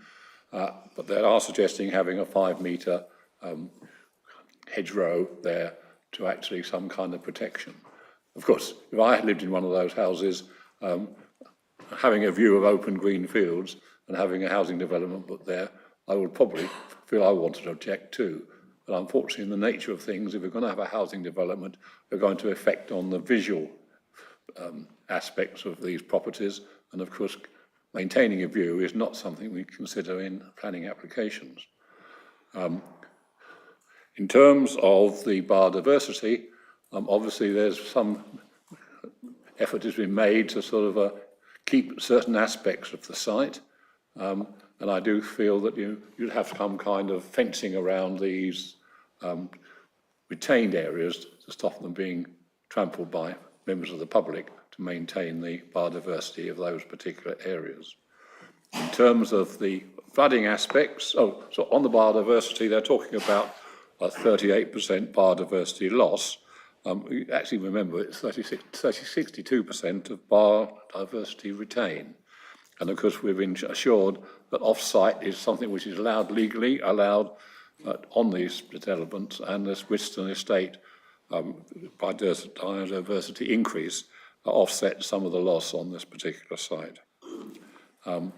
but they are suggesting having a 5-metre hedgerow there to actually some kind of protection. Of course, if I had lived in one of those houses, having a view of open green fields and having a housing development put there, I would probably feel I wanted to object too. But unfortunately, in the nature of things, if we're going to have a housing development, we're going to affect on the visual aspects of these properties, and of course maintaining a view is not something we consider in planning applications. In terms of the biodiversity, obviously there's some effort has been made to sort of keep certain aspects of the site, and I do feel that you'd have some kind of fencing around these retained areas to stop them being trampled by members of the public, to maintain the biodiversity of those particular areas. In terms of the flooding aspects, so on the biodiversity, they're talking about a 38% biodiversity loss. Actually, remember, it's 62% of biodiversity retained. And of course, we've been assured that off-site is something which is allowed legally, allowed on these developments, and this Whiston estate biodiversity increase offset some of the loss on this particular site. And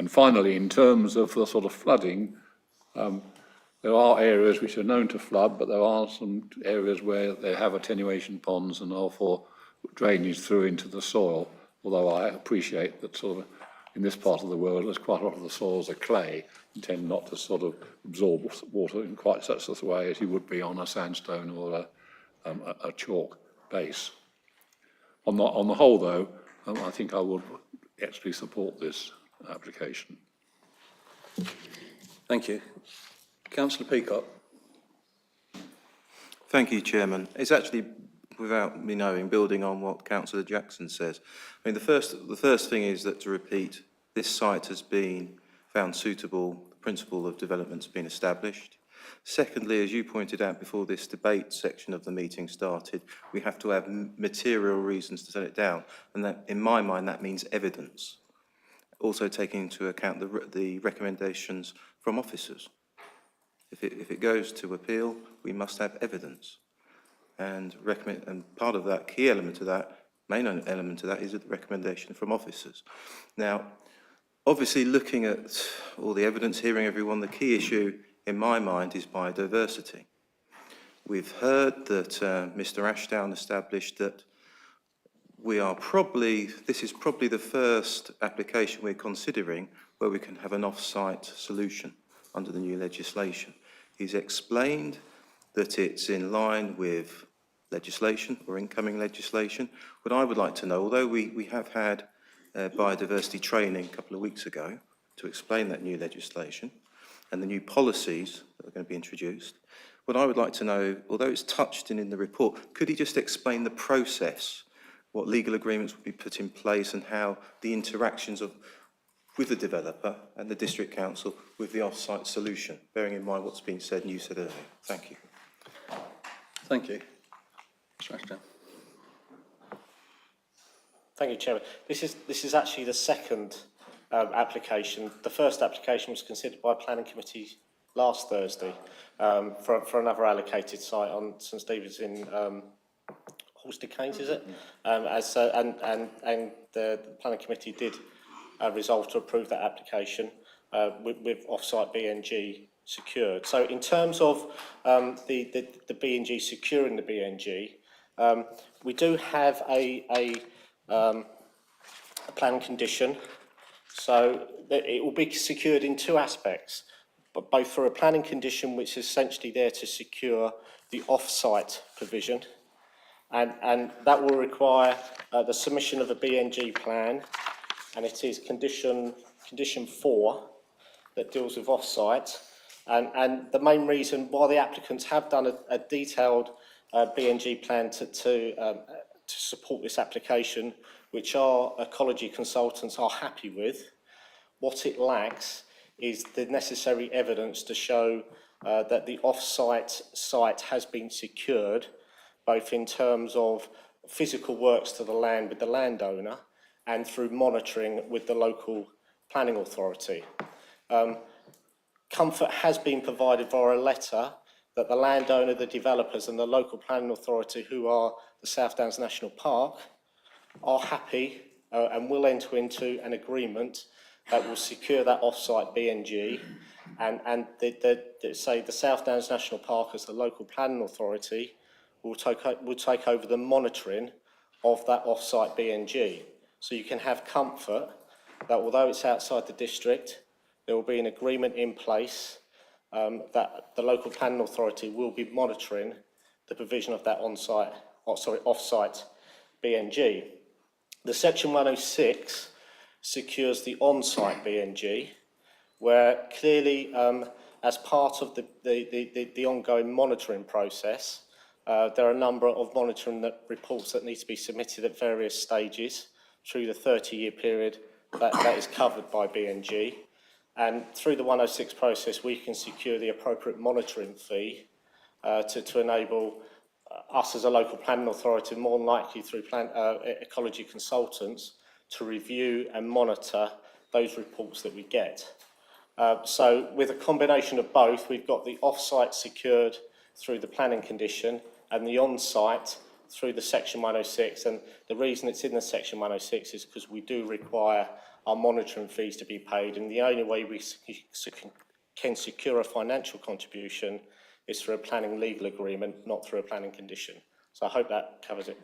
finally, in terms of the sort of flooding, there are areas which are known to flood, but there are some areas where they have attenuation ponds and therefore drainage through into the soil, although I appreciate that sort of in this part of the world, there's quite a lot of the soils are clay and tend not to sort of absorb water in quite such a way as you would be on a sandstone or a chalk base. On the whole, though, I think I would actually support this application. Thank you. Councillor Peacock. Thank you, Chairman. It's actually, without me knowing, building on what Councillor Jackson says. I mean, the first thing is that, to repeat, this site has been found suitable, the principle of development's been established. Secondly, as you pointed out before this debate section of the meeting started, we have to have material reasons to turn it down. And that, in my mind, that means evidence. Also taking into account the recommendations from officers. If it goes to appeal, we must have evidence. And part of that, key element of that, main element of that is the recommendation from officers. Now, obviously looking at all the evidence, hearing everyone, the key issue in my mind is biodiversity. We've heard that Mr. Ashdown established that this is probably the first application we're considering where we can have an off-site solution under the new legislation. He's explained that it's in line with legislation or incoming legislation. What I would like to know, although we have had biodiversity training a couple of weeks ago to explain that new legislation and the new policies that are going to be introduced, what I would like to know, although it's touched in the report, could he just explain the process, what legal agreements would be put in place and how the interactions with the developer and the district council with the off-site solution, bearing in mind what's been said and you said earlier. Thank you. Thank you. Mr. Ashdown. Thank you, Chairman. This is actually the second application. The first application was considered by Planning Committee last Thursday for another allocated site on St Stephen's in Horsted Canes, is it? And the Planning Committee did resolve to approve that application with off-site BNG secured. So in terms of the BNG, securing the BNG, we do have a plan condition, so that it will be secured in two aspects, but both for a planning condition which is essentially there to secure the off-site provision, and that will require the submission of a BNG plan, and it is condition 4 that deals with off-site, and the main reason why the applicants have done a detailed BNG plan to support this application, which our ecology consultants are happy with. What it lacks is the necessary evidence to show that the off-site site has been secured, both in terms of physical works to the land with the landowner and through monitoring with the local planning authority. Comfort has been provided via a letter that the landowner, the developers and the local planning authority, who are the South Downs National Park, are happy and will enter into an agreement that will secure that off-site BNG, and the South Downs National Park, as the local planning authority, will take over the monitoring of that off-site BNG. So you can have comfort that although it's outside the district, there will be an agreement in place that the local planning authority will be monitoring the provision of that off-site BNG. The Section 106 secures the on-site BNG, where clearly, as part of the ongoing monitoring process, there are a number of monitoring reports that need to be submitted at various stages through the 30-year period that is covered by BNG. And through the 106 process, we can secure the appropriate monitoring fee to enable us as a local planning authority, more than likely through ecology consultants, to review and monitor those reports that we get. So with a combination of both, we've got the off-site secured through the planning condition and the on-site through the Section 106. And the reason it's in the Section 106 is because we do require our monitoring fees to be paid, and the only way we can secure a financial contribution is through a planning legal agreement, not through a planning condition. So I hope that covers it.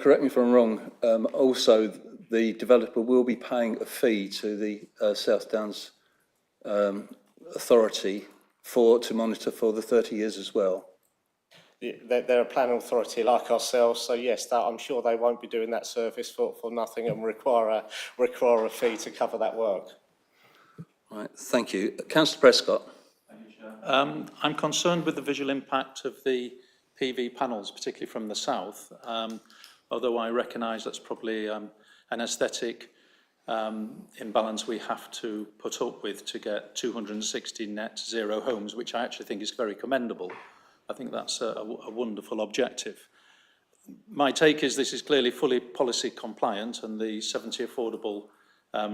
Correct me if I'm wrong, also the developer will be paying a fee to the South Downs Authority to monitor for the 30 years as well. They're a planning authority like ourselves, so yes, I'm sure they won't be doing that service for nothing and require a fee to cover that work. Right, thank you. Councillor Prescott. I'm concerned with the visual impact of the PV panels, particularly from the south, although I recognise that's probably an aesthetic imbalance we have to put up with to get 260 net zero homes, which I actually think is very commendable. I think that's a wonderful objective. My take is this is clearly fully policy compliant, and the 70 affordable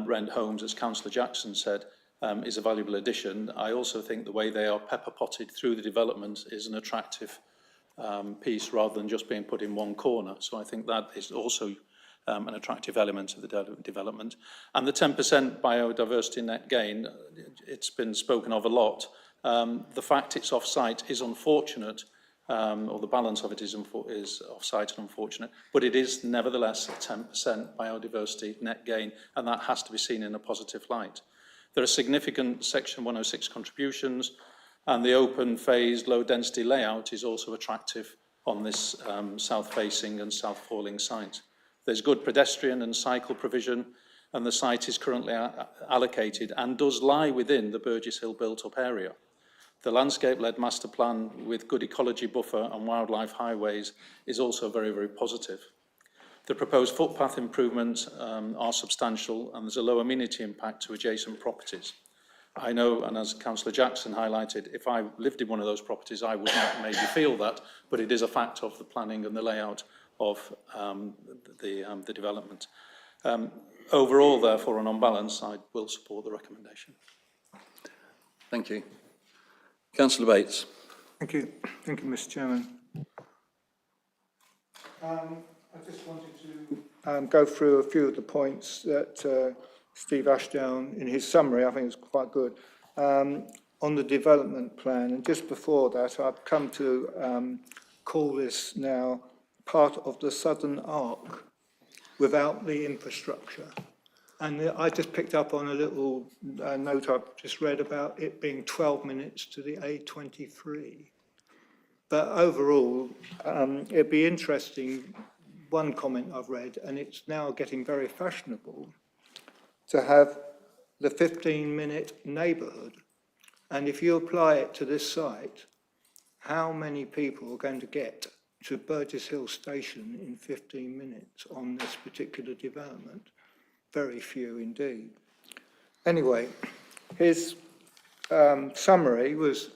rent homes, as Councillor Jackson said, is a valuable addition. I also think the way they are pepper potted through the development is an attractive piece rather than just being put in one corner. So I think that is also an attractive element of the development. And the 10% biodiversity net gain, it's been spoken of a lot. The fact it's off-site is unfortunate, or the balance of it is off-site and unfortunate, but it is nevertheless a 10% biodiversity net gain, and that has to be seen in a positive light. There are significant Section 106 contributions, and the open phased low density layout is also attractive on this south-facing and south-falling site. There's good pedestrian and cycle provision, and the site is currently allocated and does lie within the Burgess Hill built-up area. The landscape-led master plan with good ecology buffer and wildlife highways is also very, very positive. The proposed footpath improvements are substantial, and there's a low amenity impact to adjacent properties. I know, and as Councillor Jackson highlighted, if I lived in one of those properties, I would not maybe feel that, but it is a fact of the planning and the layout of the development. Overall, therefore, and on balance, I will support the recommendation. Thank you. Councillor Bates. Thank you, Mr. Chairman. I just wanted to go through a few of the points that Steve Ashdown, in his summary, I think is quite good, on the development plan. And just before that, I've come to call this now part of the Southern Arc without the infrastructure. And I just picked up on a little note I've just read about it being 12 minutes to the A23. But overall, it'd be interesting, one comment I've read, and it's now getting very fashionable, to have the 15-minute neighbourhood. And if you apply it to this site, how many people are going to get to Burgess Hill Station in 15 minutes on this particular development? Very few indeed. Anyway, his summary was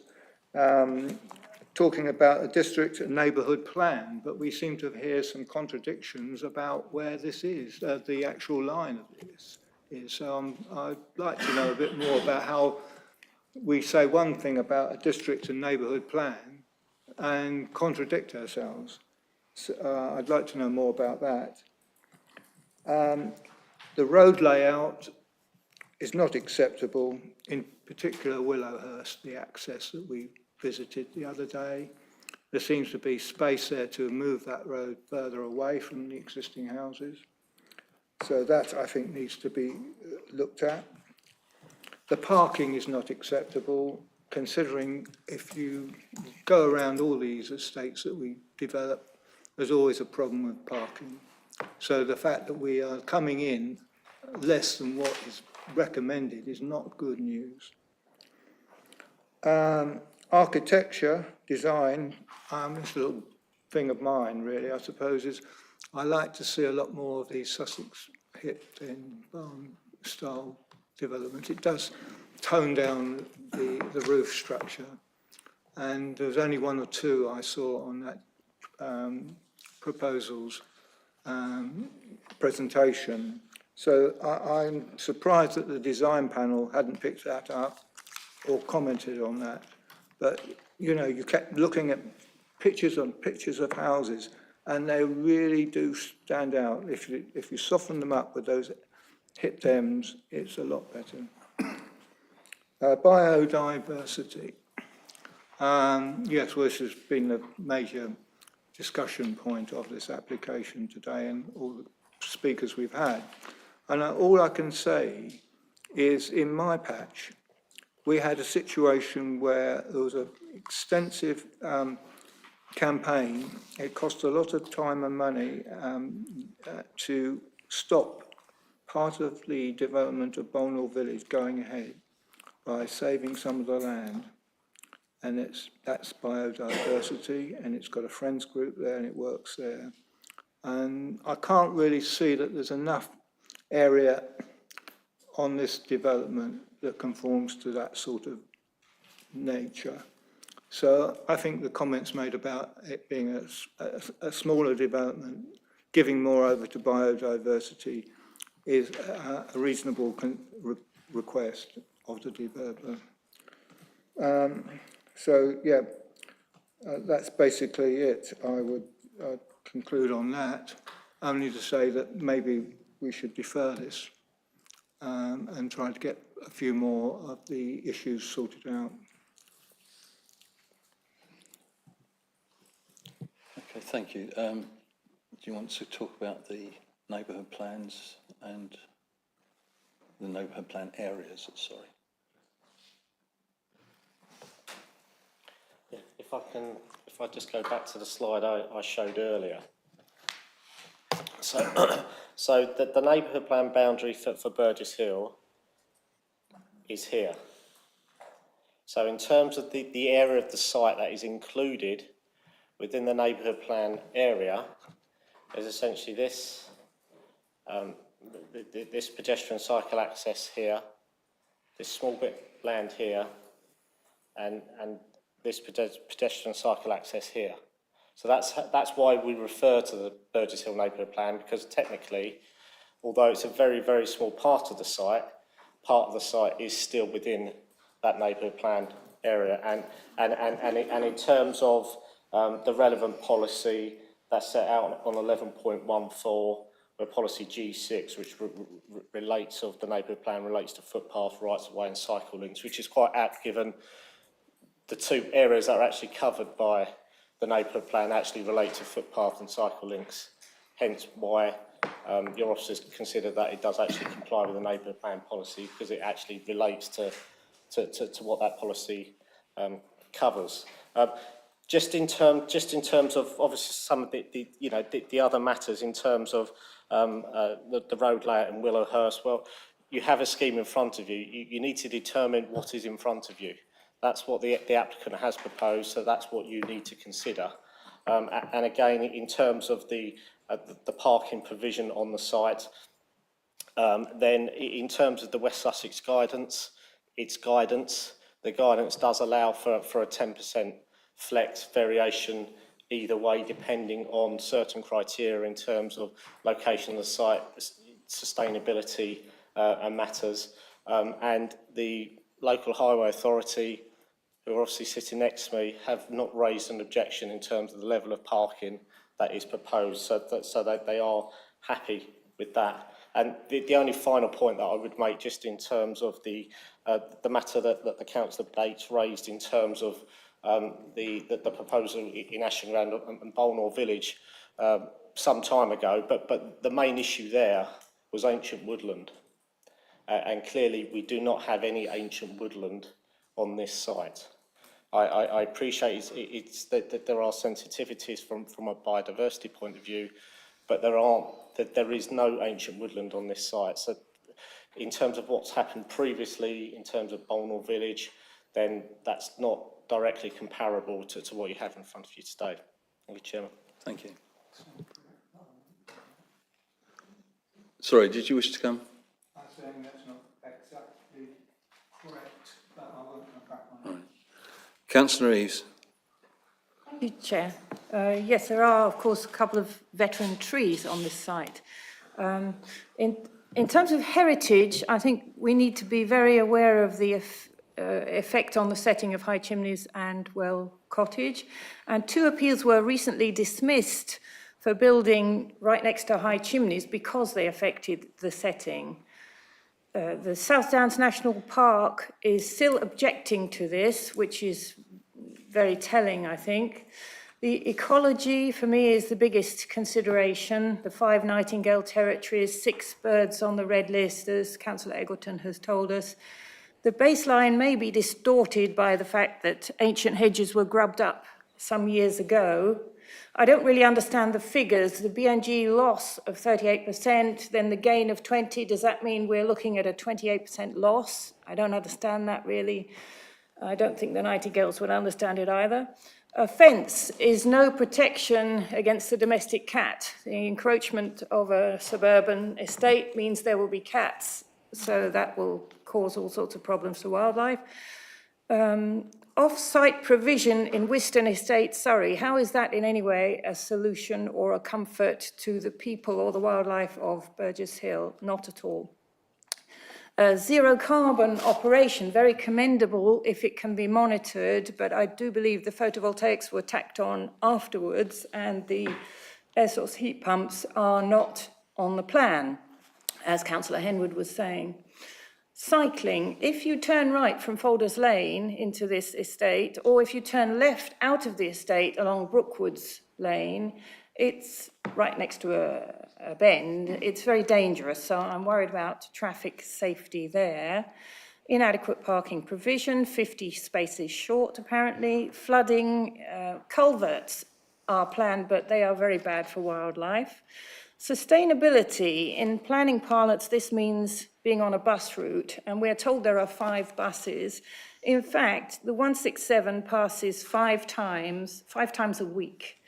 talking about a district and neighbourhood plan, but we seem to hear some contradictions about where this is, the actual line of this is. So I'd like to know a bit more about how we say one thing about a district and neighbourhood plan and contradict ourselves. So, I'd like to know more about that. The road layout is not acceptable, in particular Willowhurst, the access that we visited the other day. There seems to be space there to move that road further away from the existing houses. So that, I think, needs to be looked at. The parking is not acceptable, considering if you go around all these estates that we develop, there's always a problem with parking. So the fact that we are coming in less than what is recommended is not good news. Architecture, design, this little thing of mine really, I suppose, is I like to see a lot more of these Sussex hip and style development. It does tone down the roof structure, and there's only one or two I saw on that proposal's presentation. So I'm surprised that the design panel hadn't picked that up or commented on that. But, you know, you kept looking at pictures on pictures of houses, and they really do stand out. If you soften them up with those hip M's, it's a lot better. Biodiversity. Yes, well, this has been a major discussion point of this application today and all the speakers we've had. And all I can say is in my patch, we had a situation where there was an extensive campaign. It cost a lot of time and money to stop part of the development of Bolnell Village going ahead by saving some of the land. And that's biodiversity, and it's got a friends group there and it works there. And I can't really see that there's enough area on this development that conforms to that sort of nature. So I think the comments made about it being a smaller development, giving more over to biodiversity, is a reasonable request of the developer. That's basically it. I would conclude on that, only to say that maybe we should defer this and try to get a few more of the issues sorted out. Okay, thank you. Do you want to talk about the neighbourhood plans and the neighbourhood plan areas? Sorry. Yeah, if I just go back to the slide I showed earlier. So the neighbourhood plan boundary for Burgess Hill is here. So in terms of the area of the site that is included within the neighbourhood plan area, is essentially this, this pedestrian cycle access here, this small bit of land here, and this pedestrian cycle access here. So that's why we refer to the Burgess Hill neighbourhood plan, because technically, although it's a very, very small part of the site is still within that neighbourhood plan area. And in terms of the relevant policy that's set out on 11.14, where policy G6, which relates of the neighbourhood plan, relates to footpath, rights of way and cycle links, which is quite apt given the two areas that are actually covered by the neighbourhood plan actually relate to footpath and cycle links, hence why your officers consider that it does actually comply with the neighbourhood plan policy, because it actually relates to what that policy covers. Just in terms of obviously some of the other matters in terms of the road layout in Willowhurst, well, you have a scheme in front of you. You need to determine what is in front of you. That's what the applicant has proposed, so that's what you need to consider. And again, in terms of the parking provision on the site, then in terms of the West Sussex guidance, its guidance, the guidance does allow for a 10% flex variation either way, depending on certain criteria in terms of location of the site, sustainability and matters. And the local highway authority, who are obviously sitting next to me, have not raised an objection in terms of the level of parking that is proposed, so that they are happy with that. And the only final point that I would make, just in terms of the matter that the Councillor Bates raised in terms of the proposal in Ashingland and Bolnor Village some time ago, but the main issue there was ancient woodland. And clearly we do not have any ancient woodland on this site. I appreciate it's that there are sensitivities from a biodiversity point of view, but there is no ancient woodland on this site. So in terms of what's happened previously, in terms of Bolnor Village, then that's not directly comparable to what you have in front of you today. Thank you, Chairman. Thank you. Sorry, did you wish to come? I'm saying that's not exactly correct, but I won't come back on it. Right. Councillor Eaves. Thank you, Chair. Yes, there are, of course, a couple of veteran trees on this site. In terms of heritage, I think we need to be very aware of the effect on the setting of High Chimneys and Well Cottage. And 2 appeals were recently dismissed for building right next to High Chimneys because they affected the setting. The South Downs National Park is still objecting to this, which is very telling, I think. The ecology, for me, is the biggest consideration. The 5 Nightingale territories, 6 birds on the red list, as Councillor Eggleton has told us. The baseline may be distorted by the fact that ancient hedges were grubbed up some years ago. I don't really understand the figures. The BNG loss of 38%, then the gain of 20, does that mean we're looking at a 28% loss? I don't understand that really. I don't think the Nightingales would understand it either. A fence is no protection against the domestic cat. The encroachment of a suburban estate means there will be cats so that will cause all sorts of problems to wildlife. Off-site provision in Wiston Estate, Surrey, how is that in any way a solution or a comfort to the people or the wildlife of Burgess Hill? Not at all. Zero carbon operation, very commendable if it can be monitored, but I do believe the photovoltaics were tacked on afterwards and the air source heat pumps are not on the plan, as Councillor Henwood was saying. Cycling, if you turn right from Folders Lane into this estate, or if you turn left out of the estate along Brookwoods Lane, it's right next to a bend. It's very dangerous, so I'm worried about traffic safety there. Inadequate parking provision, 50 spaces short apparently. Flooding, culverts are planned, but they are very bad for wildlife. Sustainability, in planning parlance, this means being on a bus route, and we're told there are 5 buses. In fact, the 167 passes 5 times a week.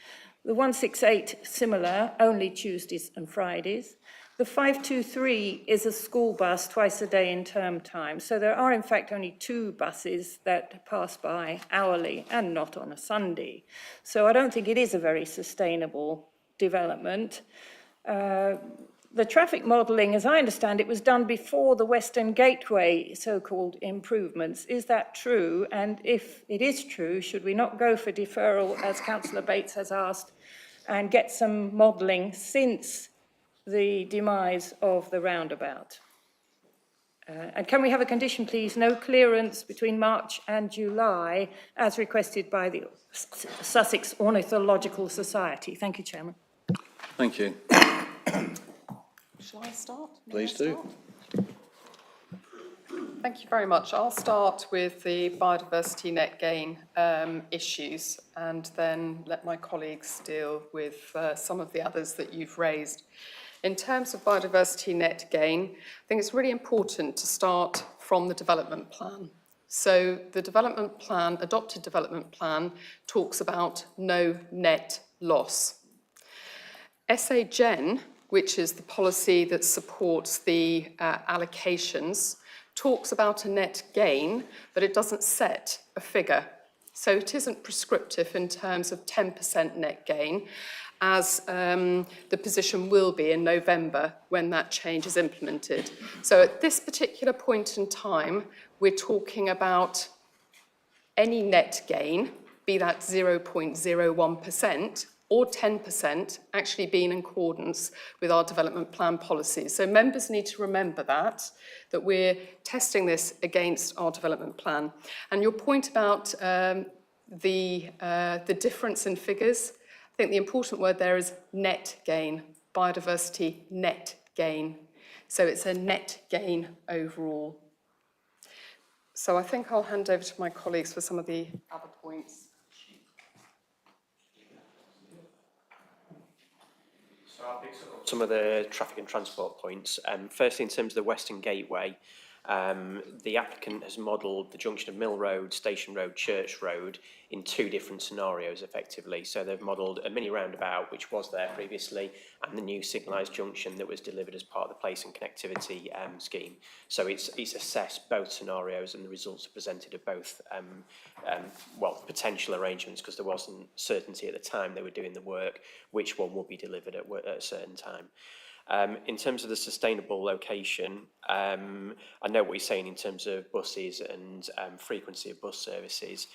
The 168, similar, only Tuesdays and Fridays. The 523 is a school bus twice a day in term time. So there are, in fact, only 2 buses that pass by hourly and not on a Sunday. So I don't think it is a very sustainable development. The traffic modelling, as I understand it, was done before the Western Gateway so-called improvements. Is that true? And if it is true, should we not go for deferral, as Councillor Bates has asked, and get some modelling since the demise of the roundabout? And can we have a condition, please? No clearance between March and July, as requested by the Sussex Ornithological Society. Thank you, Chairman. Thank you. Shall I start? Please do. Thank you very much. I'll start with the biodiversity net gain issues and then let my colleagues deal with some of the others that you've raised. In terms of biodiversity net gain, I think it's really important to start from the development plan. So the development plan, adopted development plan, talks about no net loss. SA Gen, which is the policy that supports the allocations, talks about a net gain, but it doesn't set a figure. So it isn't prescriptive in terms of 10% net gain, as the position will be in November when that change is implemented. So at this particular point in time, we're talking about any net gain, be that 0.01%, or 10% actually being in accordance with our development plan policies. So members need to remember that we're testing this against our development plan. And your point about the difference in figures, I think the important word there is net gain, biodiversity net gain. So it's a net gain overall. So I think I'll hand over to my colleagues for some of the other points. So I'll pick some of the traffic and transport points. Firstly, in terms of the Western Gateway, the applicant has modelled the junction of Mill Road, Station Road, Church Road in 2 different scenarios effectively. So they've modelled a mini roundabout, which was there previously, and the new signalised junction that was delivered as part of the place and connectivity scheme. So it's assessed both scenarios, and the results are presented of both potential arrangements, because there wasn't certainty at the time they were doing the work which one would be delivered at a certain time. In terms of the sustainable location, I know what you're saying in terms of buses and frequency of bus services.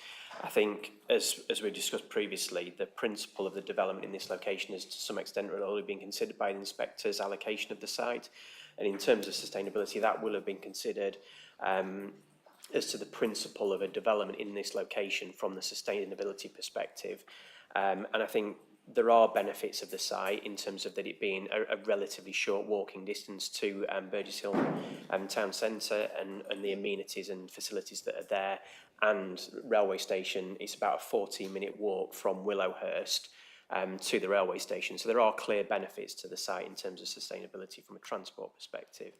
I think, as we discussed previously, the principle of the development in this location has to some extent already been considered by the inspector's allocation of the site. And in terms of sustainability, that will have been considered as to the principle of a development in this location from the sustainability perspective. And I think there are benefits of the site in terms of that it being a relatively short walking distance to Burgess Hill town centre and the amenities and facilities that are there, and railway station. It's about a 14-minute walk from Willowhurst to the railway station. So there are clear benefits to the site in terms of sustainability from a transport perspective.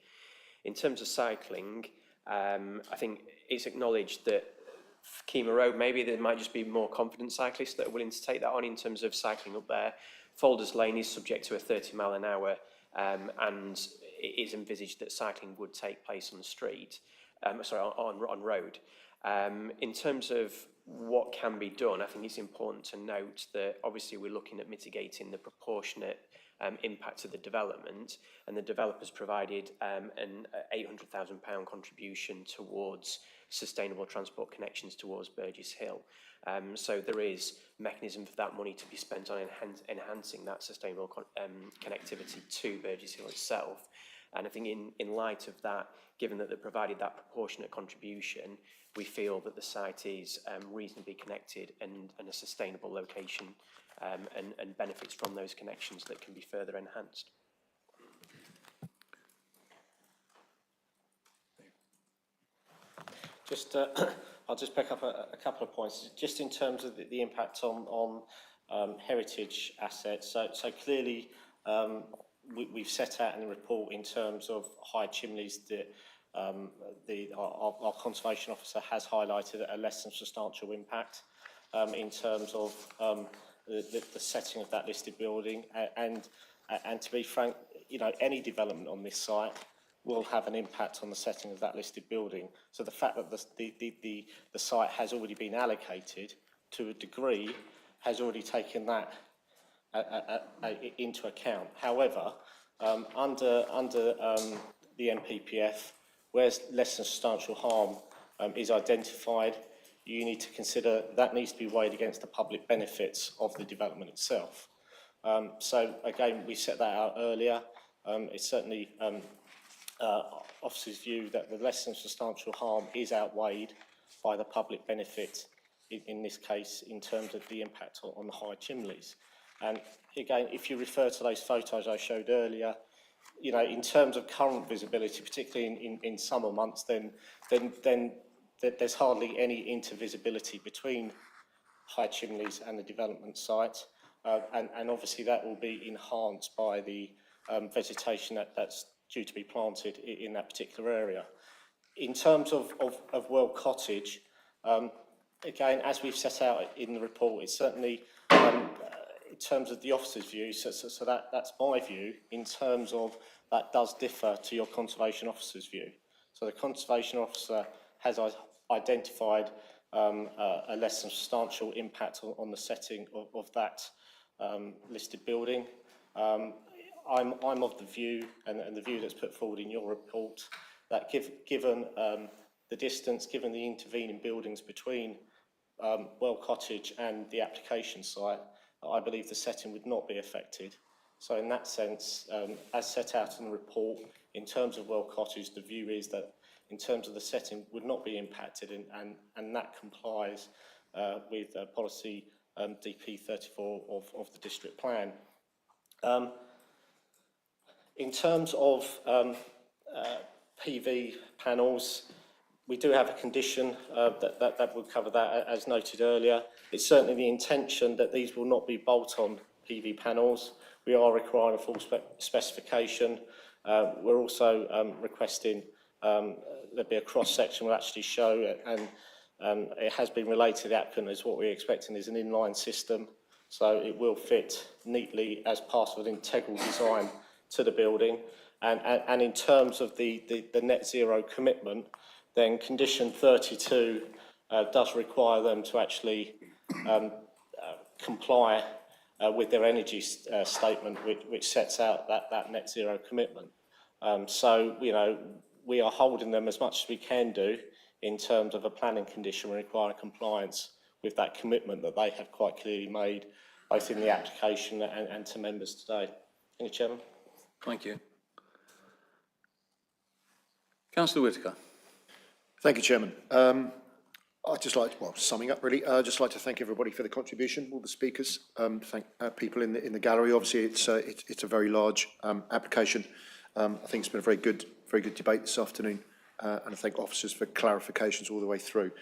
In terms of cycling, I think it's acknowledged that Kima Road, maybe there might just be more confident cyclists that are willing to take that on in terms of cycling up there. Folders Lane is subject to a 30 mile an hour and it is envisaged that cycling would take place on the street, on road. In terms of what can be done, I think it's important to note that obviously we're looking at mitigating the proportionate impact of the development, and the developers provided an £800,000 contribution towards sustainable transport connections towards Burgess Hill. So there is mechanism for that money to be spent on enhancing that sustainable connectivity to Burgess Hill itself. And I think in light of that, given that they provided that proportionate contribution, we feel that the site is reasonably connected and a sustainable location, and benefits from those connections that can be further enhanced. I'll just pick up a couple of points, just in terms of the impact on heritage assets. So clearly, we've set out in the report in terms of high chimneys that our conservation officer has highlighted a less than substantial impact in terms of the setting of that listed building. And to be frank, any development on this site will have an impact on the setting of that listed building. So the fact that the site has already been allocated to a degree has already taken that into account. However, under the NPPF, where less than substantial harm is identified, you need to consider that needs to be weighed against the public benefits of the development itself. So again, we set that out earlier. It's certainly officers' view that the less than substantial harm is outweighed by the public benefit, in this case, in terms of the impact on the high chimneys. And again, if you refer to those photos I showed earlier, in terms of current visibility, particularly in summer months, then there's hardly any intervisibility between high chimneys and the development site. And obviously that will be enhanced by the vegetation that's due to be planted in that particular area. In terms of Well Cottage, again, as we've set out in the report, it's certainly in terms of the officer's view, so that's my view, in terms of that does differ to your conservation officer's view. So the conservation officer has identified a less than substantial impact on the setting of that listed building. I'm of the view, and the view that's put forward in your report, that given the distance, given the intervening buildings between Well Cottage and the application site, I believe the setting would not be affected. So in that sense, as set out in the report, in terms of Well Cottage, the view is that in terms of the setting would not be impacted, and that complies with policy DP 34 of the district plan. In terms of PV panels, we do have a condition that will cover that, as noted earlier. It's certainly the intention that these will not be bolt-on PV panels. We are requiring a full specification. We're also requesting there be a cross-section will actually show, and it has been related to the applicant as what we're expecting is an inline system, so it will fit neatly as part of an integral design to the building. And in terms of the net zero commitment, then condition 32 does require them to actually comply with their energy statement, which sets out that net zero commitment. So, we are holding them as much as we can do in terms of a planning condition requiring compliance with that commitment that they have quite clearly made, both in the application and to members today. Thank you, Chairman. Thank you. Councillor Whitaker. Thank you, Chairman. I'd just like to, summing up really, I'd just like to thank everybody for the contribution, all the speakers, thank people in the gallery. Obviously, it's a very large application. I think it's been a very good debate this afternoon, and I thank officers for clarifications all the way through.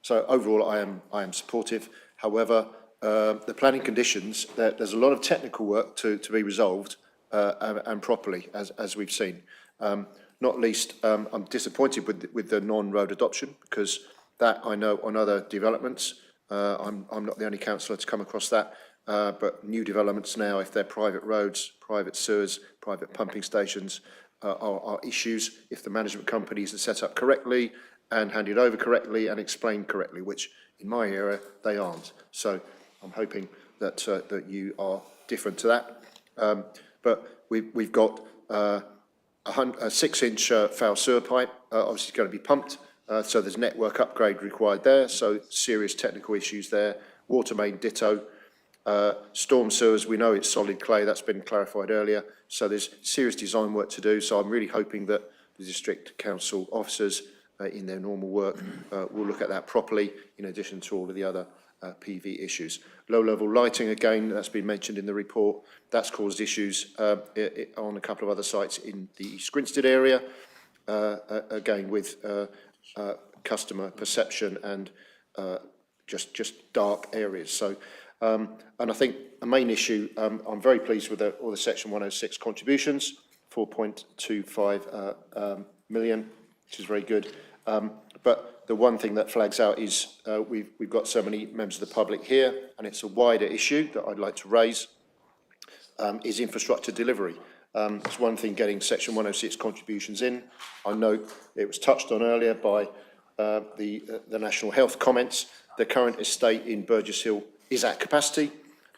So overall, I am supportive. However, the planning conditions, there's a lot of technical work to be resolved and properly, as we've seen. Not least, I'm disappointed with the non-road adoption, because that I know on other developments, I'm not the only councillor to come across that. but new developments now, if they're private roads, private sewers, private pumping stations, are issues if the management companies are set up correctly and handed over correctly and explained correctly, which in my area they aren't. So I'm hoping that that you are different to that. But we've got a 6-inch foul sewer pipe, obviously going to be pumped. So there's network upgrade required there. So serious technical issues there. Water main ditto. Storm sewers, we know it's solid clay, that's been clarified earlier, so there's serious design work to do, so I'm really hoping that the District Council officers in their normal work will look at that properly, in addition to all of the other PV issues. Low-level lighting, again, that's been mentioned in the report, that's caused issues on a couple of other sites in the East Grinstead area, again with customer perception and just dark areas. So. And I think a main issue, I'm very pleased with all the Section 106 contributions, 4.25 million, which is very good. But the one thing that flags out is we've got so many members of the public here, and it's a wider issue that I'd like to raise, is infrastructure delivery. It's one thing getting Section 106 contributions in. I know it was touched on earlier by the National Health comments. The current estate in Burgess Hill is at capacity,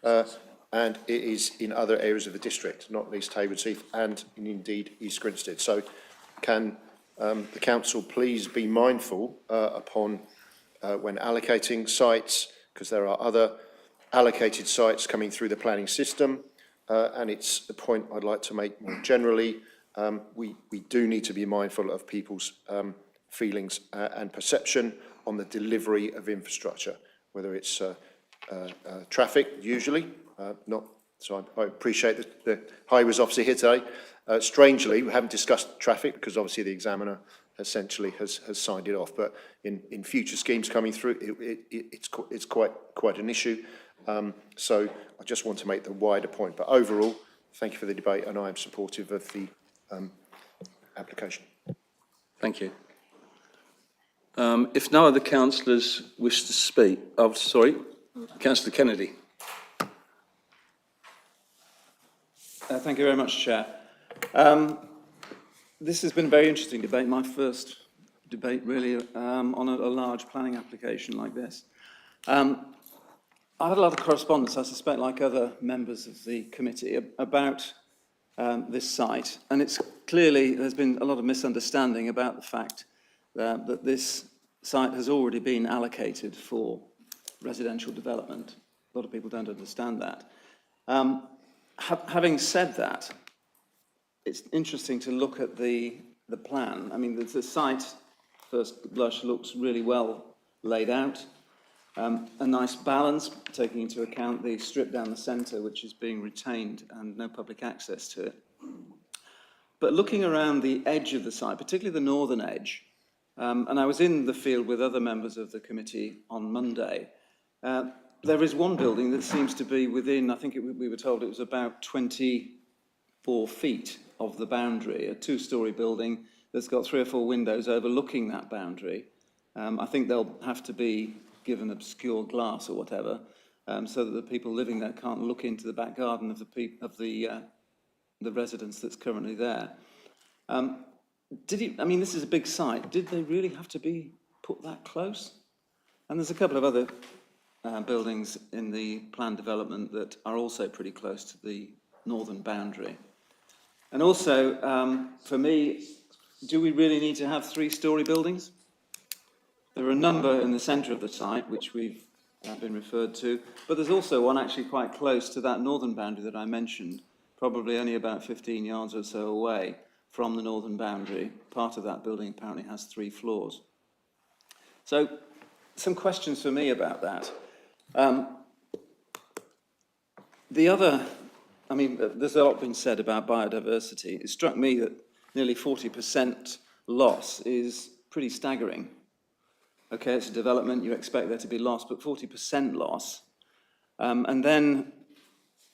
and it is in other areas of the district, not least Haywards Heath and indeed East Grinstead. So can the council please be mindful upon when allocating sites, because there are other allocated sites coming through the planning system, and it's the point I'd like to make more generally. We do need to be mindful of people's feelings and perception on the delivery of infrastructure, whether it's traffic, usually, not. So I appreciate the highways officer here today. Strangely, we haven't discussed traffic because obviously the examiner essentially has signed it off. But in future schemes coming through, it's quite an issue. So I just want to make the wider point. But overall, thank you for the debate, and I am supportive of the application. Thank you. If no other councillors wish to speak, oh, sorry. Councillor Kennedy. Thank you very much, Chair. This has been a very interesting debate, my first debate really on a large planning application like this. I had a lot of correspondence, I suspect, like other members of the committee, about this site, and it's clearly there's been a lot of misunderstanding about the fact that this site has already been allocated for residential development. A lot of people don't understand that. Having said that, it's interesting to look at the plan. I mean, the site, first blush, looks really well laid out. A nice balance, taking into account the strip down the centre, which is being retained and no public access to it. But looking around the edge of the site, particularly the northern edge, and I was in the field with other members of the committee on Monday, there is one building that seems to be within, I think we were told it was about 24 feet of the boundary, a 2-storey building that's got 3 or 4 windows overlooking that boundary. I think they'll have to be given obscure glass or whatever, so that the people living there can't look into the back garden of the residence that's currently there. I mean, this is a big site. Did they really have to be put that close? And there's a couple of other buildings in the planned development that are also pretty close to the northern boundary. And also, for me, do we really need to have 3-storey buildings? There are a number in the centre of the site, which we've been referred to, but there's also one actually quite close to that northern boundary that I mentioned, probably only about 15 yards or so away from the northern boundary. Part of that building apparently has 3 floors. So, some questions for me about that. There's a lot been said about biodiversity. It struck me that nearly 40% loss is pretty staggering. Okay, it's a development, you expect there to be loss, but 40% loss. And then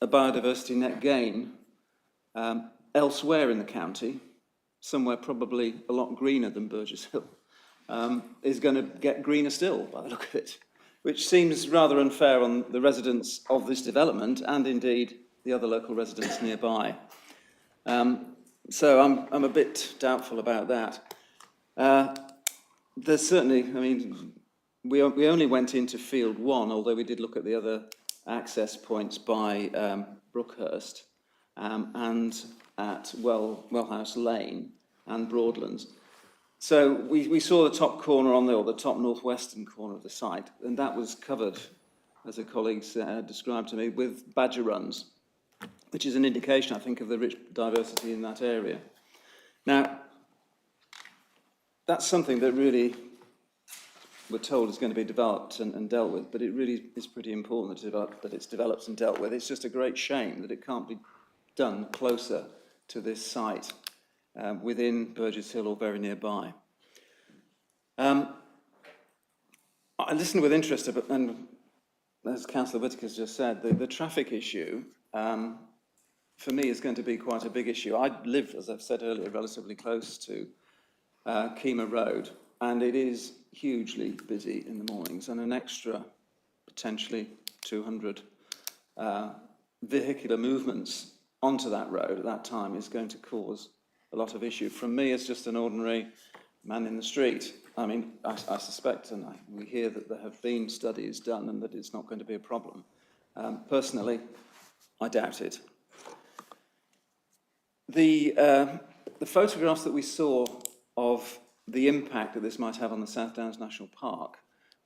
a biodiversity net gain elsewhere in the county, somewhere probably a lot greener than Burgess Hill, is going to get greener still, by the look of it. which seems rather unfair on the residents of this development and indeed the other local residents nearby. So I'm a bit doubtful about that. There's certainly, I mean, we only went into field one, although we did look at the other access points by Brookhurst and at Wellhouse Lane and Broadlands. So we saw the top corner or the top northwestern corner of the site, and that was covered, as a colleague described to me, with badger runs, which is an indication, I think, of the rich diversity in that area. Now, that's something that really we're told is going to be developed and dealt with, but it really is pretty important that it's developed and dealt with. It's just a great shame that it can't be done closer to this site within Burgess Hill or very nearby. I listened with interest, and as Councillor Whittaker's just said, the traffic issue for me is going to be quite a big issue. I live, as I've said earlier, relatively close to Kima Road, and it is hugely busy in the mornings, and an extra potentially 200 vehicular movements onto that road at that time is going to cause a lot of issue. From me as just an ordinary man in the street, I mean, I suspect, and we hear that there have been studies done and that it's not going to be a problem. Personally, I doubt it. The photographs that we saw of the impact that this might have on the South Downs National Park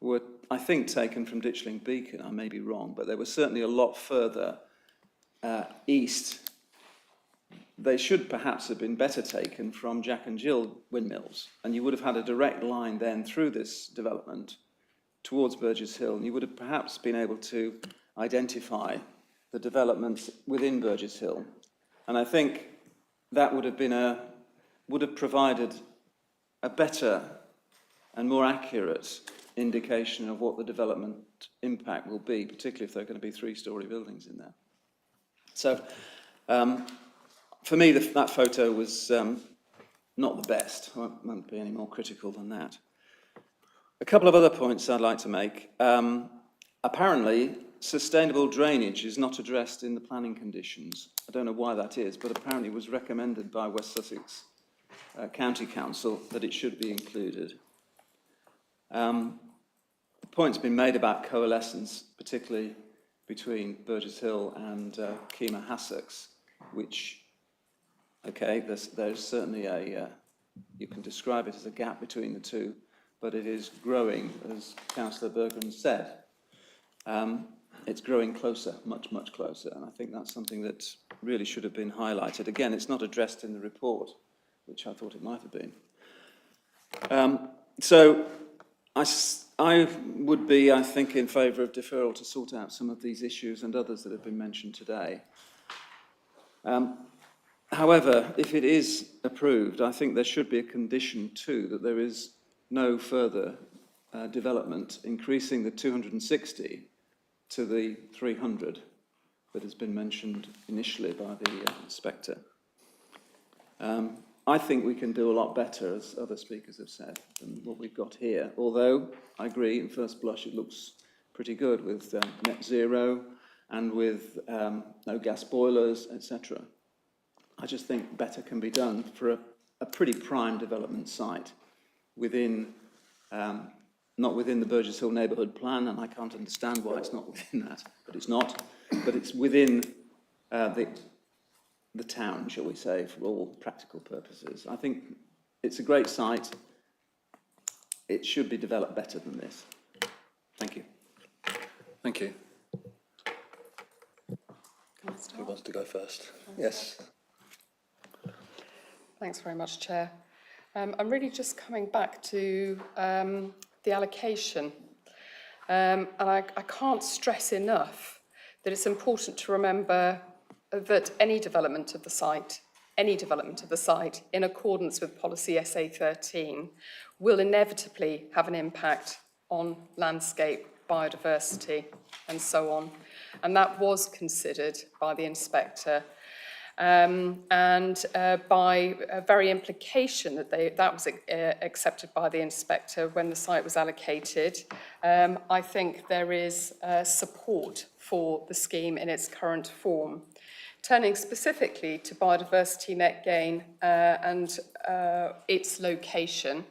were, I think, taken from Ditchling Beacon. I may be wrong, but they were certainly a lot further east. They should perhaps have been better taken from Jack and Jill windmills, and you would have had a direct line then through this development towards Burgess Hill, and you would have perhaps been able to identify the developments within Burgess Hill. And I think that would have provided a better and more accurate indication of what the development impact will be, particularly if there are going to be 3-storey buildings in there. So, for me, that photo was not the best. I won't be any more critical than that. A couple of other points I'd like to make. Apparently, sustainable drainage is not addressed in the planning conditions. I don't know why that is, but apparently it was recommended by West Sussex County Council that it should be included. The point's been made about coalescence, particularly between Burgess Hill and Kima Hassocks, which, okay, there's certainly you can describe it as a gap between the two, but it is growing, as Councillor Bergman said. It's growing closer, much, much closer, and I think that's something that really should have been highlighted. Again, it's not addressed in the report, which I thought it might have been. So I would be, I think, in favour of deferral to sort out some of these issues and others that have been mentioned today. However, if it is approved, I think there should be a condition too that there is no further development, increasing the 260 to the 300 that has been mentioned initially by the inspector. I think we can do a lot better, as other speakers have said, than what we've got here. Although, I agree, at first blush it looks pretty good with net zero and with no gas boilers, etc. I just think better can be done for a pretty prime development site within, not within the Burgess Hill neighbourhood plan, and I can't understand why it's not within that, but it's not. But it's within the town, shall we say, for all practical purposes. I think it's a great site. It should be developed better than this. Thank you. Thank you. Who wants to go first? Yes. Thanks very much, Chair. I'm really just coming back to the allocation. And I can't stress enough that it's important to remember that any development of the site, in accordance with policy SA13, will inevitably have an impact on landscape, biodiversity, and so on. And that was considered by the inspector. And by very implication that was accepted by the inspector when the site was allocated, I think there is support for the scheme in its current form. Turning specifically to biodiversity net gain and its location,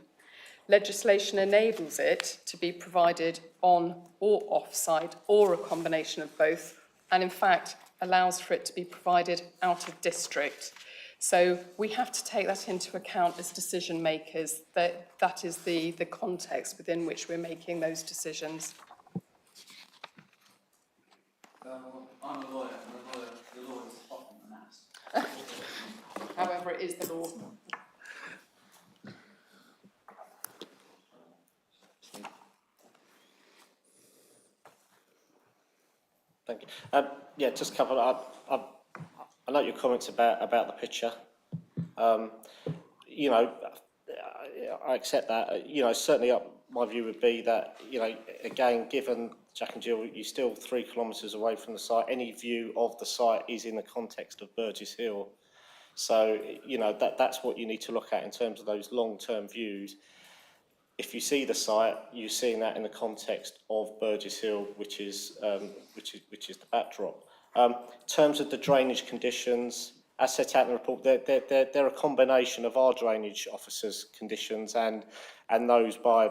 legislation enables it to be provided on or off-site or a combination of both, and in fact allows for it to be provided out of district. So we have to take that into account as decision makers, that is the context within which we're making those decisions. I'm a lawyer, and the law is often an ass. However, it is the law. Thank you. Yeah, just a couple. I note your comments about the picture. You know, I accept that. You know, certainly my view would be that, you know, again, given Jack and Jill, you're still 3 kilometres away from the site. Any view of the site is in the context of Burgess Hill. So, you know, that's what you need to look at in terms of those long-term views. If you see the site, you're seeing that in the context of Burgess Hill, which is the backdrop. In terms of the drainage conditions, as set out in the report, they're a combination of our drainage officers' conditions and those by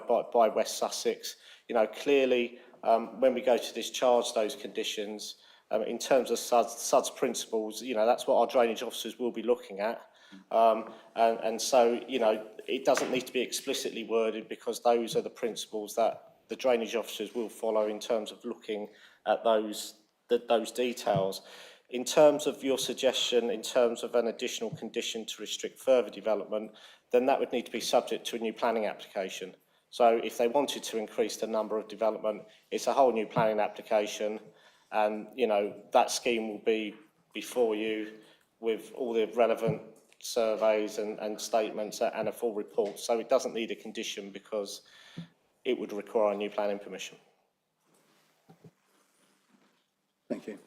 West Sussex. You know, clearly, when we go to discharge those conditions, in terms of SUDS principles, you know, that's what our drainage officers will be looking at. And so, you know, it doesn't need to be explicitly worded because those are the principles that the drainage officers will follow in terms of looking at those details. In terms of your suggestion, in terms of an additional condition to restrict further development, then that would need to be subject to a new planning application. So if they wanted to increase the number of development, it's a whole new planning application, and, you know, that scheme will be before you with all the relevant surveys and statements and a full report. So it doesn't need a condition because it would require a new planning permission. Thank you.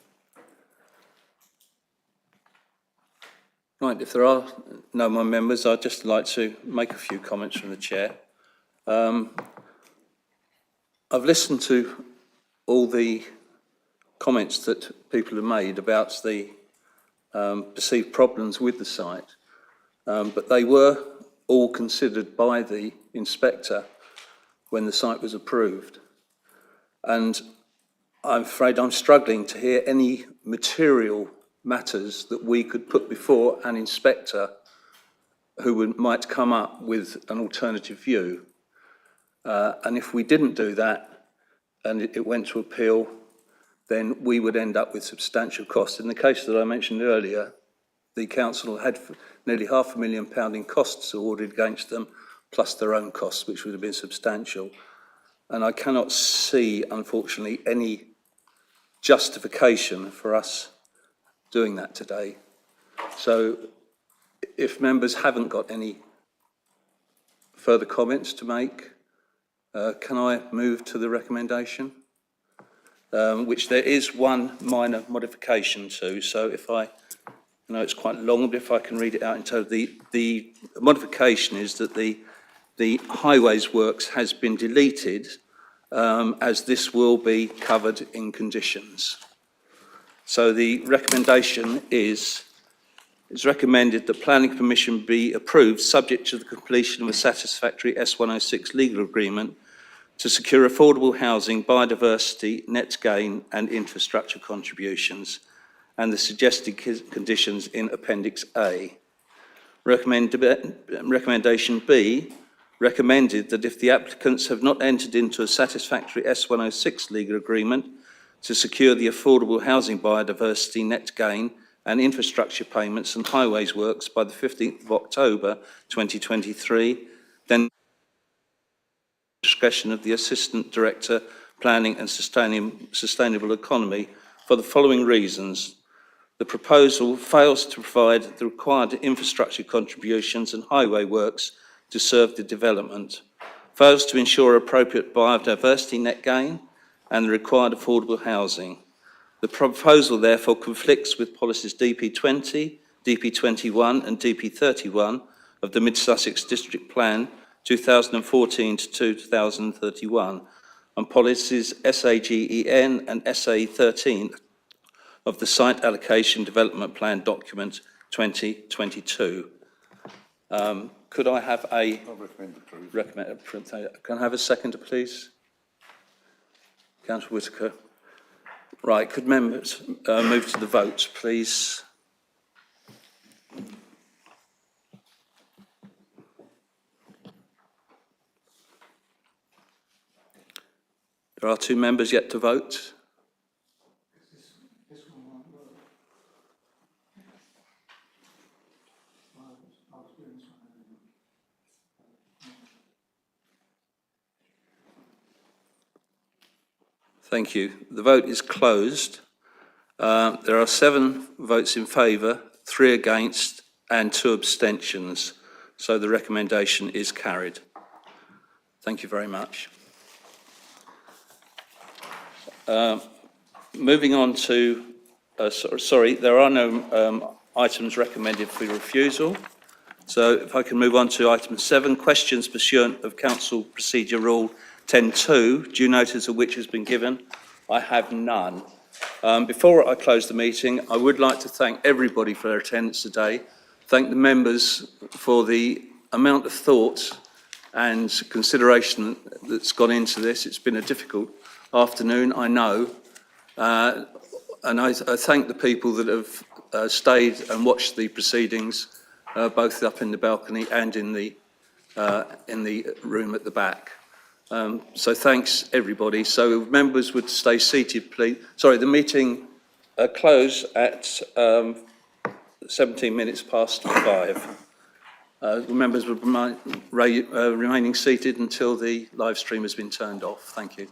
Right, if there are no more members, I'd just like to make a few comments from the chair. I've listened to all the comments that people have made about the perceived problems with the site, but they were all considered by the inspector when the site was approved. And I'm afraid I'm struggling to hear any material matters that we could put before an inspector who might come up with an alternative view. And if we didn't do that and it went to appeal, then we would end up with substantial costs. In the case that I mentioned earlier, the council had nearly £500,000 in costs awarded against them, plus their own costs, which would have been substantial. And I cannot see, unfortunately, any justification for us doing that today. So if members haven't got any further comments to make, can I move to the recommendation? Which there is one minor modification to. So if I know it's quite long, but if I can read it out in total, the modification is that the highways works has been deleted, as this will be covered in conditions. So the recommendation is it's recommended that planning permission be approved subject to the completion of a satisfactory S106 legal agreement to secure affordable housing, biodiversity, net gain and infrastructure contributions, and the suggested conditions in Appendix A. Recommendation B, recommended that if the applicants have not entered into a satisfactory S106 legal agreement to secure the affordable housing, biodiversity, net gain and infrastructure payments and highways works by the 15th of October 2023, then discretion of the Assistant Director, Planning and Sustainable Economy for the following reasons. The proposal fails to provide the required infrastructure contributions and highway works to serve the development, fails to ensure appropriate biodiversity net gain and the required affordable housing. The proposal therefore conflicts with policies DP20, DP21 and DP31 of the Mid-Sussex District Plan 2014 to 2031 and policies SAGEN and SA13 of the Site Allocation Development Plan document 2022. Could I have a can I have a seconder, please? Councillor Whitaker. Right, could members move to the vote, please? There are 2 members yet to vote. Thank you. The vote is closed. There are 7 votes in favour, 3 against and 2 abstentions. So the recommendation is carried. Thank you very much. Moving on to, there are no items recommended for refusal. So if I can move on to item 7, questions pursuant of Council Procedure Rule 10.2, due notice of which has been given. I have none. Before I close the meeting, I would like to thank everybody for their attendance today, thank the members for the amount of thought and consideration that's gone into this. It's been a difficult afternoon, I know, and I thank the people that have stayed and watched the proceedings, both up in the balcony and in the room at the back. So thanks everybody. So members would stay seated, please. Sorry, the meeting closed at 17 minutes past 5. Members would remaining seated until the live stream has been turned off. Thank you.